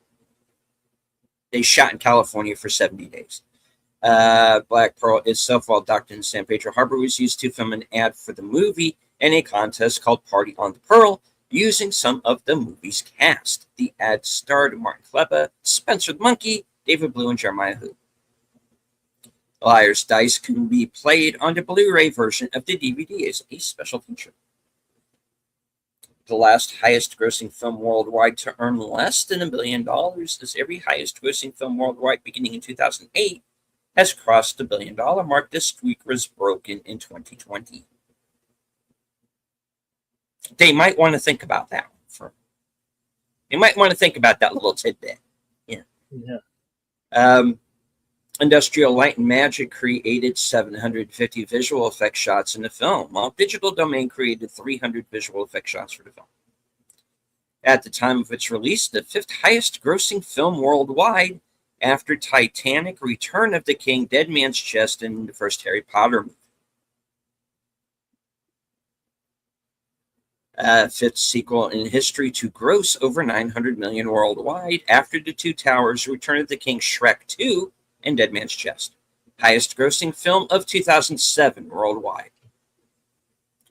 They shot in California for 70 days. Black Pearl itself, while docked in San Pedro Harbor, was used to film an ad for the movie and a contest called Party on the Pearl, using some of the movie's cast. The ad starred Martin Klepa, Spencer the Monkey, David Blue, and Jeremiah Hu. Liar's Dice can be played on the Blu-ray version of the DVD as a special feature. The last highest-grossing film worldwide to earn less than $1 billion, as every highest-grossing film worldwide beginning in 2008 has crossed the $1 billion mark. This streak was broken in 2020. They might want to think about that. They might want to think about that little tidbit. Yeah. Industrial Light and Magic created 750 visual effects shots in the film, while Digital Domain created 300 visual effects shots for the film. At the time of its release, the fifth highest grossing film worldwide after Titanic, Return of the King, Dead Man's Chest, and the first Harry Potter movie. Fifth sequel in history to gross over $900 million worldwide after The Two Towers, Return of the King, Shrek 2, and Dead Man's Chest. Highest grossing film of 2007 worldwide.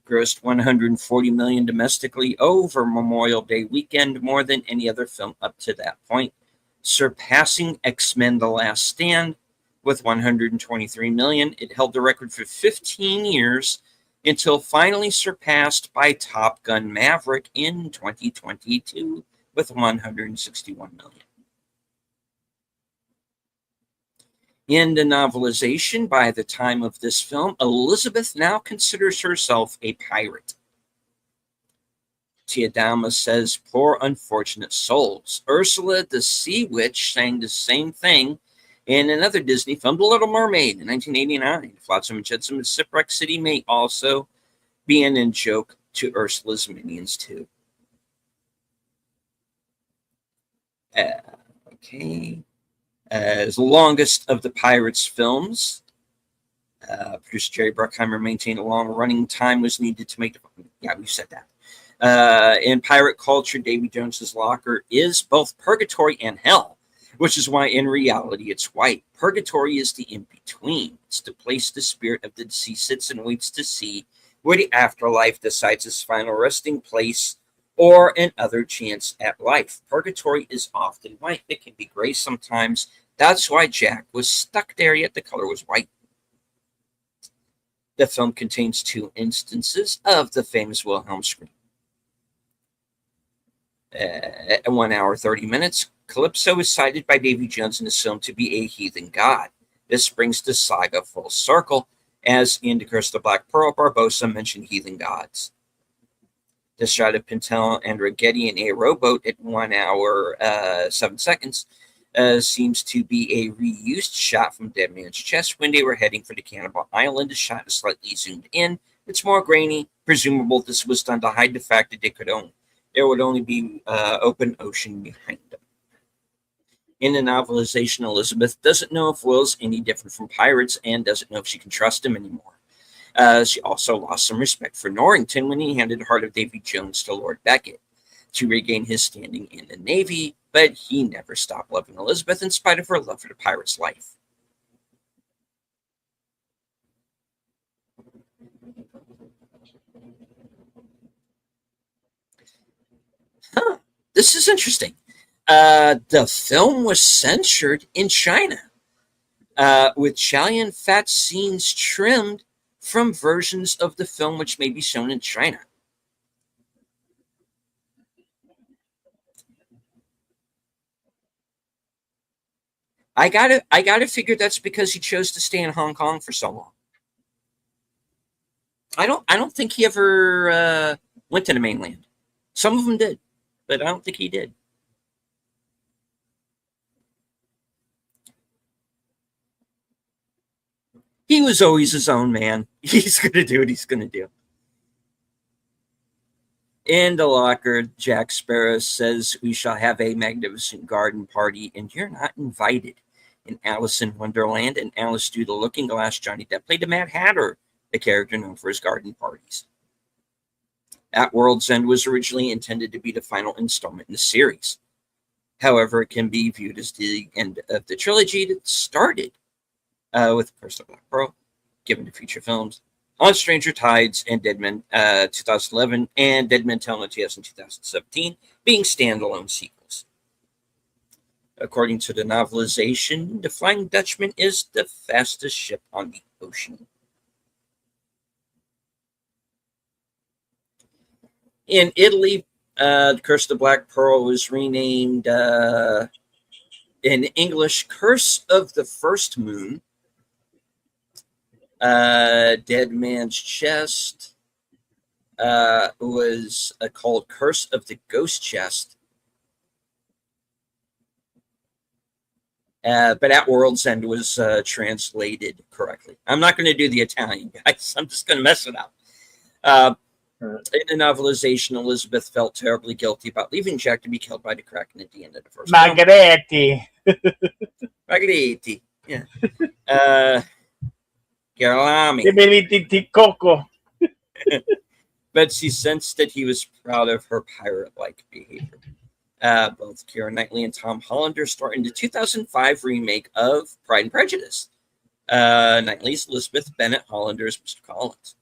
Grossed $140 million domestically over Memorial Day weekend, more than any other film up to that point, surpassing X-Men: The Last Stand with $123 million. It held the record for 15 years until finally surpassed by Top Gun: Maverick in 2022 with $161 million. In the novelization, by the time of this film, Elizabeth now considers herself a pirate. Tia Dalma says, "Poor unfortunate souls." Ursula the Sea Witch sang the same thing in another Disney film, The Little Mermaid, in 1989. Flotsam and Jetsam and Shipwreck City may also be an in-joke to Ursula's minions, too. Okay. As the longest of the Pirates films, producer Jerry Bruckheimer maintained a long running time was needed to make the film. Yeah, we've said that. In pirate culture, Davy Jones's locker is both purgatory and hell, which is why in reality it's white. Purgatory is the in-between. It's the place the spirit of the deceased sits and waits to see where the afterlife decides its final resting place or another chance at life. Purgatory is often white. It can be gray sometimes. That's why Jack was stuck there, yet the color was white. The film contains two instances of the famous Wilhelm scream. At 1 hour 30 minutes, Calypso is cited by Davy Jones in this film to be a heathen god. This brings the saga full circle, as in The Curse of the Black Pearl, Barbossa mentioned heathen gods. The shot of Pintel and Ragetti in a rowboat at 1 hour 7 seconds seems to be a reused shot from Dead Man's Chest when they were heading for the Cannibal Island. The shot is slightly zoomed in. It's more grainy. Presumable this was done to hide the fact that there would only be open ocean behind them. In the novelization, Elizabeth doesn't know if Will's any different from pirates and doesn't know if she can trust him anymore. She also lost some respect for Norrington when he handed Heart of Davy Jones to Lord Beckett to regain his standing in the Navy, but he never stopped loving Elizabeth in spite of her love for the pirate's life. This is interesting. The film was censored in China, with Chilean fat scenes trimmed from versions of the film which may be shown in China. I gotta figure that's because he chose to stay in Hong Kong for so long. I don't think he ever went to the mainland. Some of them did, but I don't think he did. He was always his own man. He's gonna do what he's gonna do. In the locker, Jack Sparrow says we shall have a magnificent garden party, and you're not invited. In Alice in Wonderland and Alice Through the Looking Glass, Johnny Depp played the Mad Hatter, a character known for his garden parties. At World's End was originally intended to be the final installment in the series. However, it can be viewed as the end of the trilogy that started with Curse of Black Pearl, given to feature films On Stranger Tides and Dead Men 2011 and Dead Men Tell No Tales in 2017 being standalone sequels. According to the novelization, the Flying Dutchman is the fastest ship on the ocean. In Italy, the Curse of the Black Pearl was renamed in English Curse of the First Moon. Dead Man's Chest was called Curse of the Ghost Chest. But At World's End was translated correctly. I'm not going to do the Italian, guys. I'm just going to mess it up. In the novelization, Elizabeth felt terribly guilty about leaving Jack to be killed by the Kraken at the end of the first film. Margheretti. Yeah. Garlami. Coco. But she sensed that he was proud of her pirate-like behavior. Both Keira Knightley and Tom Holland are starring the 2005 remake of Pride and Prejudice. Knightley's Elizabeth Bennet, Hollander's Mr. Collins.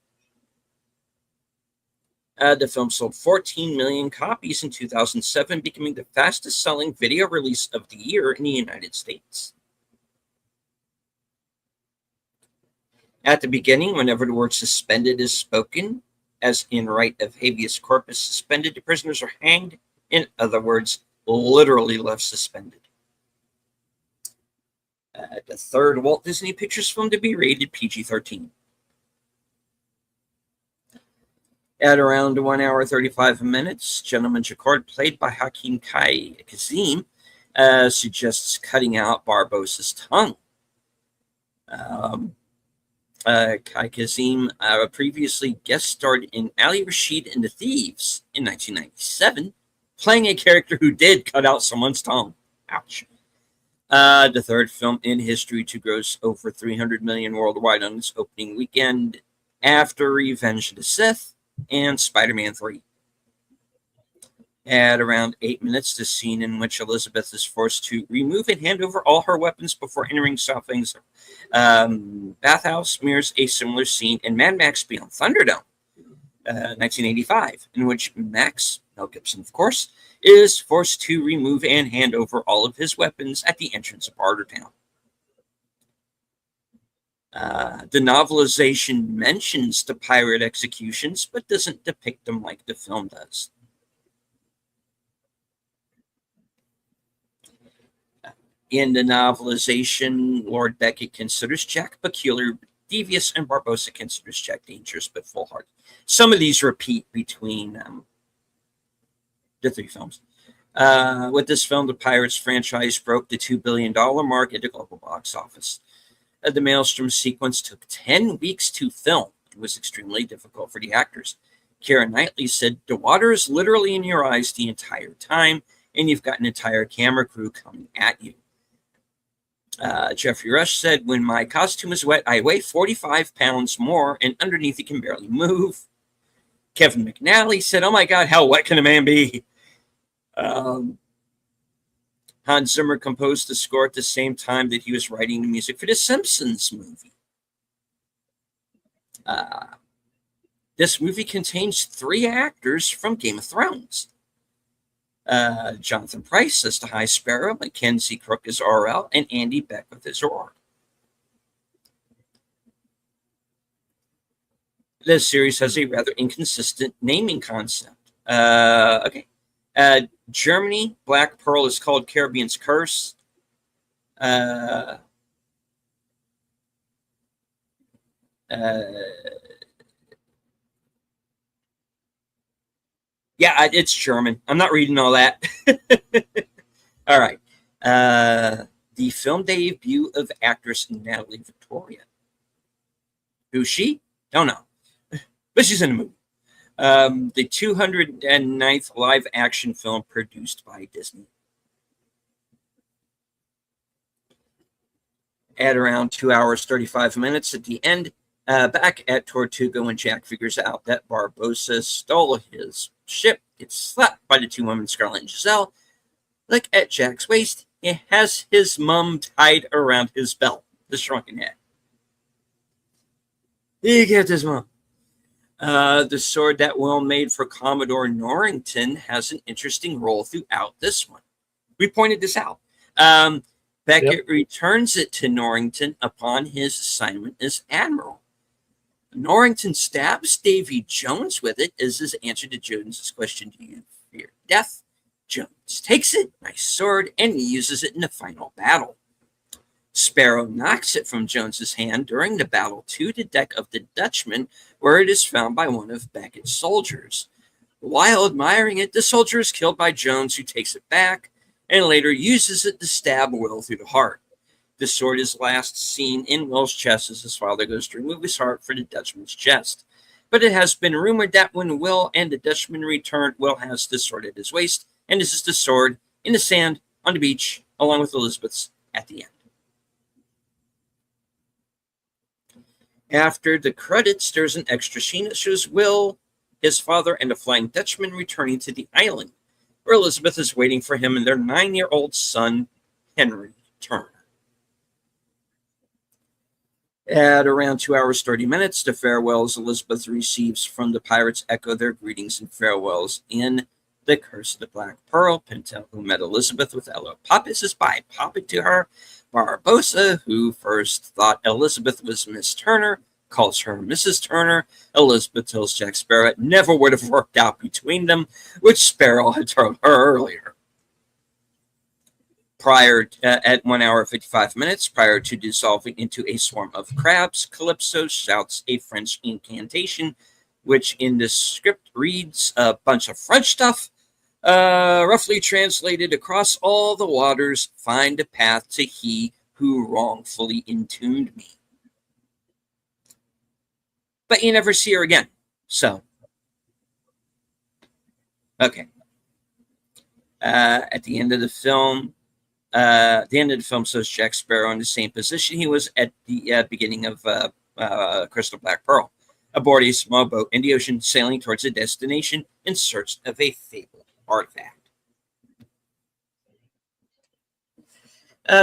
The film sold 14 million copies in 2007, becoming the fastest-selling video release of the year in the United States. At the beginning, whenever the word suspended is spoken, as in right of habeas corpus, suspended, the prisoners are hanged. In other words, literally left suspended. The third Walt Disney Pictures film to be rated PG-13. At around 1 hour 35 minutes, Gentleman Jacquard, played by Hakim Kazim, suggests cutting out Barbossa's tongue. Kai Kazim previously guest starred in Ali Rashid and the Thieves in 1997, playing a character who did cut out someone's tongue. Ouch. The third film in history to gross over $300 million worldwide on its opening weekend after Revenge of the Sith and Spider-Man 3. At around 8 minutes, the scene in which Elizabeth is forced to remove and hand over all her weapons before entering Southing's bathhouse mirrors a similar scene in Mad Max Beyond Thunderdome, 1985, in which Max, Mel Gibson of course, is forced to remove and hand over all of his weapons at the entrance of Bartertown. The novelization mentions the pirate executions, but doesn't depict them like the film does. In the novelization, Lord Beckett considers Jack peculiar, devious, and Barbossa considers Jack dangerous but full-hearted. Some of these repeat between the three films. With this film, the Pirates franchise broke the $2 billion mark at the global box office. The Maelstrom sequence took 10 weeks to film. It was extremely difficult for the actors. Keira Knightley said, "The water is literally in your eyes the entire time, and you've got an entire camera crew coming at you." Jeffrey Rush said, "When my costume is wet, I weigh 45 pounds more, and underneath it can barely move." Kevin McNally said, "Oh my God, how wet can a man be?" Hans Zimmer composed the score at the same time that he was writing the music for the Simpsons movie. This movie contains 3 actors from Game of Thrones. Jonathan Pryce as the High Sparrow, Mackenzie Crook as RL, and Andy Beckwith as Aurora. This series has a rather inconsistent naming concept. Okay. Germany, Black Pearl is called Caribbean's Curse. Yeah, it's German. I'm not reading all that. All right. The film debut of actress Natalie Victoria. Who's she? Don't know. But she's in the movie. The 209th live action film produced by Disney. At around 2 hours, 35 minutes at the end, back at Tortuga, when Jack figures out that Barbossa stole his ship, gets slapped by the two women, Scarlett and Giselle. Look at Jack's waist. He has his mum tied around his belt, the shrunken head. He gets his mum. The sword that Will made for Commodore Norrington has an interesting role throughout this one. We pointed this out. Beckett returns it to Norrington upon his assignment as Admiral. Norrington stabs Davy Jones with it as his answer to Jones's question, do you fear death? Jones takes it, nice sword, and he uses it in the final battle. Sparrow knocks it from Jones's hand during the battle to the deck of the Dutchman, where it is found by one of Beckett's soldiers. While admiring it, the soldier is killed by Jones, who takes it back and later uses it to stab Will through the heart. The sword is last seen in Will's chest as his father goes to remove his heart for the Dutchman's chest. But it has been rumored that when Will and the Dutchman return, Will has the sword at his waist, and this is the sword in the sand on the beach, along with Elizabeth's at the end. After the credits, there's an extra scene that shows Will, his father, and the Flying Dutchman returning to the island, where Elizabeth is waiting for him and their 9-year-old son, Henry Turner. At around 2 hours, 30 minutes, the farewells Elizabeth receives from the pirates echo their greetings and farewells in The Curse of the Black Pearl. Pintel, who met Elizabeth with Ella Papa, says bye Papa to her. Barbossa, who first thought Elizabeth was Miss Turner, calls her Mrs. Turner. Elizabeth tells Jack Sparrow it never would have worked out between them, which Sparrow had told her earlier. At 1 hour 55 minutes, prior to dissolving into a swarm of crabs, Calypso shouts a French incantation, which in the script reads a bunch of French stuff, roughly translated across all the waters, find a path to he who wrongfully entombed me. But you never see her again. So, okay. At the end of the film, shows Jack Sparrow in the same position he was at the beginning of Crystal Black Pearl, aboard a small boat in the ocean, sailing towards a destination in search of a fabled artifact.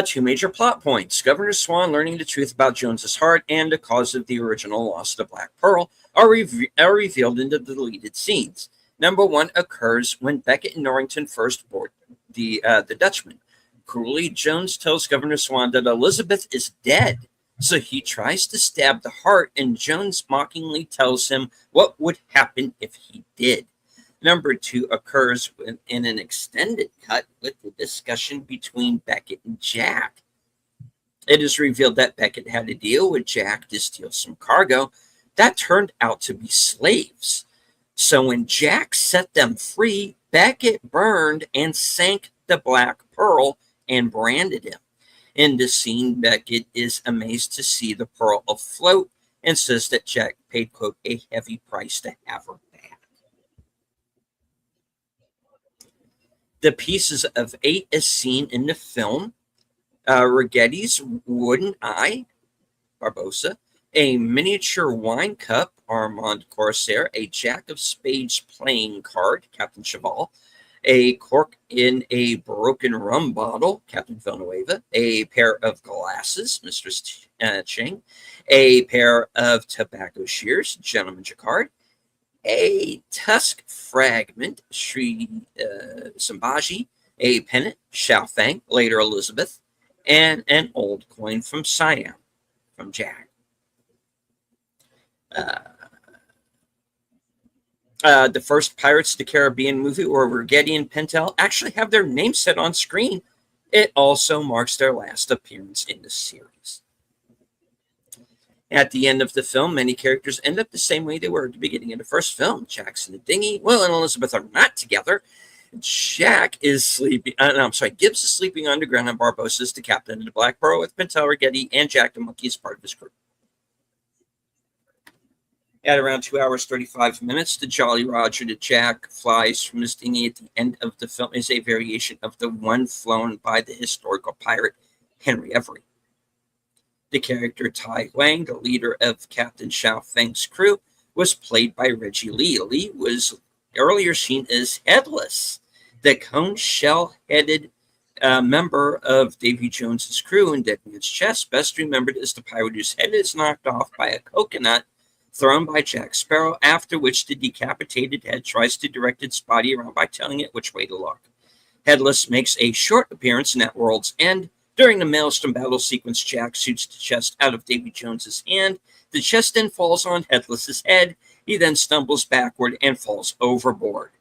Two major plot points. Governor Swan learning the truth about Jones's heart and the cause of the original loss of the Black Pearl are revealed in the deleted scenes. Number one occurs when Beckett and Norrington first board the Dutchman. Cruelly, Jones tells Governor Swan that Elizabeth is dead, so he tries to stab the heart, and Jones mockingly tells him what would happen if he did. Number two occurs in an extended cut with the discussion between Beckett and Jack. It is revealed that Beckett had a deal with Jack to steal some cargo that turned out to be slaves. So when Jack set them free, Beckett burned and sank the Black Pearl and branded him. In this scene, Beckett is amazed to see the pearl afloat and says that Jack paid, quote, a heavy price to have her back. The pieces of 8 as seen in the film, Righetti's wooden eye, Barbossa, a miniature wine cup, Armand Corsair, a Jack of Spades playing card, Captain Cheval, a cork in a broken rum bottle, Captain Villanueva, a pair of glasses, Mistress Cheng, a pair of tobacco shears, Gentleman Jacquard, a tusk fragment, Sri Sambhaji, a pennant, Xiaofeng, later Elizabeth, and an old coin from Siam, from Jack. The first Pirates of the Caribbean movie, or Raggedy and Pintel, actually have their name set on screen. It also marks their last appearance in the series. At the end of the film, many characters end up the same way they were at the beginning of the first film. Jack's in the dinghy. Will and Elizabeth are not together. Jack is sleeping. Gibbs is sleeping underground, and Barbossa is the captain of the Black Pearl with Pintel, Raggedy, and Jack the Monkey as part of his crew. At around 2 hours 35 minutes, the Jolly Roger that Jack flies from his dinghy at the end of the film is a variation of the one flown by the historical pirate Henry Every. The character Tai Wang, the leader of Captain Xiaofeng's crew, was played by Reggie Lee. Lee was earlier seen as Headless, the cone shell-headed member of Davy Jones's crew in Dead Man's Chest, best remembered as the pirate whose head is knocked off by a coconut thrown by Jack Sparrow, after which the decapitated head tries to direct its body around by telling it which way to look. Headless makes a short appearance in At World's End. During the Maelstrom battle sequence, Jack shoots the chest out of Davy Jones's hand. The chest then falls on Headless's head. He then stumbles backward and falls overboard.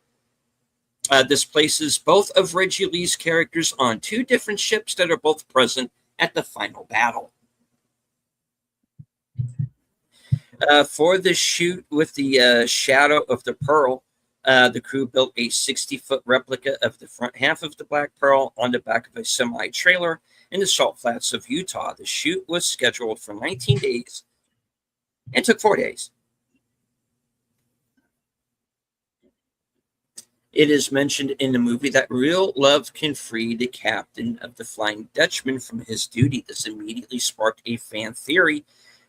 This places both of Reggie Lee's characters on two different ships that are both present at the final battle. For the shoot with the Shadow of the Pearl, the crew built a 60-foot replica of the front half of the Black Pearl on the back of a semi-trailer in the Salt Flats of Utah. The shoot was scheduled for 19 days and took 4 days. It is mentioned in the movie that real love can free the captain of the Flying Dutchman from his duty. This immediately sparked a fan theory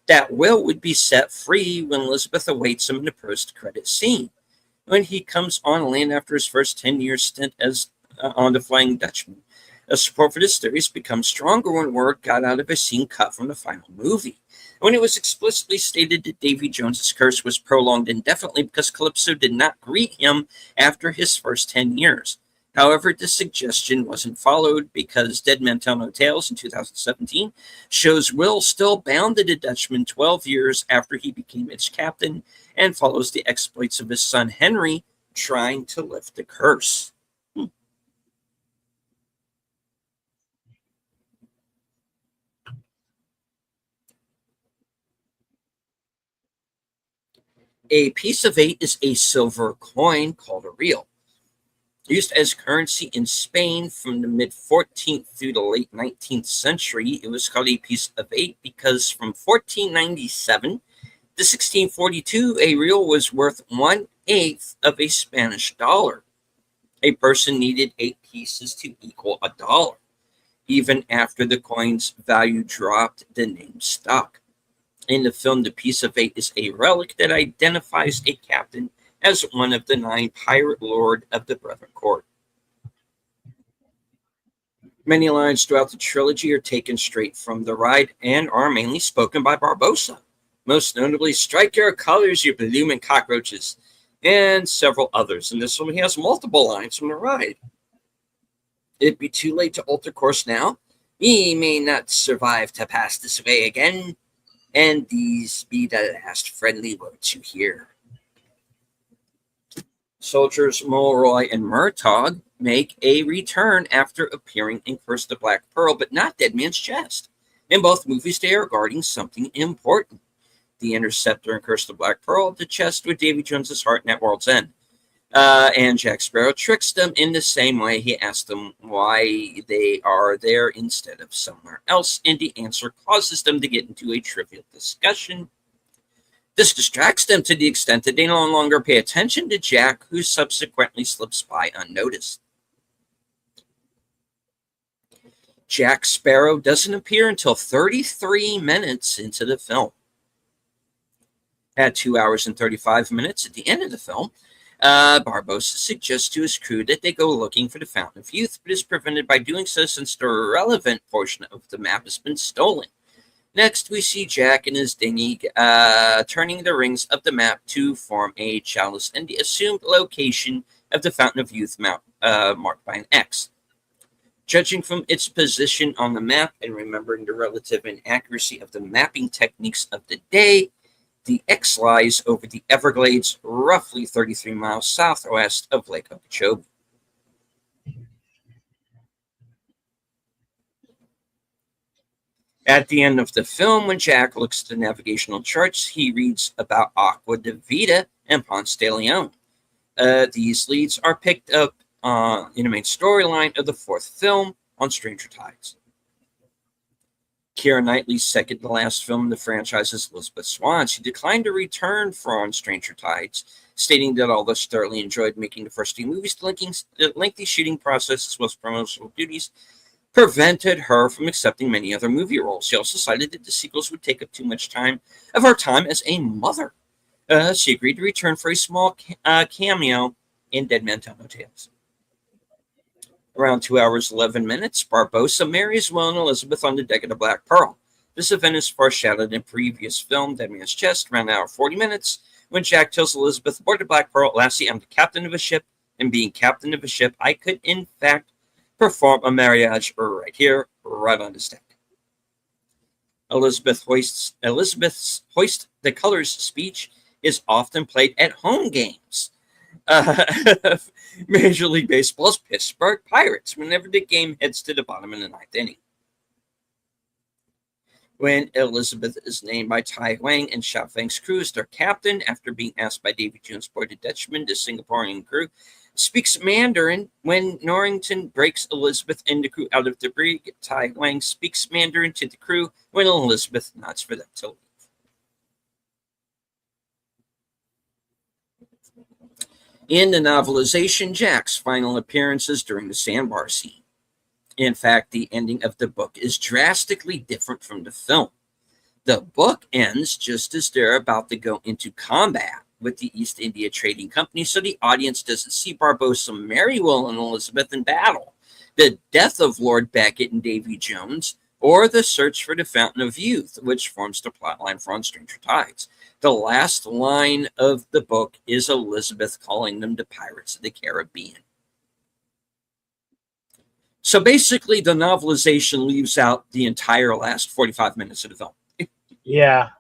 that Will would be set free when Elizabeth awaits him in the post-credit scene. When he comes on land after his first 10-year stint as on the Flying Dutchman, support for this theory has become stronger when word got out of a scene cut from the final movie. When it was explicitly stated that Davy Jones's curse was prolonged indefinitely because Calypso did not greet him after his first 10 years. However, this suggestion wasn't followed because Dead Men Tell No Tales in 2017 shows Will still bound to the Dutchman 12 years after he became its captain and follows the exploits of his son Henry trying to lift the curse. A piece of 8 is a silver coin called a real. Used as currency in Spain from the mid-14th through the late 19th century, it was called a piece of 8 because from 1497 to 1642, a real was worth 1/8 of a Spanish dollar. A person needed 8 pieces to equal a dollar. Even after the coin's value dropped, the name stuck. In the film, the piece of 8 is a relic that identifies a captain as one of the 9 pirate lord of the Brethren Court. Many lines throughout the trilogy are taken straight from the ride and are mainly spoken by Barbossa. Most notably, strike your colors, you blooming cockroaches, and several others. In this one, he has multiple lines from the ride. It'd be too late to alter course now. Ye may not survive to pass this way again, and these be the last friendly words you hear. Soldiers Mulroy and Murtaugh make a return after appearing in Curse the Black Pearl, but not Dead Man's Chest. In both movies, they are guarding something important. The Interceptor and Curse the Black Pearl, the chest with Davy Jones's heart and At World's End. And Jack Sparrow tricks them in the same way. He asks them why they are there instead of somewhere else, and the answer causes them to get into a trivial discussion. This distracts them to the extent that they no longer pay attention to Jack, who subsequently slips by unnoticed. Jack Sparrow doesn't appear until 33 minutes into the film. At 2 hours and 35 minutes at the end of the film, Barbossa suggests to his crew that they go looking for the Fountain of Youth, but is prevented by doing so since the relevant portion of the map has been stolen. Next, we see Jack and his dinghy turning the rings of the map to form a chalice and the assumed location of the Fountain of Youth mount, marked by an X. Judging from its position on the map and remembering the relative inaccuracy of the mapping techniques of the day, the X lies over the Everglades, roughly 33 miles southwest of Lake Okeechobee. At the end of the film, when Jack looks at the navigational charts, he reads about Aqua de Vida and Ponce de Leon. These leads are picked up in the main storyline of the fourth film, On Stranger Tides. Keira Knightley's second to last film in the franchise is Elizabeth Swann. She declined to return for On Stranger Tides, stating that although she thoroughly enjoyed making the first two movies, the lengthy shooting process as well as promotional duties prevented her from accepting many other movie roles. She also cited that the sequels would take up too much time of her time as a mother. She agreed to return for a small cameo in Dead Man Tell No Tales. Around 2 hours 11 minutes, Barbossa marries Will and Elizabeth on the deck of the Black Pearl. This event is foreshadowed in previous film, Dead Man's Chest, around an hour 40 minutes, when Jack tells Elizabeth aboard the Black Pearl, "Lassie, I'm the captain of a ship, and being captain of a ship, I could in fact perform a marriage right here, right on this deck." Elizabeth's Hoist the Colors speech is often played at home games. Major League Baseball's Pittsburgh Pirates, whenever the game heads to the bottom of the ninth inning. When Elizabeth is named by Tai Wang and Xiao Feng's crew as their captain, after being asked by Davy Jones' board of Dutchman, the Singaporean crew speaks Mandarin. When Norrington breaks Elizabeth and the crew out of the brig, Tai Wang speaks Mandarin to the crew when Elizabeth nods for them to leave. In the novelization, Jack's final appearances during the sandbar scene. In fact, the ending of the book is drastically different from the film. The book ends just as they're about to go into combat with the East India Trading Company, so the audience doesn't see Barbossa marry Will and Elizabeth in battle, the death of Lord Beckett and Davy Jones, or the search for the Fountain of Youth, which forms the plotline for On Stranger Tides. The last line of the book is Elizabeth calling them the Pirates of the Caribbean. So basically, the novelization leaves out the entire last 45 minutes of the film. Yeah.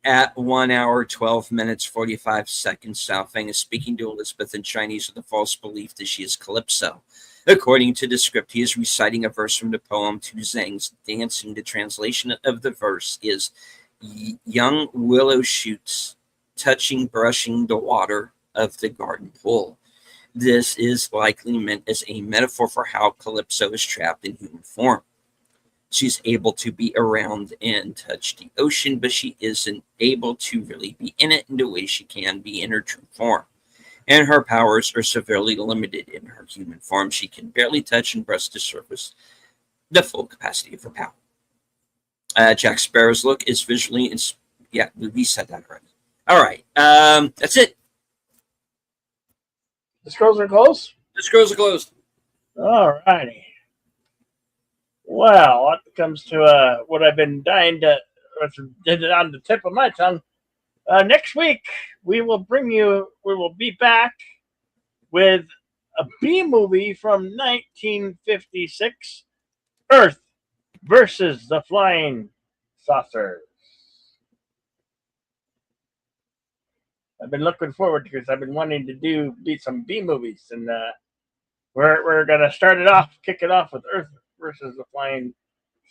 At 1 hour, 12 minutes, 45 seconds, Xiao Feng is speaking to Elizabeth in Chinese with the false belief that she is Calypso. According to the script, he is reciting a verse from the poem Tu Zhang's Dancing. The translation of the verse is young willow shoots brushing the water of the garden pool. This is likely meant as a metaphor for how Calypso is trapped in human form. She's able to be around and touch the ocean, but she isn't able to really be in it in the way she can be in her true form. And her powers are severely limited in her human form. She can barely touch and brush the surface, the full capacity of her power. Jack Sparrow's look is visually, yeah, we said that already. All right, that's it. The scrolls are closed? The scrolls are closed. All righty. Well, that comes to what I've been dying to, did it on the tip of my tongue. Next week, we will be back with a B movie from 1956, Earth versus the Flying Saucers. I've been looking forward to because I've been wanting to do some B movies, and we're gonna kick it off with Earth versus the Flying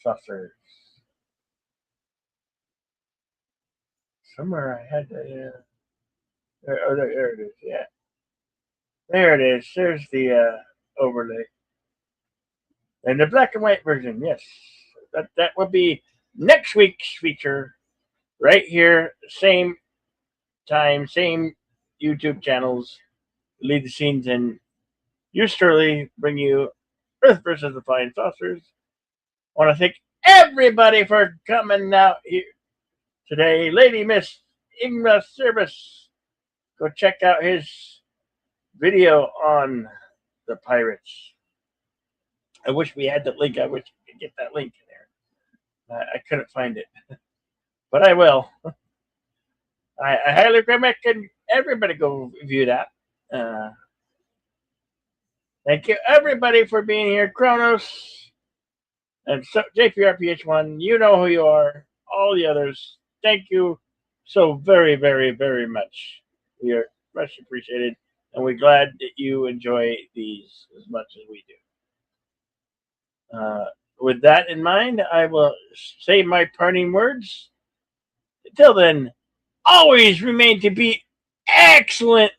Saucers. Somewhere I had to. There it is. Yeah, there it is. There's the overlay, and the black and white version. Yes, that will be next week's feature, right here, same time, same YouTube channels. Lead the scenes and yours truly bring you Earth versus the Flying Saucers. I want to thank everybody for coming out here today. Lady Miss Ingma Service. Go check out his video on the pirates. I wish we had the link. I wish could get that link in there. I couldn't find it, but I will. I highly recommend everybody go view that. Uh, Thank you, everybody, for being here. Kronos and so, JPRPH1, you know who you are. All the others, thank you so very, very, very much. We are much appreciated, and we're glad that you enjoy these as much as we do. With that in mind, I will say my parting words. Until then, always remain to be excellent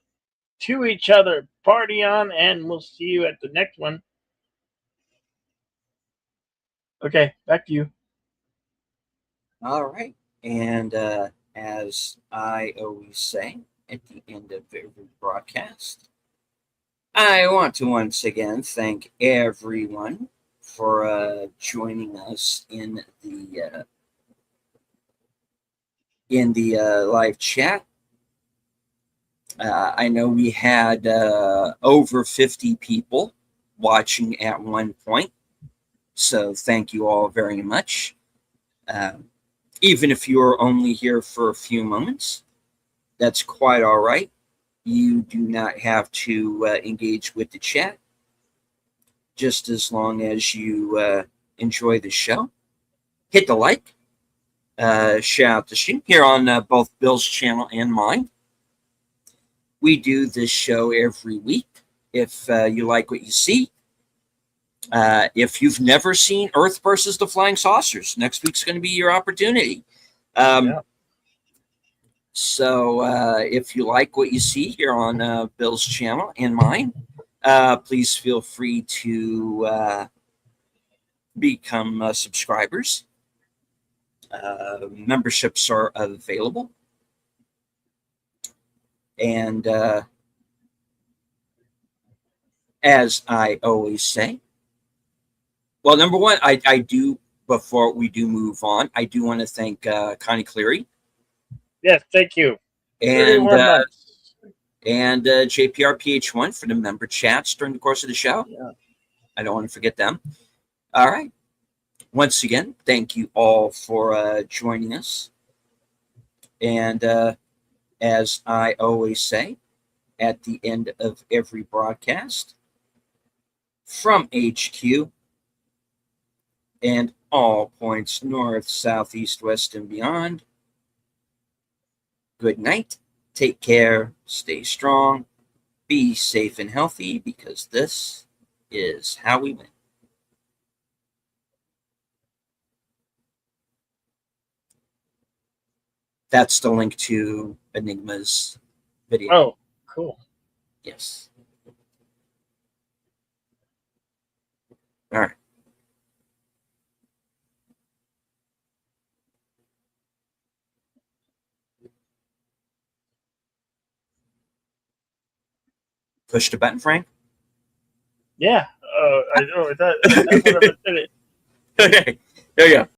to each other. Party on, and we'll see you at the next one. Okay, back to you. All right. And as I always say at the end of every broadcast, I want to once again thank everyone for joining us in the live chat. I know we had over 50 people watching at one point, so thank you all very much. Even if you are only here for a few moments, that's quite all right. You do not have to engage with the chat, just as long as you enjoy the show. Hit the like, share out the stream here on both Bill's channel and mine. We do this show every week. If you like what you see, if you've never seen Earth versus the Flying Saucers, next week's going to be your opportunity. Yeah. So if you like what you see here on Bill's channel and mine, please feel free to become subscribers. Memberships are available. And as I always say, well, number one, I do, before we do move on, I do want to thank Connie Cleary. Yes, thank you. And JPRPH1 for the member chats during the course of the show. Yeah. I don't want to forget them. All right. Once again, thank you all for joining us. And as I always say at the end of every broadcast, from HQ and all points north, south, east, west, and beyond, good night. Take care. Stay strong. Be safe and healthy, because this is how we win. That's the link to Enigma's video. Oh, cool. Yes. All right. Push the button, Frank. Yeah. I know. That's what I said it. Okay. There you go.